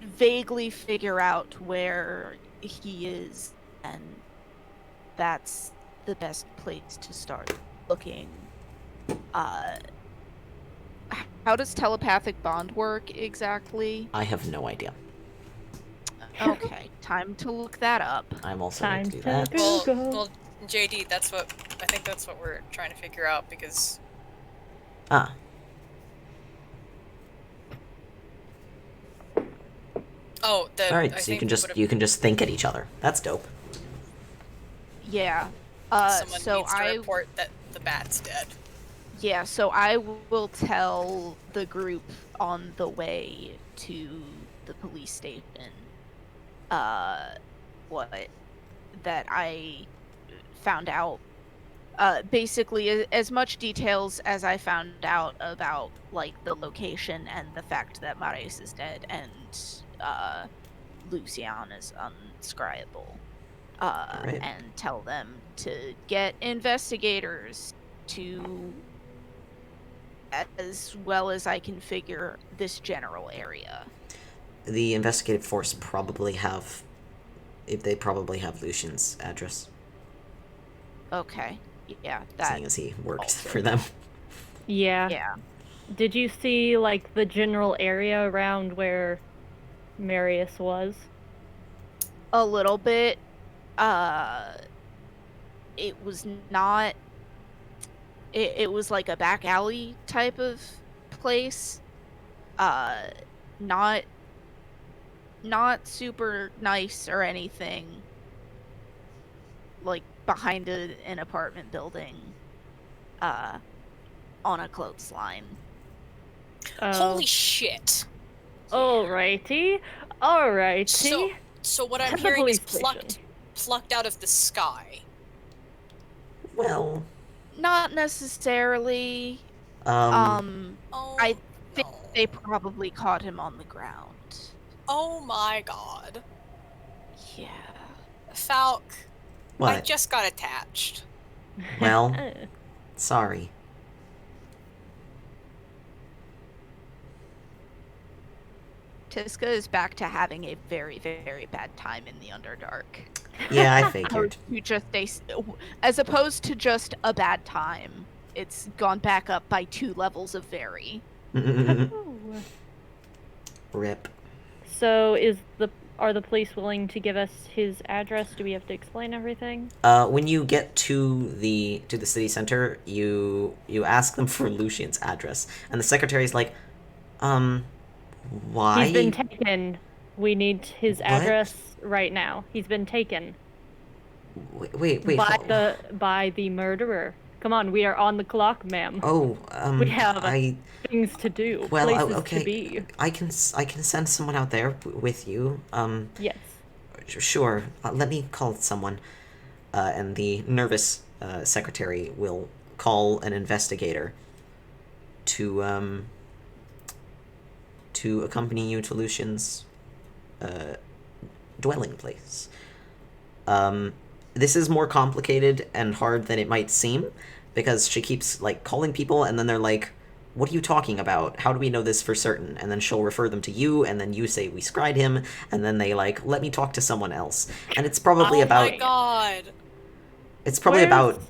vaguely figure out where he is, and that's the best place to start looking. How does telepathic bond work exactly? I have no idea. Okay, time to look that up. I'm also Time going to do to that. go. Well, JD, I think that's what we're trying to figure out because Ah, all alright, I so you think can just think at each other. That's dope. Yeah. someone So needs to report that the bat's dead. Yeah, so I will tell the group on the way to the police station, that I found out, basically as much details as I found out about, like, the location and the fact that Marais is dead and, Lucian is unscribable. Right. And tell them to get investigators to, as well as I can figure, this general area. The investigative force probably have Lucian's address, Okay, yeah, that. seeing as he worked also. for them. Yeah. Yeah. Did you see like the general area around where Marius was? A little bit. It was not. It was like a back alley type of place. Not super nice or anything. Like behind an apartment building. On a clothesline. Holy shit! Alrighty. So what I'm To the hearing is police plucked out of the sky. Well, Not necessarily. um, Oh, I think no. they probably caught him on the ground. Oh my god. Yeah. Falk, I what? just got attached. Well, sorry. Tiska is back to having a very, very bad time in the Underdark. Yeah, I Or figured. to just as opposed to just a bad time, it's gone back up by 2 levels of very. Rip. So are the police willing to give us his address? Do we have to explain everything? When you get to the city center, you ask them for Lucian's address, and the secretary's like, why? He's been taken. We need his What? address right now. He's been taken Wait, by the murderer. Come on, we are on the clock, ma'am. Oh, We have I things to do. well, places okay. to be. I can send someone out there with you. Yes. Sure. Let me call someone. And the nervous secretary will call an investigator to accompany you to Lucian's dwelling place. This is more complicated and hard than it might seem, because she keeps, like, calling people, and then they're like, what are you talking about? How do we know this for certain? And then she'll refer them to you, and then you say, we scried him, and then they, like, let me talk to someone else. And it's probably Oh about... my god. It's probably Where's- about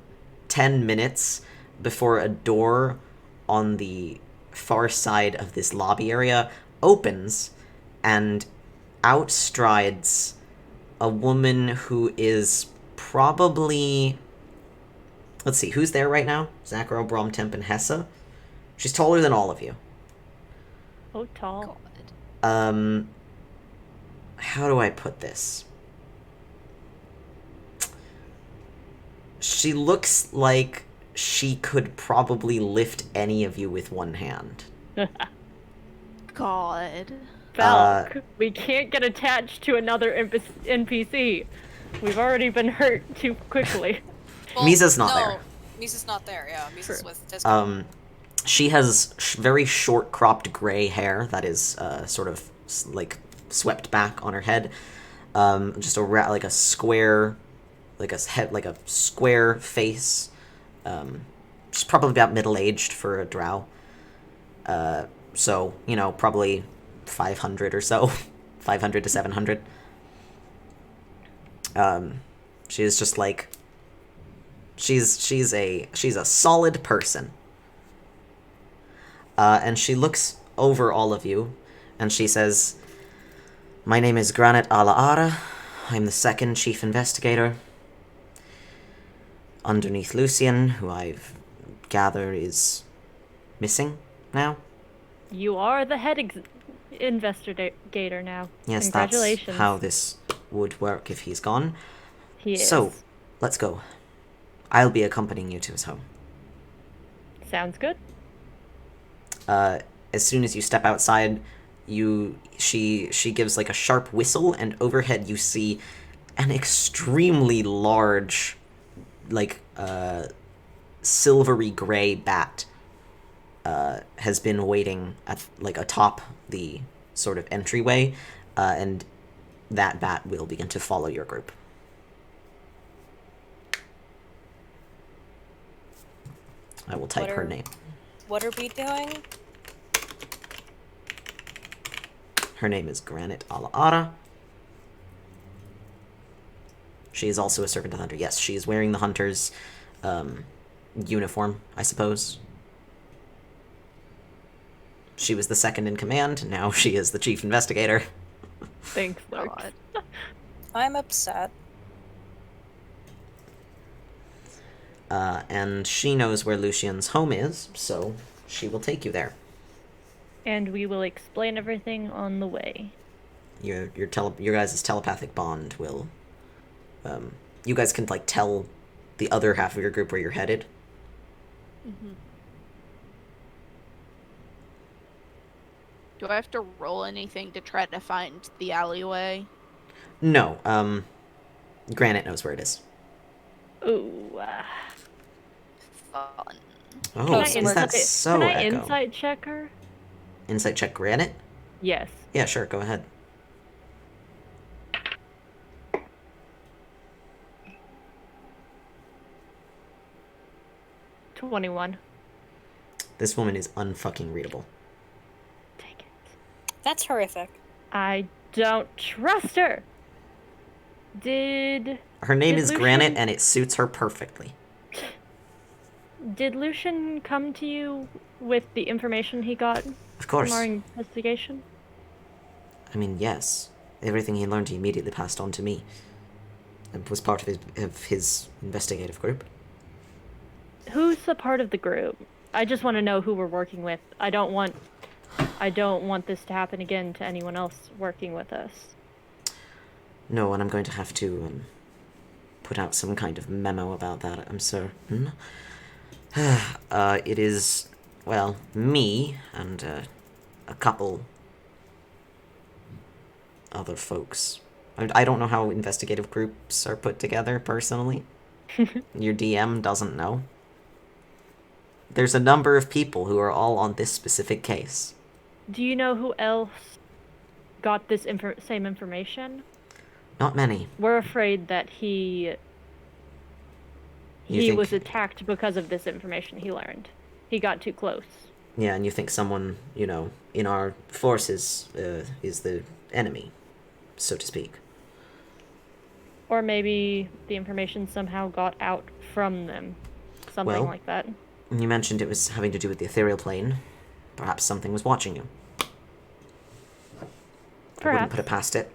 10 minutes before a door on the far side of this lobby area opens, and out strides a woman who is probably... Let's see, who's there right now? Zakro, Brom, Temp, and Hessa. She's taller than all of you. Oh, tall. God. How do I put this? She looks like she could probably lift any of you with one hand. God. Falk, we can't get attached to another NPC. We've already been hurt too quickly. Well, Misa's not there. Misa's not there, yeah. Misa's True. with Tisco. She has very short cropped gray hair that is sort of like swept back on her head. Just like a square, like a square face. She's probably about middle-aged for a drow. So, you know, probably 500 or so. 500 to 700. She is just like... She's a solid person. And she looks over all of you, and she says, "My name is Granite Alaara. I'm the second chief investigator. Underneath Lucian, who I've gathered is missing now." You are the head investigator now. Yes, Congratulations. that's how this would work if he's gone. He is. So, let's go. I'll be accompanying you to his home. Sounds good. As soon as you step outside, she gives like a sharp whistle, and overhead you see an extremely large, like, silvery gray bat has been waiting at, like, atop the sort of entryway, and that bat will begin to follow your group. I will type her name. What are we doing? Her name is Granite Alaara. She is also a Servant of the Hunter. Yes, she is wearing the Hunter's uniform, I suppose. She was the second in command, now she is the chief investigator. Thanks, Lark. God. I'm upset. And she knows where Lucian's home is, so she will take you there. And we will explain everything on the way. Your guys' telepathic bond will... you guys can, like, tell the other half of your group where you're headed. Mm-hmm. Do I have to roll anything to try to find the alleyway? No, Granite knows where it is. Ooh. Fun. Oh, is that so, Can I Echo? insight check her? Insight check Granite? Yes. Yeah, sure, go ahead. $21. This woman is unfucking readable. Take it. That's horrific. I don't trust her. Did Her name is Lucian- Granite, and it suits her perfectly. Did Lucian come to you with the information he got Of course. from our investigation? I mean, yes. Everything he learned, he immediately passed on to me. It was part of his investigative group. Who's the part of the group? I just want to know who we're working with. I don't want this to happen again to anyone else working with us. No, and I'm going to have to put out some kind of memo about that, I'm certain. It is, well, me and a couple other folks. I don't know how investigative groups are put together, personally. Your DM doesn't know. There's a number of people who are all on this specific case. Do you know who else got this same information? Not many. We're afraid that he was attacked because of this information he learned. He got too close. Yeah, and you think someone, you know, in our forces is the enemy, so to speak. Or maybe the information somehow got out from them. Something Well, like that. You mentioned it was having to do with the ethereal plane. Perhaps something was watching you. I wouldn't put it past it.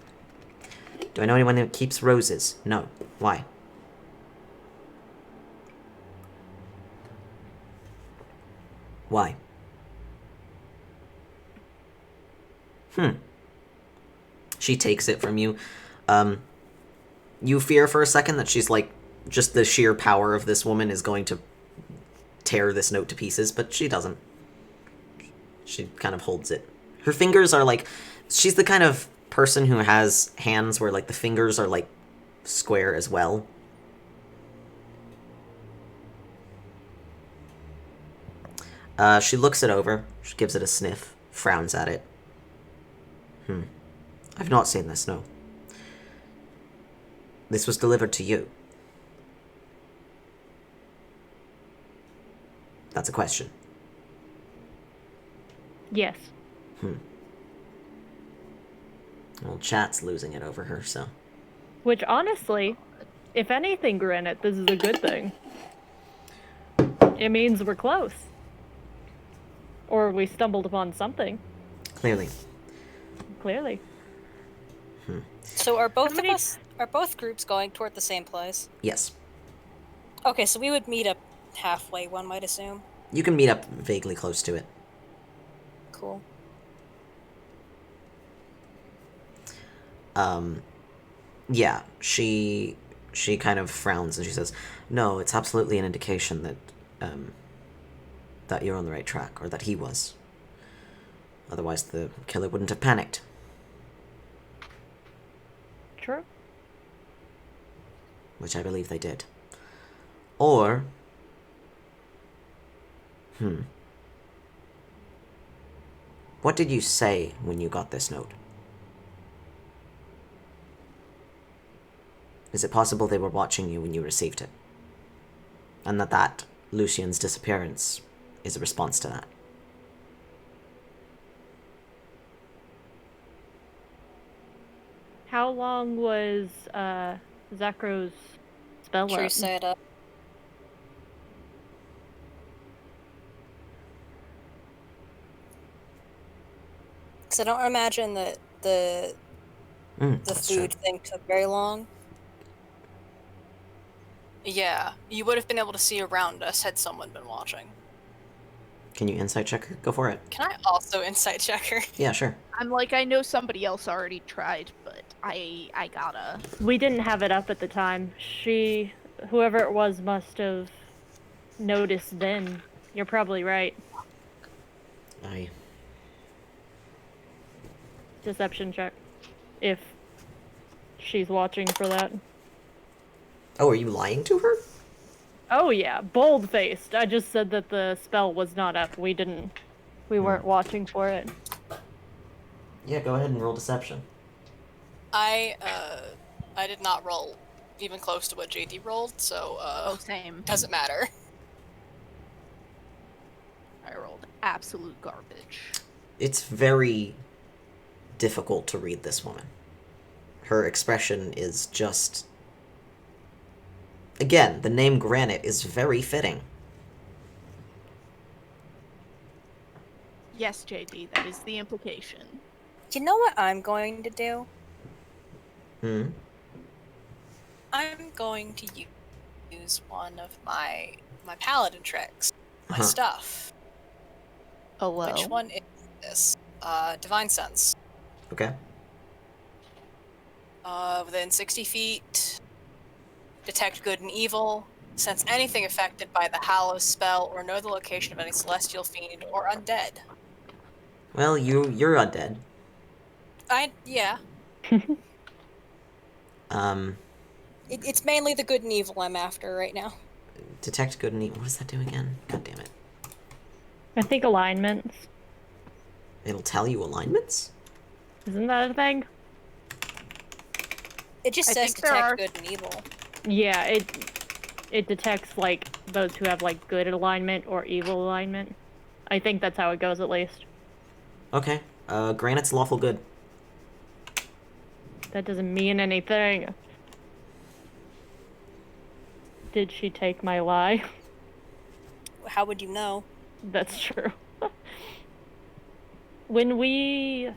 Do I know anyone who keeps roses? No. Why? Why? She takes it from you. You fear for a second that she's like, just the sheer power of this woman is going to tear this note to pieces, but she doesn't. She kind of holds it. Her fingers are like, she's the kind of person who has hands where like the fingers are like square as well. She looks it over, she gives it a sniff, frowns at it. I've not seen this, no. This was delivered to you. That's a question. Yes. Well, chat's losing it over her, so. Which, honestly, if anything, Granite, this is a good thing. It means we're close. Or we stumbled upon something. Clearly. Clearly. So are both groups going toward the same place? Yes. Okay, so we would meet up halfway, one might assume. You can meet up vaguely close to it. Cool. Yeah, she kind of frowns and she says, "No, it's absolutely an indication that, that you're on the right track, or that he was. Otherwise the killer wouldn't have panicked." True. Which I believe they did. Or... What did you say when you got this note? Is it possible they were watching you when you received it? And that Lucian's disappearance is a response to that? How long was Zakro's spell True up? setup. Because I don't imagine that the food thing took very long. Yeah, you would have been able to see around us had someone been watching. Can you insight check her? Go for it. Can I also insight check her? Yeah, sure. I'm like, I know somebody else already tried, but I gotta. We didn't have it up at the time. Whoever it was must have noticed then. You're probably right. Aye. Deception check. If she's watching for that. Oh, are you lying to her? Oh yeah, bold-faced. I just said that the spell was not up. We weren't watching for it. Yeah, go ahead and roll deception. I did not roll even close to what JD rolled, so Same. doesn't matter. I rolled absolute garbage. It's very difficult to read this woman. Her expression is just... Again, the name Granite is very fitting. Yes, JD, that is the implication. You know what I'm going to do? I'm going to use one of my paladin tricks. My stuff. Hello? Which one is this? Divine Sense. Okay. Within 60 feet. Detect good and evil. Sense anything affected by the Hallows spell, or know the location of any celestial fiend or undead. Well, you're undead. Yeah. It's mainly the good and evil I'm after right now. Detect good and evil. What does that do again? God damn it. I think alignments. It'll tell you alignments? Isn't that a thing? It just I says think there detect are- good and evil. Yeah, it detects like those who have like good alignment or evil alignment. I think that's how it goes at least. Okay. Granite's lawful good. That doesn't mean anything. Did she take my lie? How would you know? That's true. when we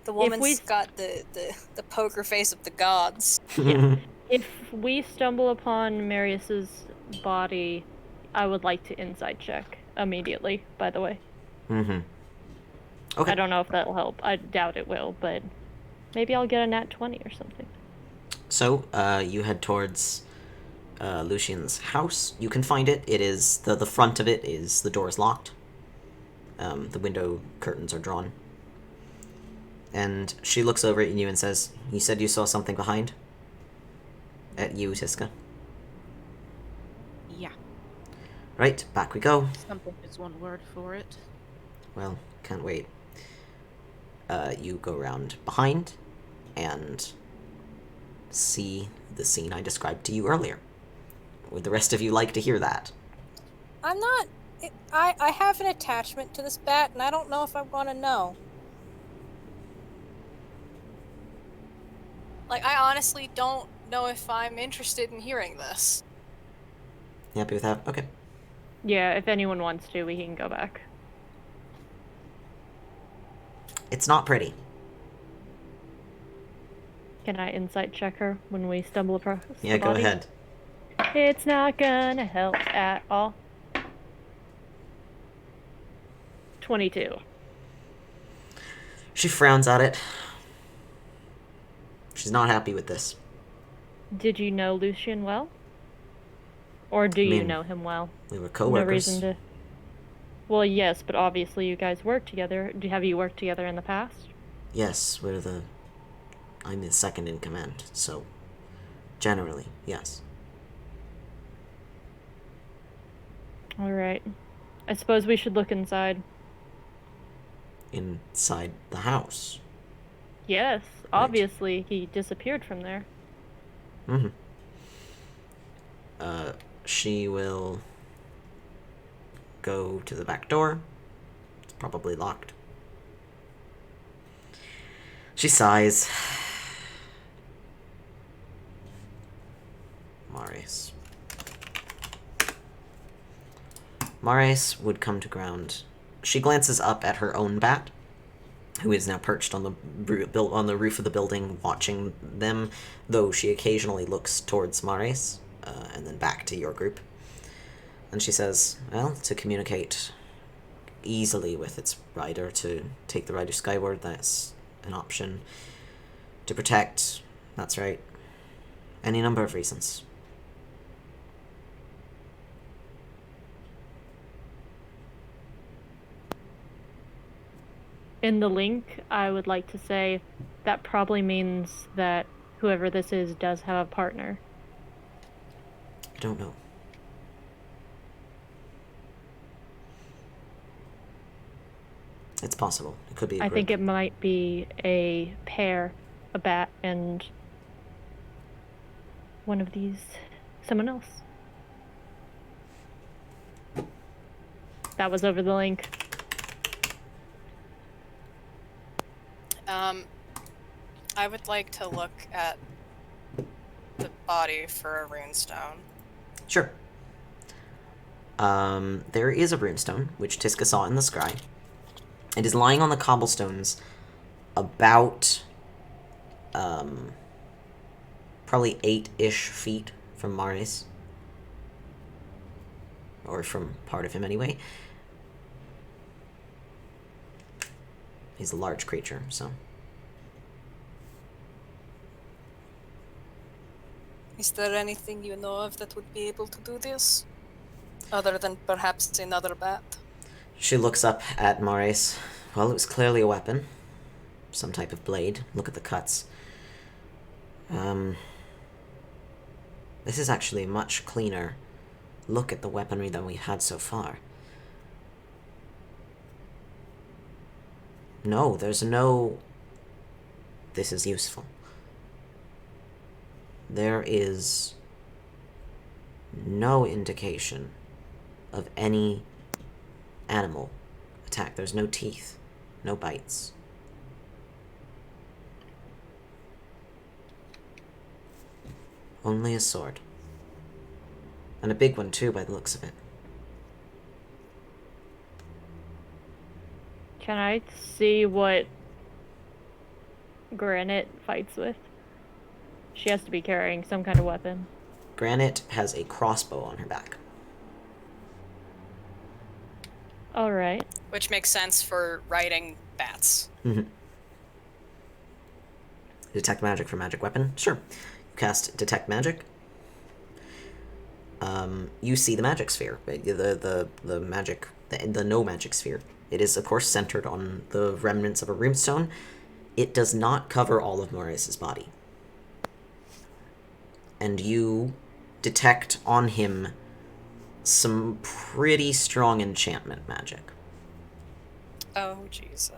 The woman's we- got the poker face of the gods. Yeah. If we stumble upon Marius's body, I would like to insight check immediately, by the way. Mm-hmm. Okay. I don't know if that'll help. I doubt it will, but maybe I'll get a nat 20 or something. So, you head towards Lucian's house. You can find it. It is, the front of it is, the door is locked. The window curtains are drawn. And she looks over at you and says, "You said you saw something behind?" At you, Tiska. Yeah. Right, back we go. Something is one word for it. Well, can't wait. You go around behind and see the scene I described to you earlier. Would the rest of you like to hear that? I'm not. I have an attachment to this bat, and I don't know if I want to know. Like, I honestly don't know if I'm interested in hearing this. You happy with that? Okay. Yeah, if anyone wants to, we can go back. It's not pretty. Can I insight check her when we stumble across Yeah, the go body? ahead. It's not gonna help at all. 22. She frowns at it. She's not happy with this. Did you know Lucian well? Or do you mean, know him well? We were No co-workers. reason to... Well, yes, but obviously you guys work together. Have you worked together in the past? Yes, I'm the second in command, so generally, yes. Alright. I suppose we should look inside. Inside the house. Yes, Right. obviously he disappeared from there. Mm-hmm. She will go to the back door. It's probably locked. She sighs. Maris would come to ground. She glances up at her own bat, who is now perched on the roof of the building, watching them, though she occasionally looks towards Maris, and then back to your group. And she says, well, to communicate easily with its rider, to take the rider skyward, that's an option. To protect, that's right. Any number of reasons. In the link, I would like to say that probably means that whoever this is does have a partner. I don't know. It's possible. It could be a I group. think it might be a pair, a bat and one of these, someone else. That was over the link. I would like to look at the body for a runestone. Sure. There is a runestone, which Tiska saw in the scry. It is lying on the cobblestones about, probably 8-ish feet from Maris. Or from part of him, anyway. He's a large creature, so... Is there anything you know of that would be able to do this? Other than perhaps another bat? She looks up at Maris. Well, it was clearly a weapon. Some type of blade. Look at the cuts. This is actually a much cleaner look at the weaponry than we've had so far. No, there's no... This is useful. There is no indication of any animal attack. There's no teeth, no bites. Only a sword. And a big one too, by the looks of it. Can I see what Granite fights with? She has to be carrying some kind of weapon. Granite has a crossbow on her back. Alright. Which makes sense for riding bats. Mm-hmm. Detect magic for magic weapon? Sure. You cast Detect Magic. You see the magic sphere. The magic... The no magic sphere. It is, of course, centered on the remnants of a runestone. It does not cover all of Morais's body. And you detect on him some pretty strong enchantment magic. Oh, Jesus.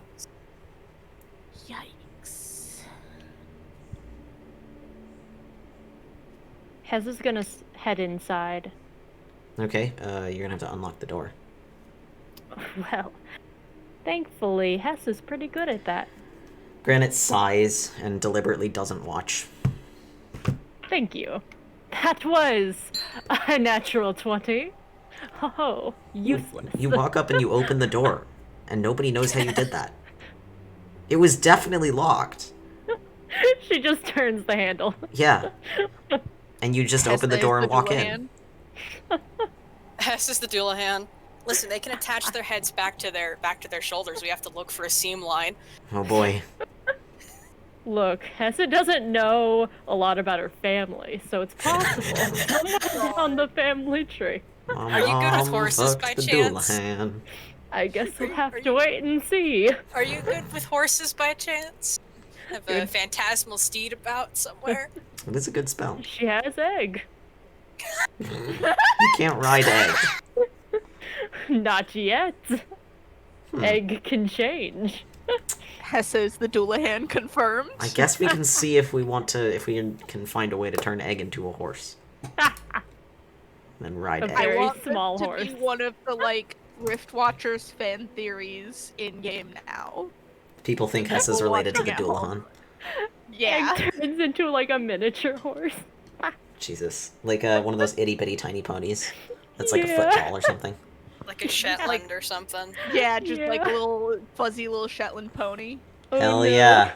Yikes. Hez is gonna head inside. Okay, you're gonna have to unlock the door. Well, thankfully, Hess is pretty good at that. Granite sighs and deliberately doesn't watch. Thank you. That was a natural 20. Oh, useless. You walk up and you open the door, and nobody knows how you did that. It was definitely locked. She just turns the handle. Yeah. And you just open the door and walk in. This is the Doulahan. Listen, they can attach their heads back to their shoulders. We have to look for a seam line. Oh boy. Look, Hessa doesn't know a lot about her family, so it's possible on the family tree. Are you good with horses by chance? Doulahan. I guess we'll have to wait and see. Are you good with horses by chance? Have a phantasmal steed about somewhere? It is a good spell. She has egg. You can't ride egg. Not yet. Egg can change. Hessa's the Doulahan confirmed. I guess we can see if we can find a way to turn egg into a horse. Then ride A egg. very I want small this horse. to be one of the Riftwatchers fan theories in game now. People think Hess is related to the Watching at Doulahan. home. Yeah. Egg turns into like a miniature horse. Jesus. Like one of those itty bitty tiny ponies. That's like a foot tall or something. Like a Shetland or something. Yeah, just like a little fuzzy little Shetland pony. Oh, Hell no. yeah.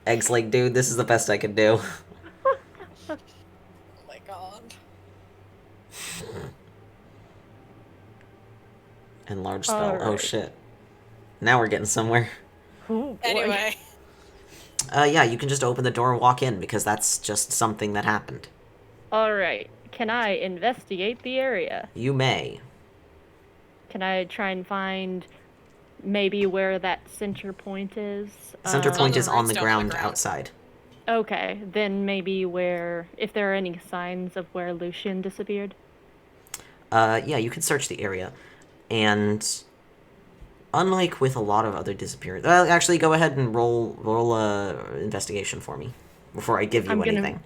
Egg's like, dude, this is the best I can do. Oh my god. Enlarge spell. Alright. Oh shit. Now we're getting somewhere. Oh, boy. Anyway. Yeah, you can just open the door and walk in, because that's just something that happened. Alright. Can I investigate the area? You may. Can I try and find maybe where that center point is? Center point is on the Stone ground outside. Okay, then maybe if there are any signs of where Lucian disappeared. Yeah, you can search the area. And unlike with a lot of other disappearances... actually, go ahead and roll investigation for me before I give you anything.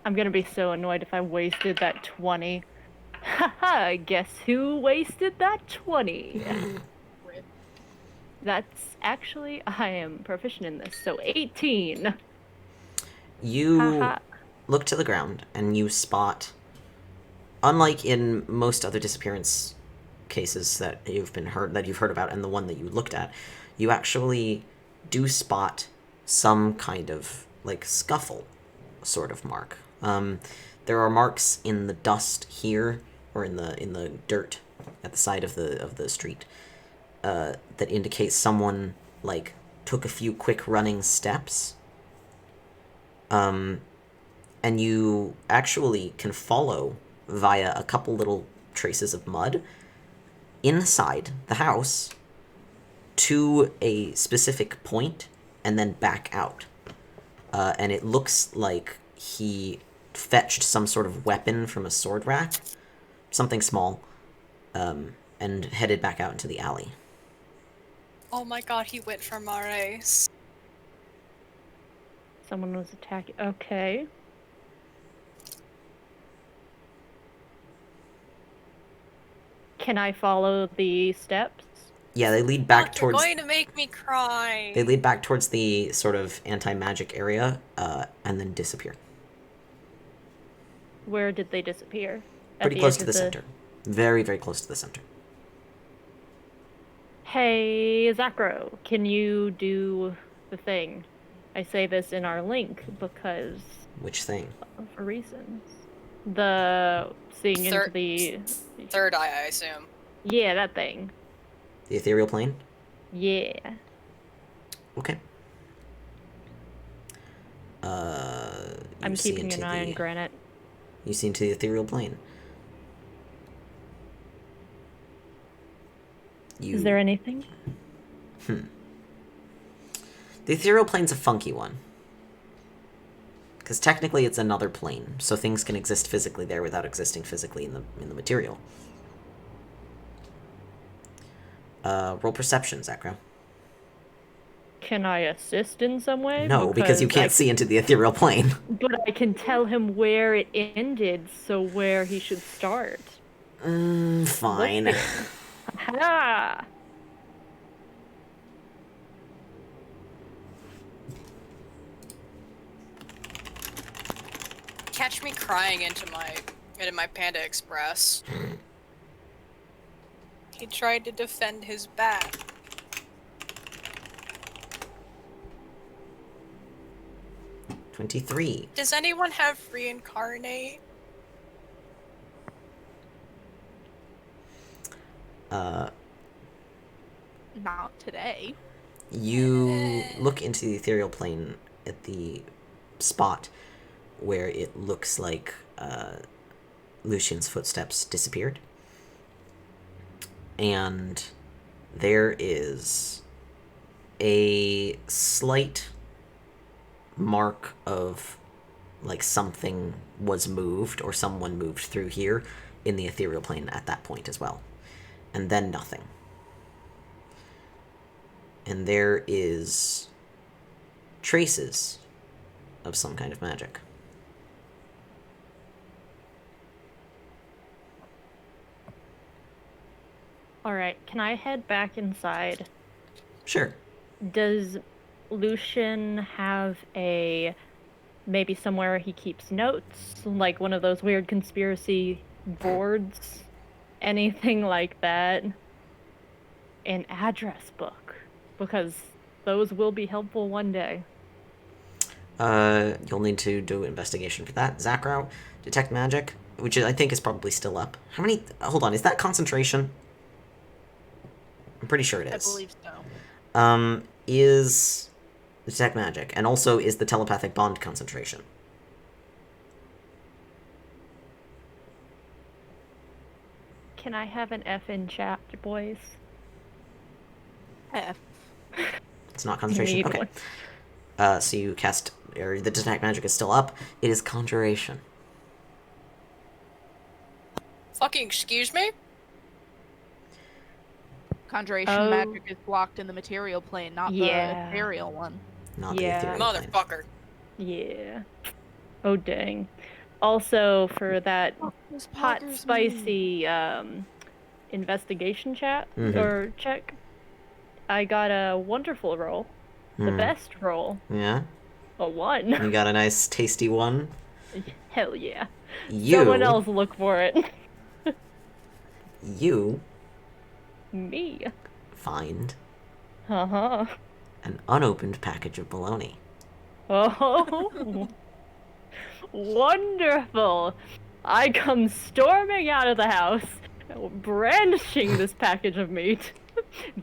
I'm gonna be so annoyed if I wasted that 20. Haha, guess who wasted that 20? That's actually, I am proficient in this, so 18. You look to the ground and you spot, unlike in most other disappearance cases that you've heard about, and the one that you looked at, you actually do spot some kind of like scuffle sort of mark. There are marks in the dust here, or in the dirt at the side of the street, that indicate someone like took a few quick running steps. And you actually can follow via a couple little traces of mud inside the house to a specific point and then back out. And it looks like he fetched some sort of weapon from a sword rack, something small, and headed back out into the alley. Oh my god, he went for Mares. Someone was attacking. Okay. Can I follow the steps? Yeah, they lead back You're towards... going to make me cry. They lead back towards the sort of anti-magic area, and then disappear. Where did they disappear? Pretty close to the center. Very, very close to the center. Hey, Zacro, can you do the thing? I say this in our link because... Which thing? For reasons. The seeing into the... Third eye, I assume. Yeah, that thing. The ethereal plane? Yeah. Okay. I'm keeping an eye on Granite. You see into the ethereal plane. Is there anything? The ethereal plane's a funky one. Because technically it's another plane, so things can exist physically there without existing physically in the material. Roll perception, Zacro. Can I assist in some way? No, because you can't see into the ethereal plane. But I can tell him where it ended, so where he should start. Fine. Ha! Catch me crying into my Panda Express. He tried to defend his bat. $23. Does anyone have reincarnate? Not today. You look into the ethereal plane at the spot where it looks like Lucian's footsteps disappeared. And there is a slight mark of like something was moved or someone moved through here in the ethereal plane at that point as well. And then nothing. And there is traces of some kind of magic. Alright, can I head back inside? Sure. Does Lucian have maybe somewhere he keeps notes? Like one of those weird conspiracy boards? Anything like that? An address book? Because those will be helpful one day. You'll need to do investigation for that. Zacro, detect magic, which I think is probably still up. How many... Hold on, is that concentration? I'm pretty sure it is. I believe so. Is detect magic, and also is the telepathic bond concentration. Can I have an F in chat, boys? F. It's not concentration? Need Okay. one. So you cast... Or the detect magic is still up. It is conjuration. Fucking excuse me? Conjuration magic is blocked in the material plane, not the ethereal one. Not the ethereal plane. Motherfucker. Yeah. Oh, dang. Also, for that hot, spicy investigation chat or check, I got a wonderful roll. The best roll. Yeah? A 1. You got a nice, tasty one? Hell yeah. You... Someone else look for it. You... Me. Find... Uh-huh. An unopened package of bologna. Oh. Wonderful. I come storming out of the house, brandishing this package of meat.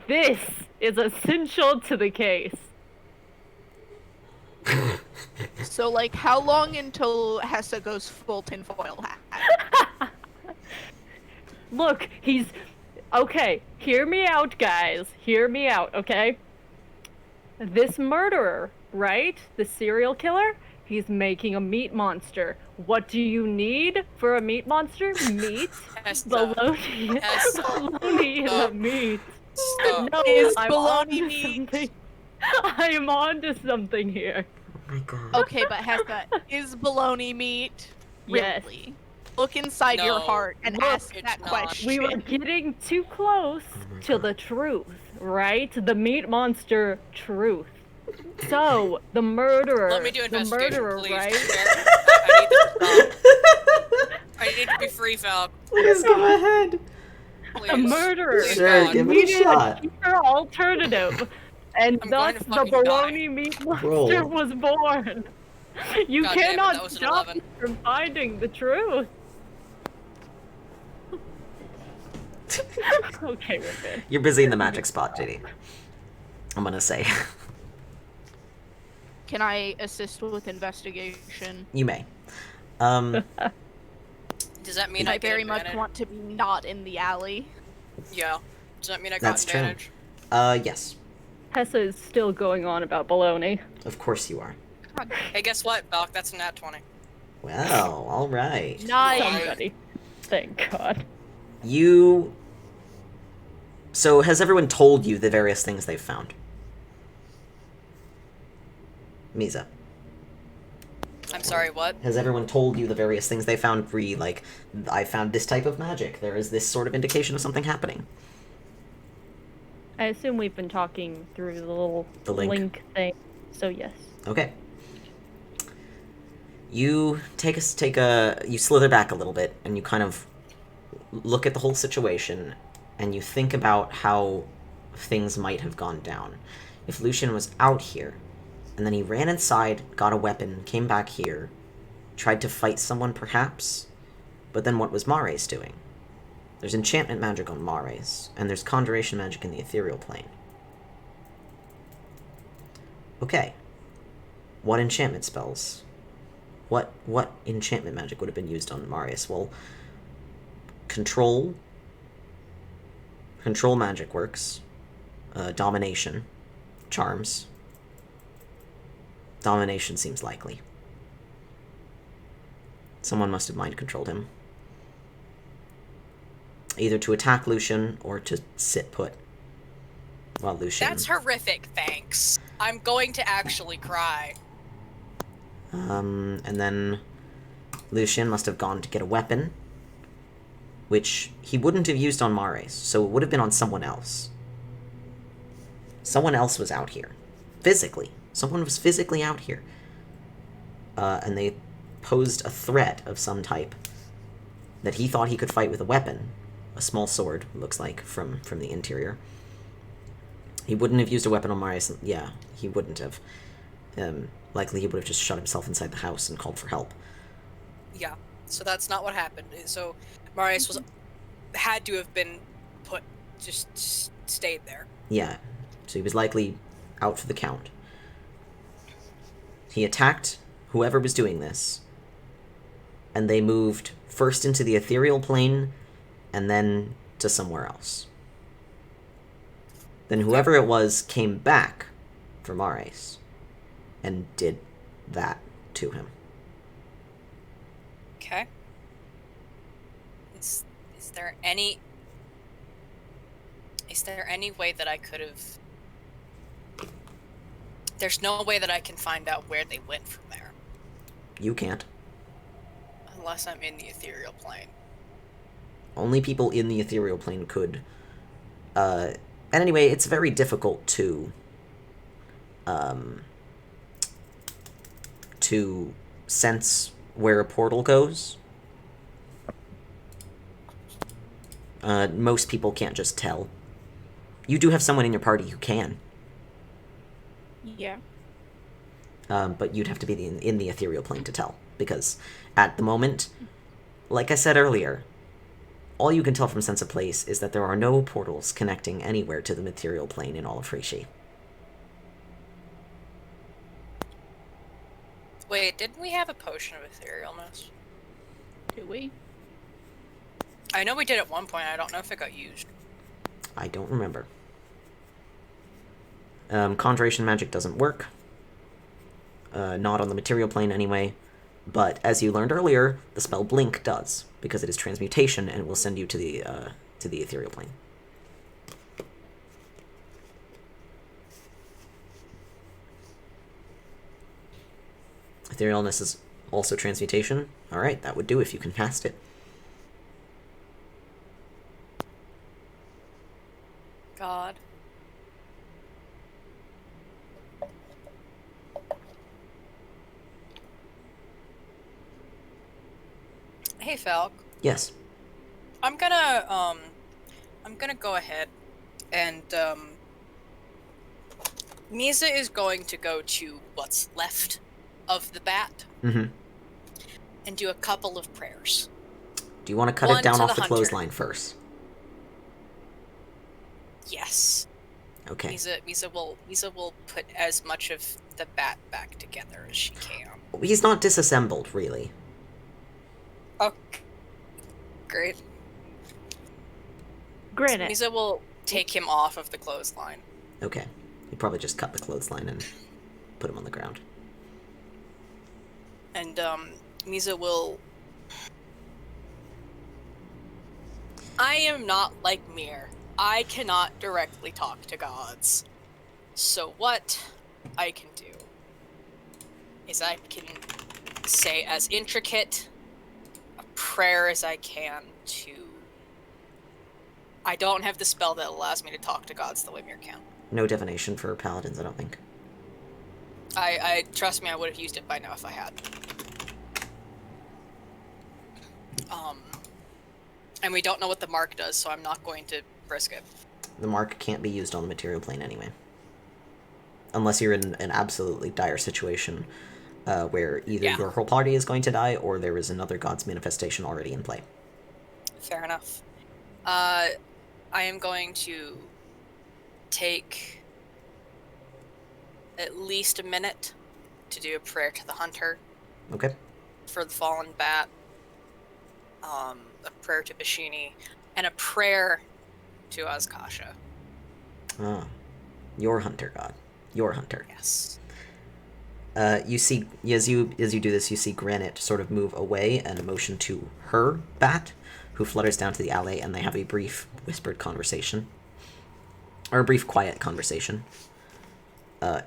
This is essential to the case. So, like, how long until Hessa goes full tinfoil hat? Look, he's... Okay, hear me out, guys. Hear me out, okay? This murderer, right? The serial killer? He's making a meat monster. What do you need for a meat monster? Meat? Bologna. Bologna is a meat. No, Is I'm bologna onto meat? something. I'm onto something here. Oh my god. Okay, but Hessa, is bologna meat? Yes. Really? Look inside your heart and ask that question. We were getting too close to the truth, right? The meat monster truth. So, the murderer. Let me do investigation, the murderer, please. right? I need to stop. I need to be free, Falc. Please go ahead. Please. The murderer. Please, Sure, God. give it a Needed shot. cheaper our alternative, and I'm thus going to the fucking bologna meat monster Roll. was born. You God damn it, cannot that was an stop 11. me from finding the truth. Okay, we're good. You're busy in the magic spot, JD. I'm gonna say. Can I assist with investigation? You may. Does that mean I I get very much advantage? want to be not in the alley. Yeah. Does that mean I got That's true. advantage? Yes. Tessa is still going on about baloney. Of course you are. Hey, guess what, Falk? That's a nat 20. Well, alright. Nice. Somebody. Thank God. You... So, has everyone told you the various things they've found? Misa. I'm sorry, what? Has everyone told you the various things they found? Like, I found this type of magic. There is this sort of indication of something happening. I assume we've been talking through the little The link. thing. So yes. Okay. You you slither back a little bit, and you kind of look at the whole situation, and you think about how things might have gone down. If Lucian was out here, and then he ran inside, got a weapon, came back here, tried to fight someone perhaps, but then what was Mares doing? There's enchantment magic on Mares, and there's conjuration magic in the ethereal plane. Okay. What enchantment spells? What enchantment magic would have been used on Marius? Well, control magic works. Domination. Charms. Domination seems likely. Someone must have mind-controlled him. Either to attack Lucian, or to sit put. While Lucian... That's horrific, thanks. I'm going to actually cry. And then Lucian must have gone to get a weapon, which he wouldn't have used on Mares, so it would have been on someone else. Someone else was out here. Physically. Someone was physically out here. And they posed a threat of some type that he thought he could fight with a weapon. A small sword, looks like, from the interior. He wouldn't have used a weapon on Marius. Yeah, he wouldn't have. Likely he would have just shut himself inside the house and called for help. Yeah, so that's not what happened. So Marius had to have been just stayed there. Yeah, so he was likely out for the count. He attacked whoever was doing this, and they moved first into the ethereal plane, and then to somewhere else. Then whoever it was came back for Mares, and did that to him. Okay. Is there any way that I could have... There's no way that I can find out where they went from there. You can't. Unless I'm in the ethereal plane. Only people in the ethereal plane could. And anyway, it's very difficult to sense where a portal goes. Most people can't just tell. You do have someone in your party who can. Yeah. But you'd have to be in the ethereal plane to tell. Because at the moment, like I said earlier, all you can tell from sense of place is that there are no portals connecting anywhere to the material plane in all of Hreeshie. Wait, didn't we have a potion of etherealness? Do we? I know we did at one point. I don't know if it got used. I don't remember. Conjuration magic doesn't work. Not on the material plane anyway. But as you learned earlier, the spell Blink does, because it is transmutation and it will send you to the ethereal plane. Etherealness is also transmutation. Alright, that would do if you can cast it. God. Hey, Falc. Yes. I'm gonna go ahead and Misa is going to go to what's left of the bat Mm-hmm. and do a couple of prayers. Do you want to cut One it down to off the the hunter. clothesline first? Yes. Okay. Misa will put as much of the bat back together as she can. He's not disassembled, really. Okay. Great. Granted. Misa will take him off of the clothesline. Okay. You probably just cut the clothesline and put him on the ground. And, Misa will... I am not like Mir. I cannot directly talk to gods. So what I can do is I can say as intricate a prayer as I can to... I don't have the spell that allows me to talk to gods the way Mir can. No divination for paladins, I don't think. I trust me, I would have used it by now if I had. And we don't know what the mark does, so I'm not going to risk it. The mark can't be used on the material plane anyway. Unless you're in an absolutely dire situation where either your whole party is going to die or there is another god's manifestation already in play. Fair enough. I am going to take at least a minute to do a prayer to the hunter. Okay. For the fallen bat. A prayer to Bashini. And a prayer to Azkasha. Ah. Your hunter god. Your hunter. Yes. You see, as you do this, you see Granite sort of move away and motion to her bat, who flutters down to the alley, and they have a brief whispered conversation. Or a brief quiet conversation.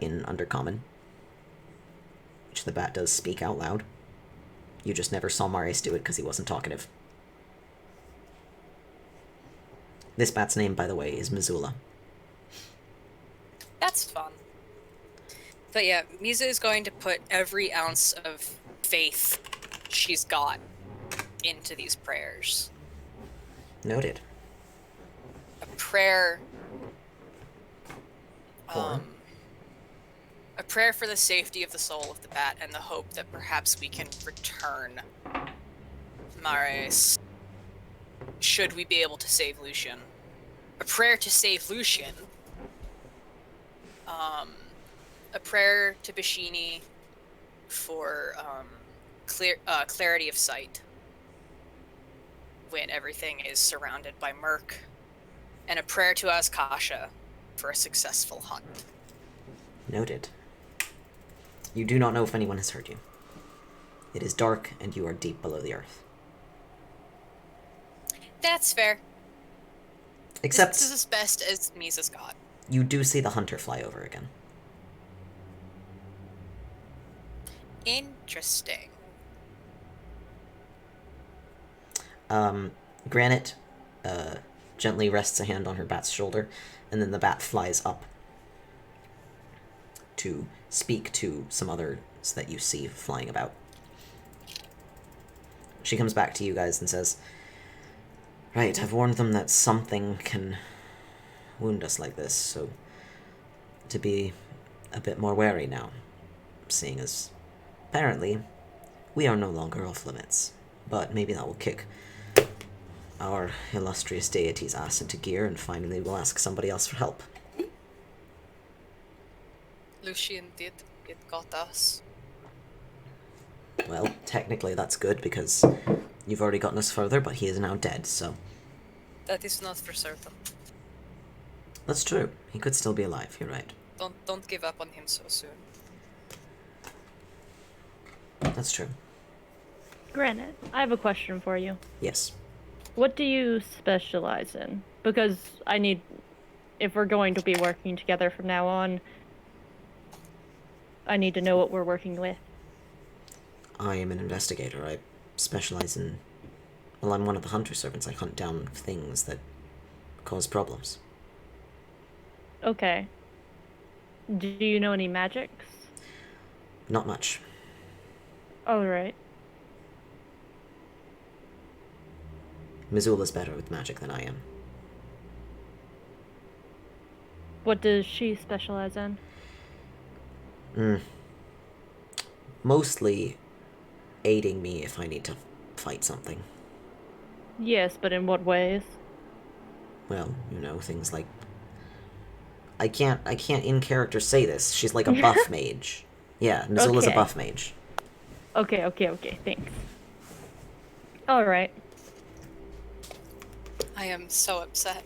In Undercommon. Which the bat does speak out loud. You just never saw Marius do it because he wasn't talkative. This bat's name, by the way, is Missoula. That's fun. But yeah, Misa is going to put every ounce of faith she's got into these prayers. Noted. A prayer... For? A prayer for the safety of the soul of the bat and the hope that perhaps we can return Marius should we be able to save Lucian. A prayer to save Lucian. A prayer to Bashini for clarity of sight when everything is surrounded by murk. And a prayer to Azkasha for a successful hunt. Noted. You do not know if anyone has heard you. It is dark, and you are deep below the earth. That's fair. Except... This is as best as Misa's got. You do see the hunter fly over again. Interesting. Granite gently rests a hand on her bat's shoulder, and then the bat flies up to speak to some others that you see flying about. She comes back to you guys and says, "Right, I've warned them that something can wound us like this, so to be a bit more wary now, seeing as apparently we are no longer off limits, but maybe that will kick our illustrious deity's ass into gear, and finally we'll ask somebody else for help." Lucian did. It got us. Well, technically that's good, because you've already gotten us further, but he is now dead, so... That is not for certain. That's true. He could still be alive, you're right. Don't give up on him so soon. That's true. Granite, I have a question for you. Yes. What do you specialize in? Because I need... If we're going to be working together from now on, I need to know what we're working with. I am an investigator. I specialize in... Well, I'm one of the hunter servants. I hunt down things that cause problems. Okay. Do you know any magics? Not much. Alright. Missoula's better with magic than I am. What does she specialize in? Mostly aiding me if I need to fight something. Yes, but in what ways? Well, you know, things like... I can't in character say this. She's like a buff mage. Yeah, Missoula's a buff mage. Okay, thanks. Alright. I am so upset.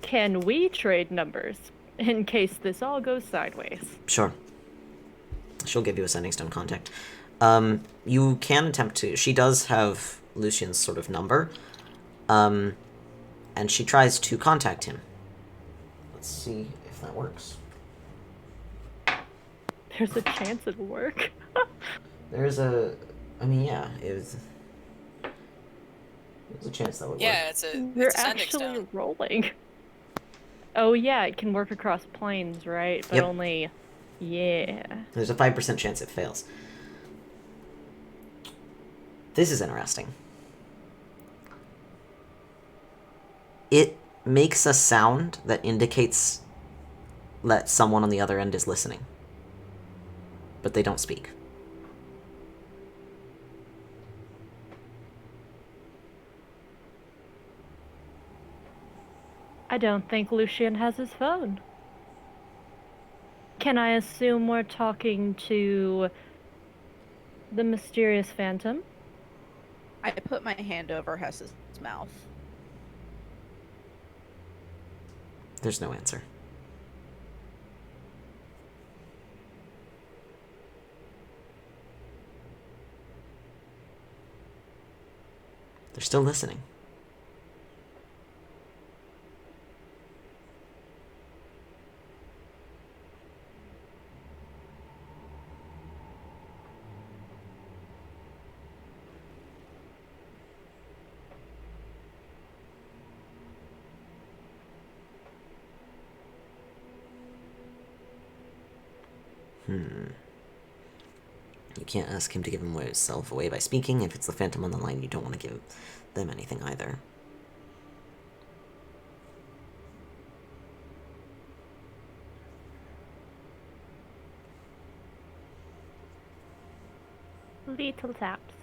Can we trade numbers in case this all goes sideways? Sure. She'll give you a Sending Stone contact. You can attempt to... She does have Lucian's sort of number. And she tries to contact him. Let's see if that works. There's a chance it'll work. There's a... I mean, yeah, there's a chance that would work. Yeah, it's a We're Sending actually Stone. rolling. Oh yeah, it can work across planes, right? But Yep. only... Yeah. There's a 5% chance it fails. This is interesting. It makes a sound that indicates that someone on the other end is listening. But they don't speak. I don't think Lucian has his phone. Can I assume we're talking to the mysterious phantom? I put my hand over Hess's mouth. There's no answer. They're still listening. You can't ask him to give himself away by speaking. If it's the Phantom on the line, you don't want to give them anything either. Little taps.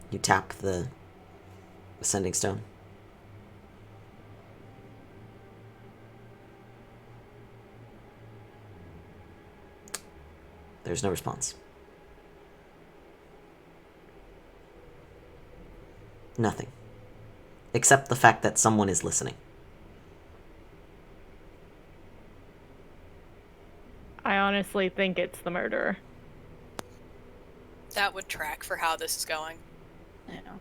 You tap the Sending Stone. There's no response. Nothing. Except the fact that someone is listening. I honestly think it's the murderer. That would track for how this is going. I know.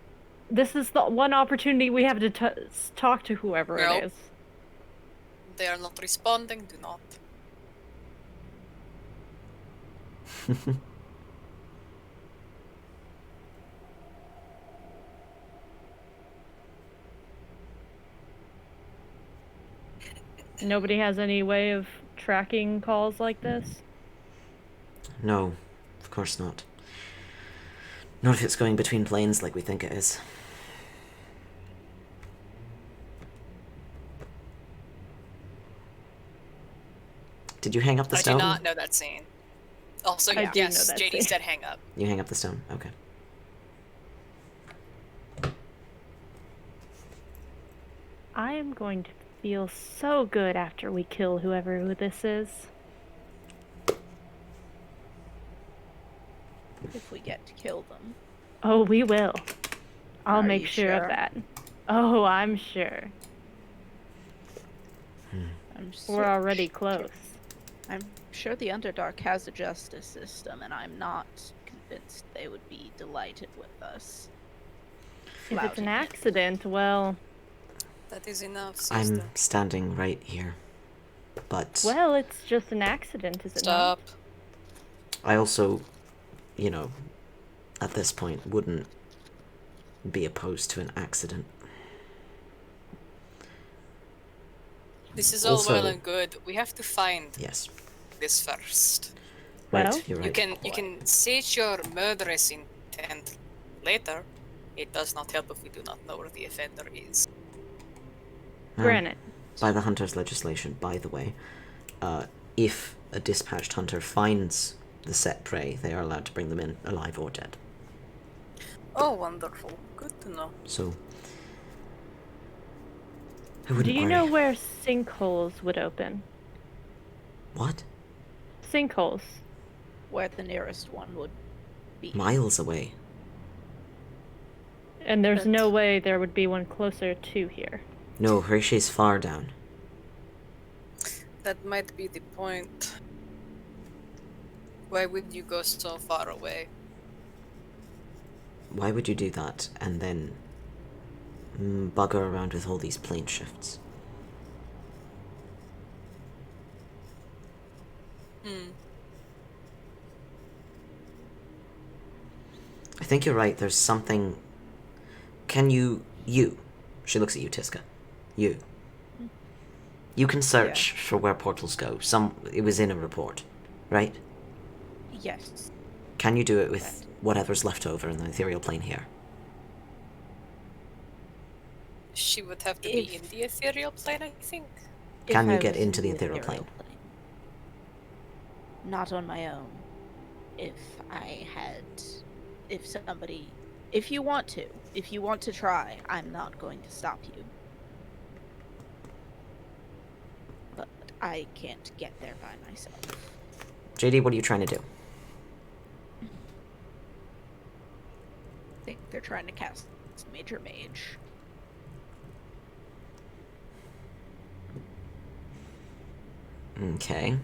This is the one opportunity we have to talk to whoever Nope. it is. They are not responding, do not. Nobody has any way of tracking calls like this? No, of course not. Not if it's going between planes like we think it is. Did you hang up the I stone? do not know that scene. Also, I do know yes, that JD scene. said hang up. You hang up the stone? Okay. I am going to feel so good after we kill whoever this is. If we get to kill them. Oh, we will. I'll Are make you sure of sure? that. Oh, I'm sure. We're already close. I'm sure the Underdark has a justice system, and I'm not convinced they would be delighted with us. If it's an flouting it. accident, well, That is enough, I'm sister. standing right here. But well, it's just an accident, is it not? Stop. I also, you know, at this point wouldn't be opposed to an accident. This is all Also- well and good. We have to find Yes. this first. Right, Well, you're right. You can state your murderous intent later. It does not help if we do not know where the offender is. Um, Granted. By the Hunter's legislation, by the way, if a dispatched hunter finds the set prey, they are allowed to bring them in, alive or dead. Oh, wonderful. Good to know. So, I wouldn't Do you worry. know where sinkholes would open? What? Sinkholes. Where the nearest one would be. Miles away. And there's But- no way there would be one closer to here. No, Hreeshie's far down. That might be the point. Why would you go so far away? Why would you do that and then bugger around with all these plane shifts? I think you're right. There's something. Can you? She looks at you, Tiska. You can search for where portals go. It was in a report, right? Yes. Can you do it with whatever's left over in the ethereal plane here? She would have to be in the ethereal plane, I think. Can If you I get was into in the ethereal plane? Not on my own. If you want to try, I'm not going to stop you. But I can't get there by myself. JD, what are you trying to do? I think they're trying to cast Major Mage. Okay.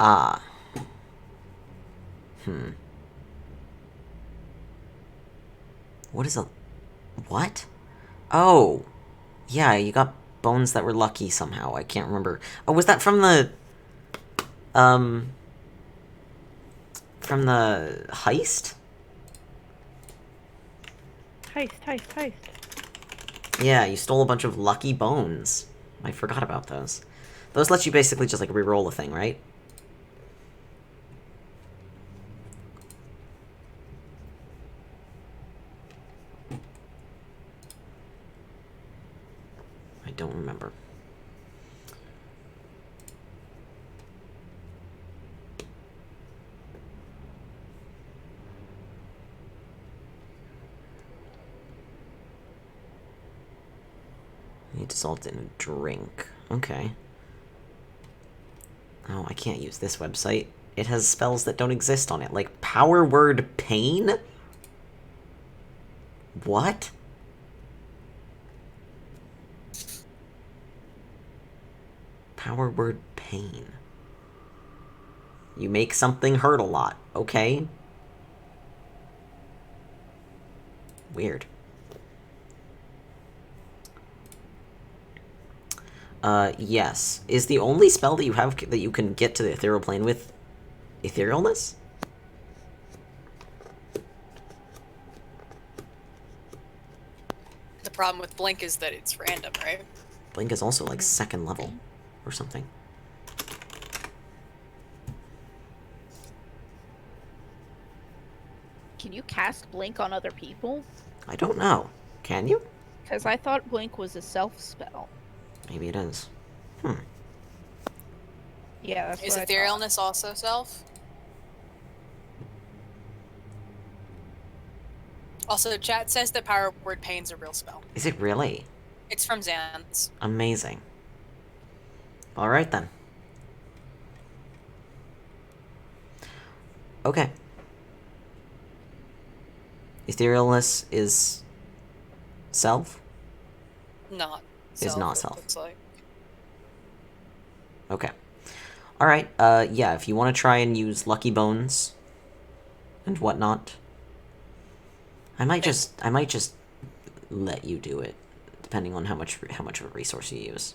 Ah. What is a... What? Oh. Yeah, you got bones that were lucky somehow. I can't remember. Oh, was that from the... From the heist? Heist. Yeah, you stole a bunch of lucky bones. I forgot about those. Those let you basically just, like, re-roll a thing, right? I don't remember. I need dissolved in a drink. Okay. Oh, I can't use this website. It has spells that don't exist on it, like power word pain? What? Power word pain. You make something hurt a lot, okay? Weird. Yes. Is the only spell that you have that you can get to the ethereal plane with etherealness? The problem with Blink is that it's random, right? Blink is also like second level or something. Can you cast Blink on other people? I don't know. Can you? Because I thought Blink was a self spell. Maybe it is. Yeah, that's Is what I thought. etherealness also self? Also, chat says that power word pain's a real spell. Is it really? It's from Zan's. Amazing. Alright then. Okay. Etherealness is self? Not Is not it self. looks like. Okay. Alright, yeah, if you want to try and use lucky bones and whatnot, I might just let you do it, depending on how much of a resource you use.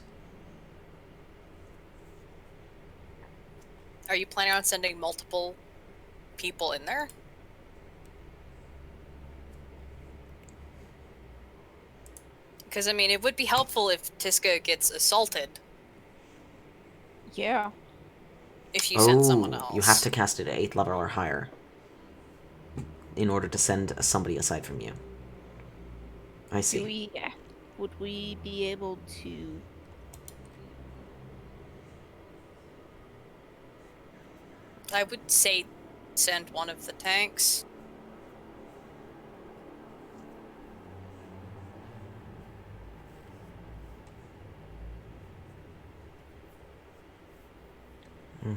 Are you planning on sending multiple people in there? Because, I mean, it would be helpful if Tiska gets assaulted Yeah. if you send someone else. You have to cast it at 8th level or higher in order to send somebody aside from you. I see. Yeah. would we be able to... I would say send one of the tanks.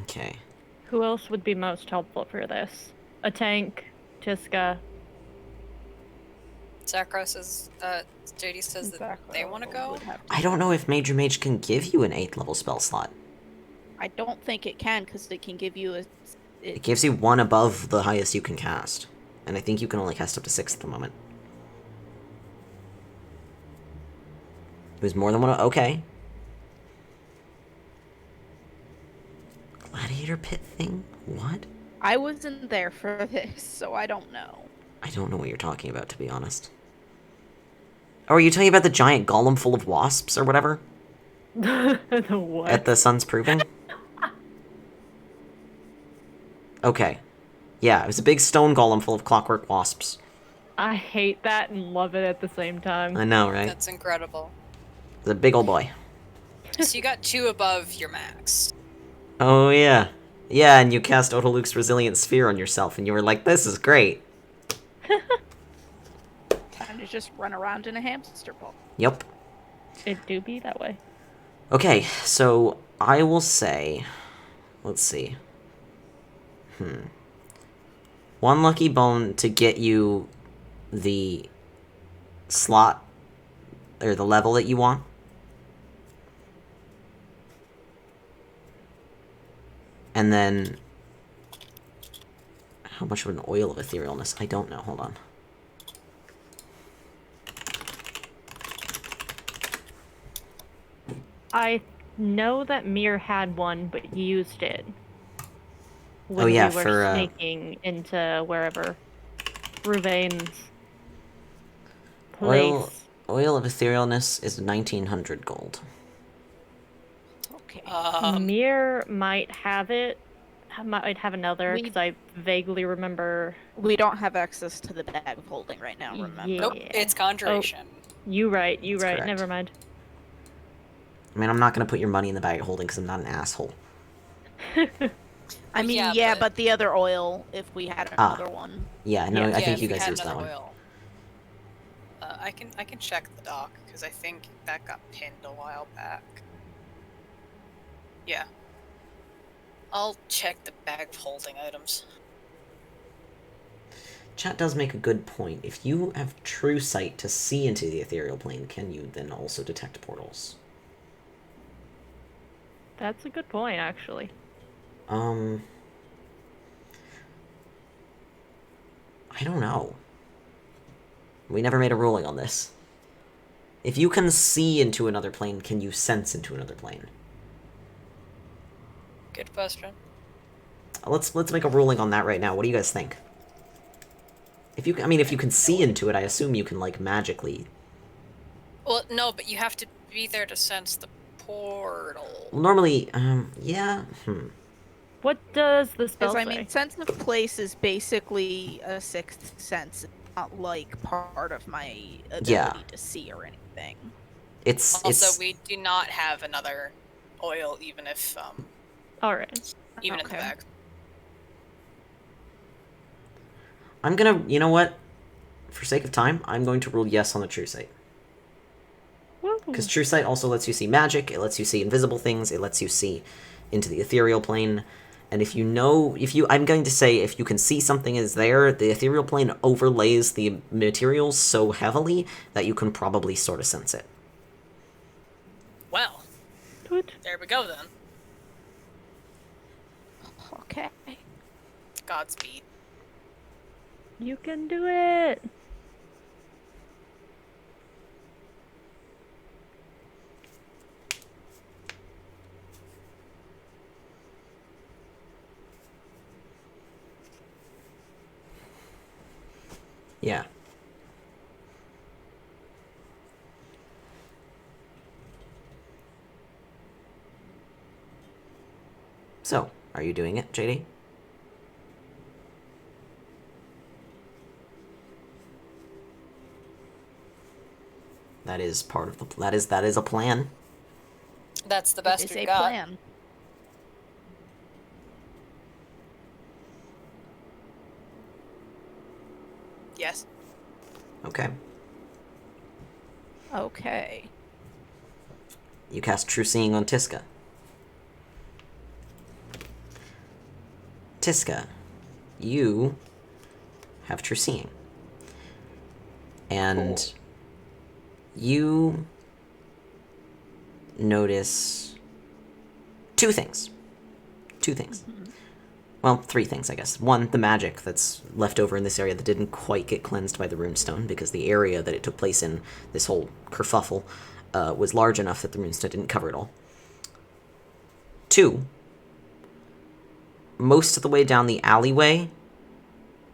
Okay. Who else would be most helpful for this? A tank, Tiska. Zakra says, JD says that they want to go. I don't know if Major Mage can give you an 8th level spell slot. I don't think it can, because it can give you a... It gives you 1 above the highest you can cast. And I think you can only cast up to 6 at the moment. It was more than 1. Okay. Gladiator pit thing? What? I wasn't there for this, so I don't know. I don't know what you're talking about, to be honest. Oh, are you talking about the giant golem full of wasps or whatever? The what? At the Sun's Proving? Okay. Yeah, it was a big stone golem full of clockwork wasps. I hate that and love it at the same time. I know, right? That's incredible. It's a big old boy. So you got 2 above your max. Oh, yeah. Yeah, and you cast Otoluk's Resilient Sphere on yourself, and you were like, this is great. Time to just run around in a hamster ball. Yep. It do be that way. Okay, so I will say... Let's see. 1 lucky bone to get you the slot, or the level that you want. And then... How much of an oil of etherealness? I don't know, hold on. I know that Mir had one, but he used it. When Oh, yeah, we were for, sneaking into wherever. Ruvain's place. Oil of etherealness is 1900 gold. Okay. Mir might have it. Might have another, because I vaguely remember... We don't have access to the bag of holding right now, remember? Yeah. Nope, it's conjuration. You right, That's correct. never mind. I mean, I'm not going to put your money in the bag of holding because I'm not an asshole. I mean, Yeah, yeah, but- but the other oil, if we had another one. Yeah, no, Yeah. I think if you we guys had used that another one. oil. I can check the dock, because I think that got pinned a while back. Yeah. I'll check the bag of holding items. Chat does make a good point. If you have true sight to see into the ethereal plane, can you then also detect portals? That's a good point, actually. I don't know. We never made a ruling on this. If you can see into another plane, can you sense into another plane? Good question. Let's make a ruling on that right now. What do you guys think? If you can see into it, I assume you can, like, magically... Well, no, but you have to be there to sense the portal. Well, normally, yeah, What does the spell Because, say? I mean, sense of place is basically a sixth sense. It's not, like, part of my ability to see or anything. Also, we do not have another oil, even if, Alright. even in the bag. I'm gonna, you know what? For sake of time, I'm going to rule yes on the true sight. Because true sight also lets you see magic, it lets you see invisible things, it lets you see into the ethereal plane. And if you know, I'm going to say if you can see something is there, the ethereal plane overlays the materials so heavily that you can probably sort of sense it. Well, there we go then. Okay. Godspeed. You can do it! Yeah. So, are you doing it, JD? That is part of the... That is a plan. That's the best It's we've a got. plan. Yes. Okay. Okay. You cast True Seeing on Tiska. Tiska, you have True Seeing. And Cool. you notice two things. Well, three things, I guess. One, the magic that's left over in this area that didn't quite get cleansed by the runestone, because the area that it took place in, this whole kerfuffle, was large enough that the runestone didn't cover it all. Two, most of the way down the alleyway,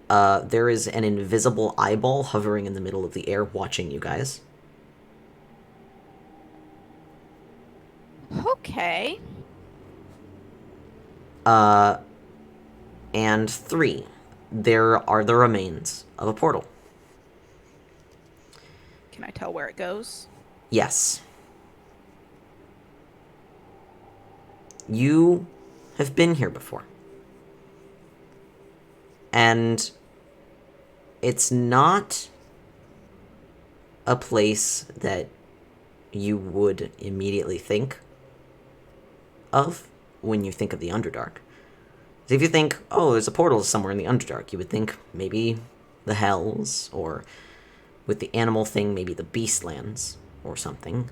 there is an invisible eyeball hovering in the middle of the air watching you guys. Okay. And three, there are the remains of a portal. Can I tell where it goes? Yes. You have been here before. And it's not a place that you would immediately think of when you think of the Underdark. So if you think, oh, there's a portal somewhere in the Underdark, you would think maybe the Hells, or with the animal thing, maybe the Beastlands, or something.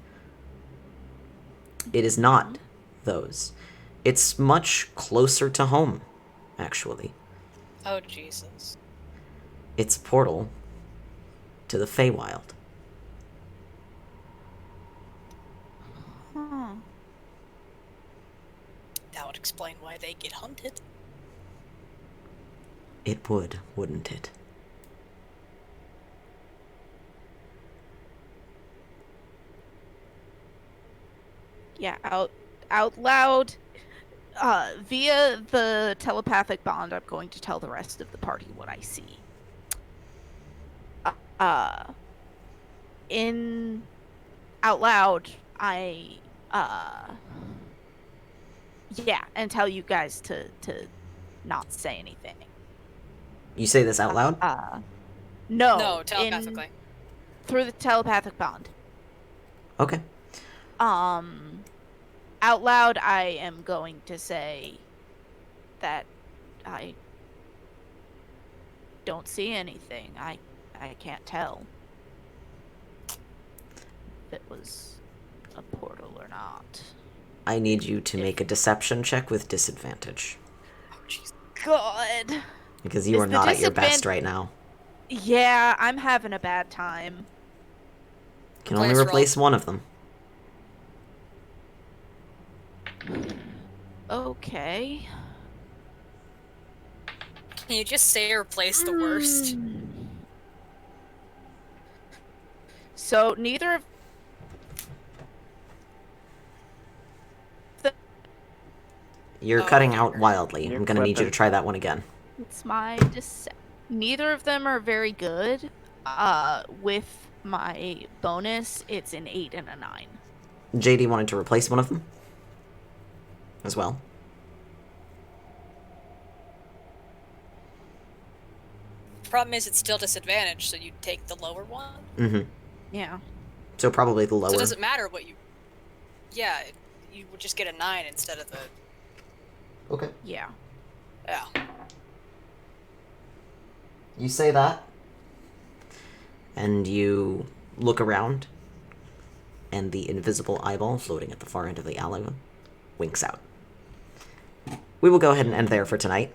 It is not those. It's much closer to home, actually. Oh, Jesus. It's a portal to the Feywild. Huh. That would explain why they get hunted. It would, wouldn't it? Yeah, out loud. Via the telepathic bond, I'm going to tell the rest of the party what I see. In out loud, I yeah, and tell you guys to not say anything. You say this out loud? No. No, telepathically. Through the telepathic bond. Okay. Out loud, I am going to say that I don't see anything. I can't tell if it was a portal or not. I need you to make a deception check with disadvantage. Oh, jeez. God. Because you are not at your best right now. Yeah, I'm having a bad time. Can only replace one of them. Okay. Can you just say replace the worst? So neither of You're cutting out wildly. I'm gonna need you to try that one again. it's my neither of them are very good. With my bonus, it's an 8 and a 9. JD wanted to replace one of them as well. Problem is, it's still disadvantaged, so you take the lower one. Mm-hmm. Yeah. So probably the lower. So it doesn't matter what you... Yeah, you would just get a 9 instead of the... Okay. Yeah. Yeah. You say that, and you look around, and the invisible eyeball floating at the far end of the alley winks out. We will go ahead and end there for tonight.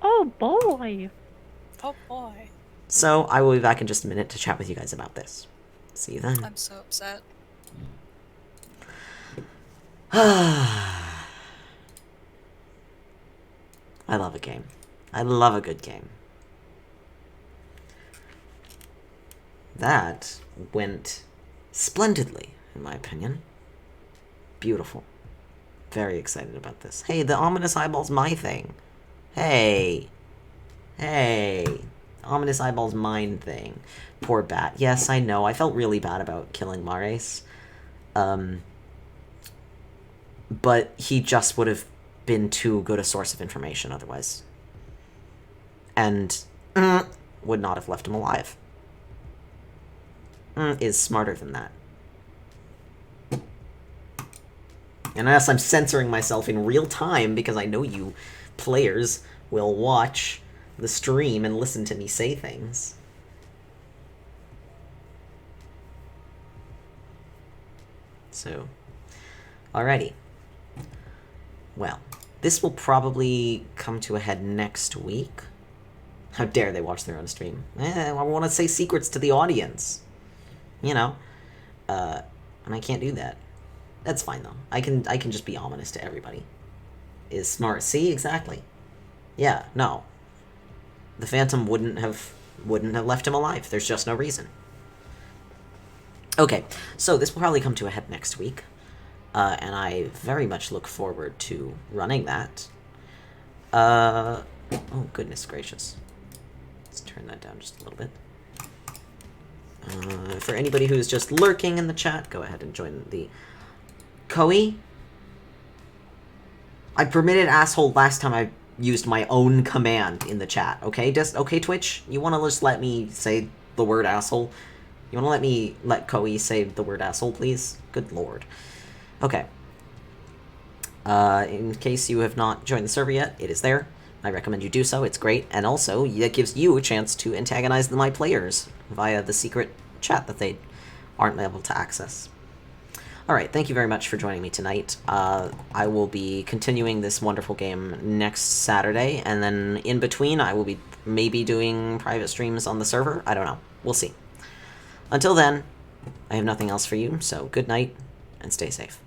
Oh boy. Oh boy. So I will be back in just a minute to chat with you guys about this. See you then. I'm so upset. I love a game. I love a good game. That went splendidly, in my opinion. Beautiful. Very excited about this. Hey, the ominous eyeball's my thing. Hey. Hey. Ominous Eyeballs mind thing. Poor Bat. Yes, I know. I felt really bad about killing Mares. But he just would have been too good a source of information otherwise. And would not have left him alive. Is smarter than that. And yes, I'm censoring myself in real time because I know you players will watch the stream and listen to me say things. So, alrighty. Well, this will probably come to a head next week. How dare they watch their own stream? I want to say secrets to the audience. You know. And I can't do that. That's fine, though. I can just be ominous to everybody. Is smart. See? Exactly. Yeah, no. The Phantom wouldn't have left him alive. There's just no reason. Okay, so this will probably come to a head next week. And I very much look forward to running that. Oh, goodness gracious. Let's turn that down just a little bit. For anybody who's just lurking in the chat, go ahead and join the... Koei? I permitted asshole last time I used my own command in the chat, okay? Okay, Twitch? You want to just let me say the word asshole? You want to let Koei say the word asshole, please? Good lord. Okay. In case you have not joined the server yet, it is there. I recommend you do so. It's great. And also, it gives you a chance to antagonize my players via the secret chat that they aren't able to access. Alright, thank you very much for joining me tonight. I will be continuing this wonderful game next Saturday, and then in between I will be maybe doing private streams on the server. I don't know. We'll see. Until then, I have nothing else for you, so good night, and stay safe.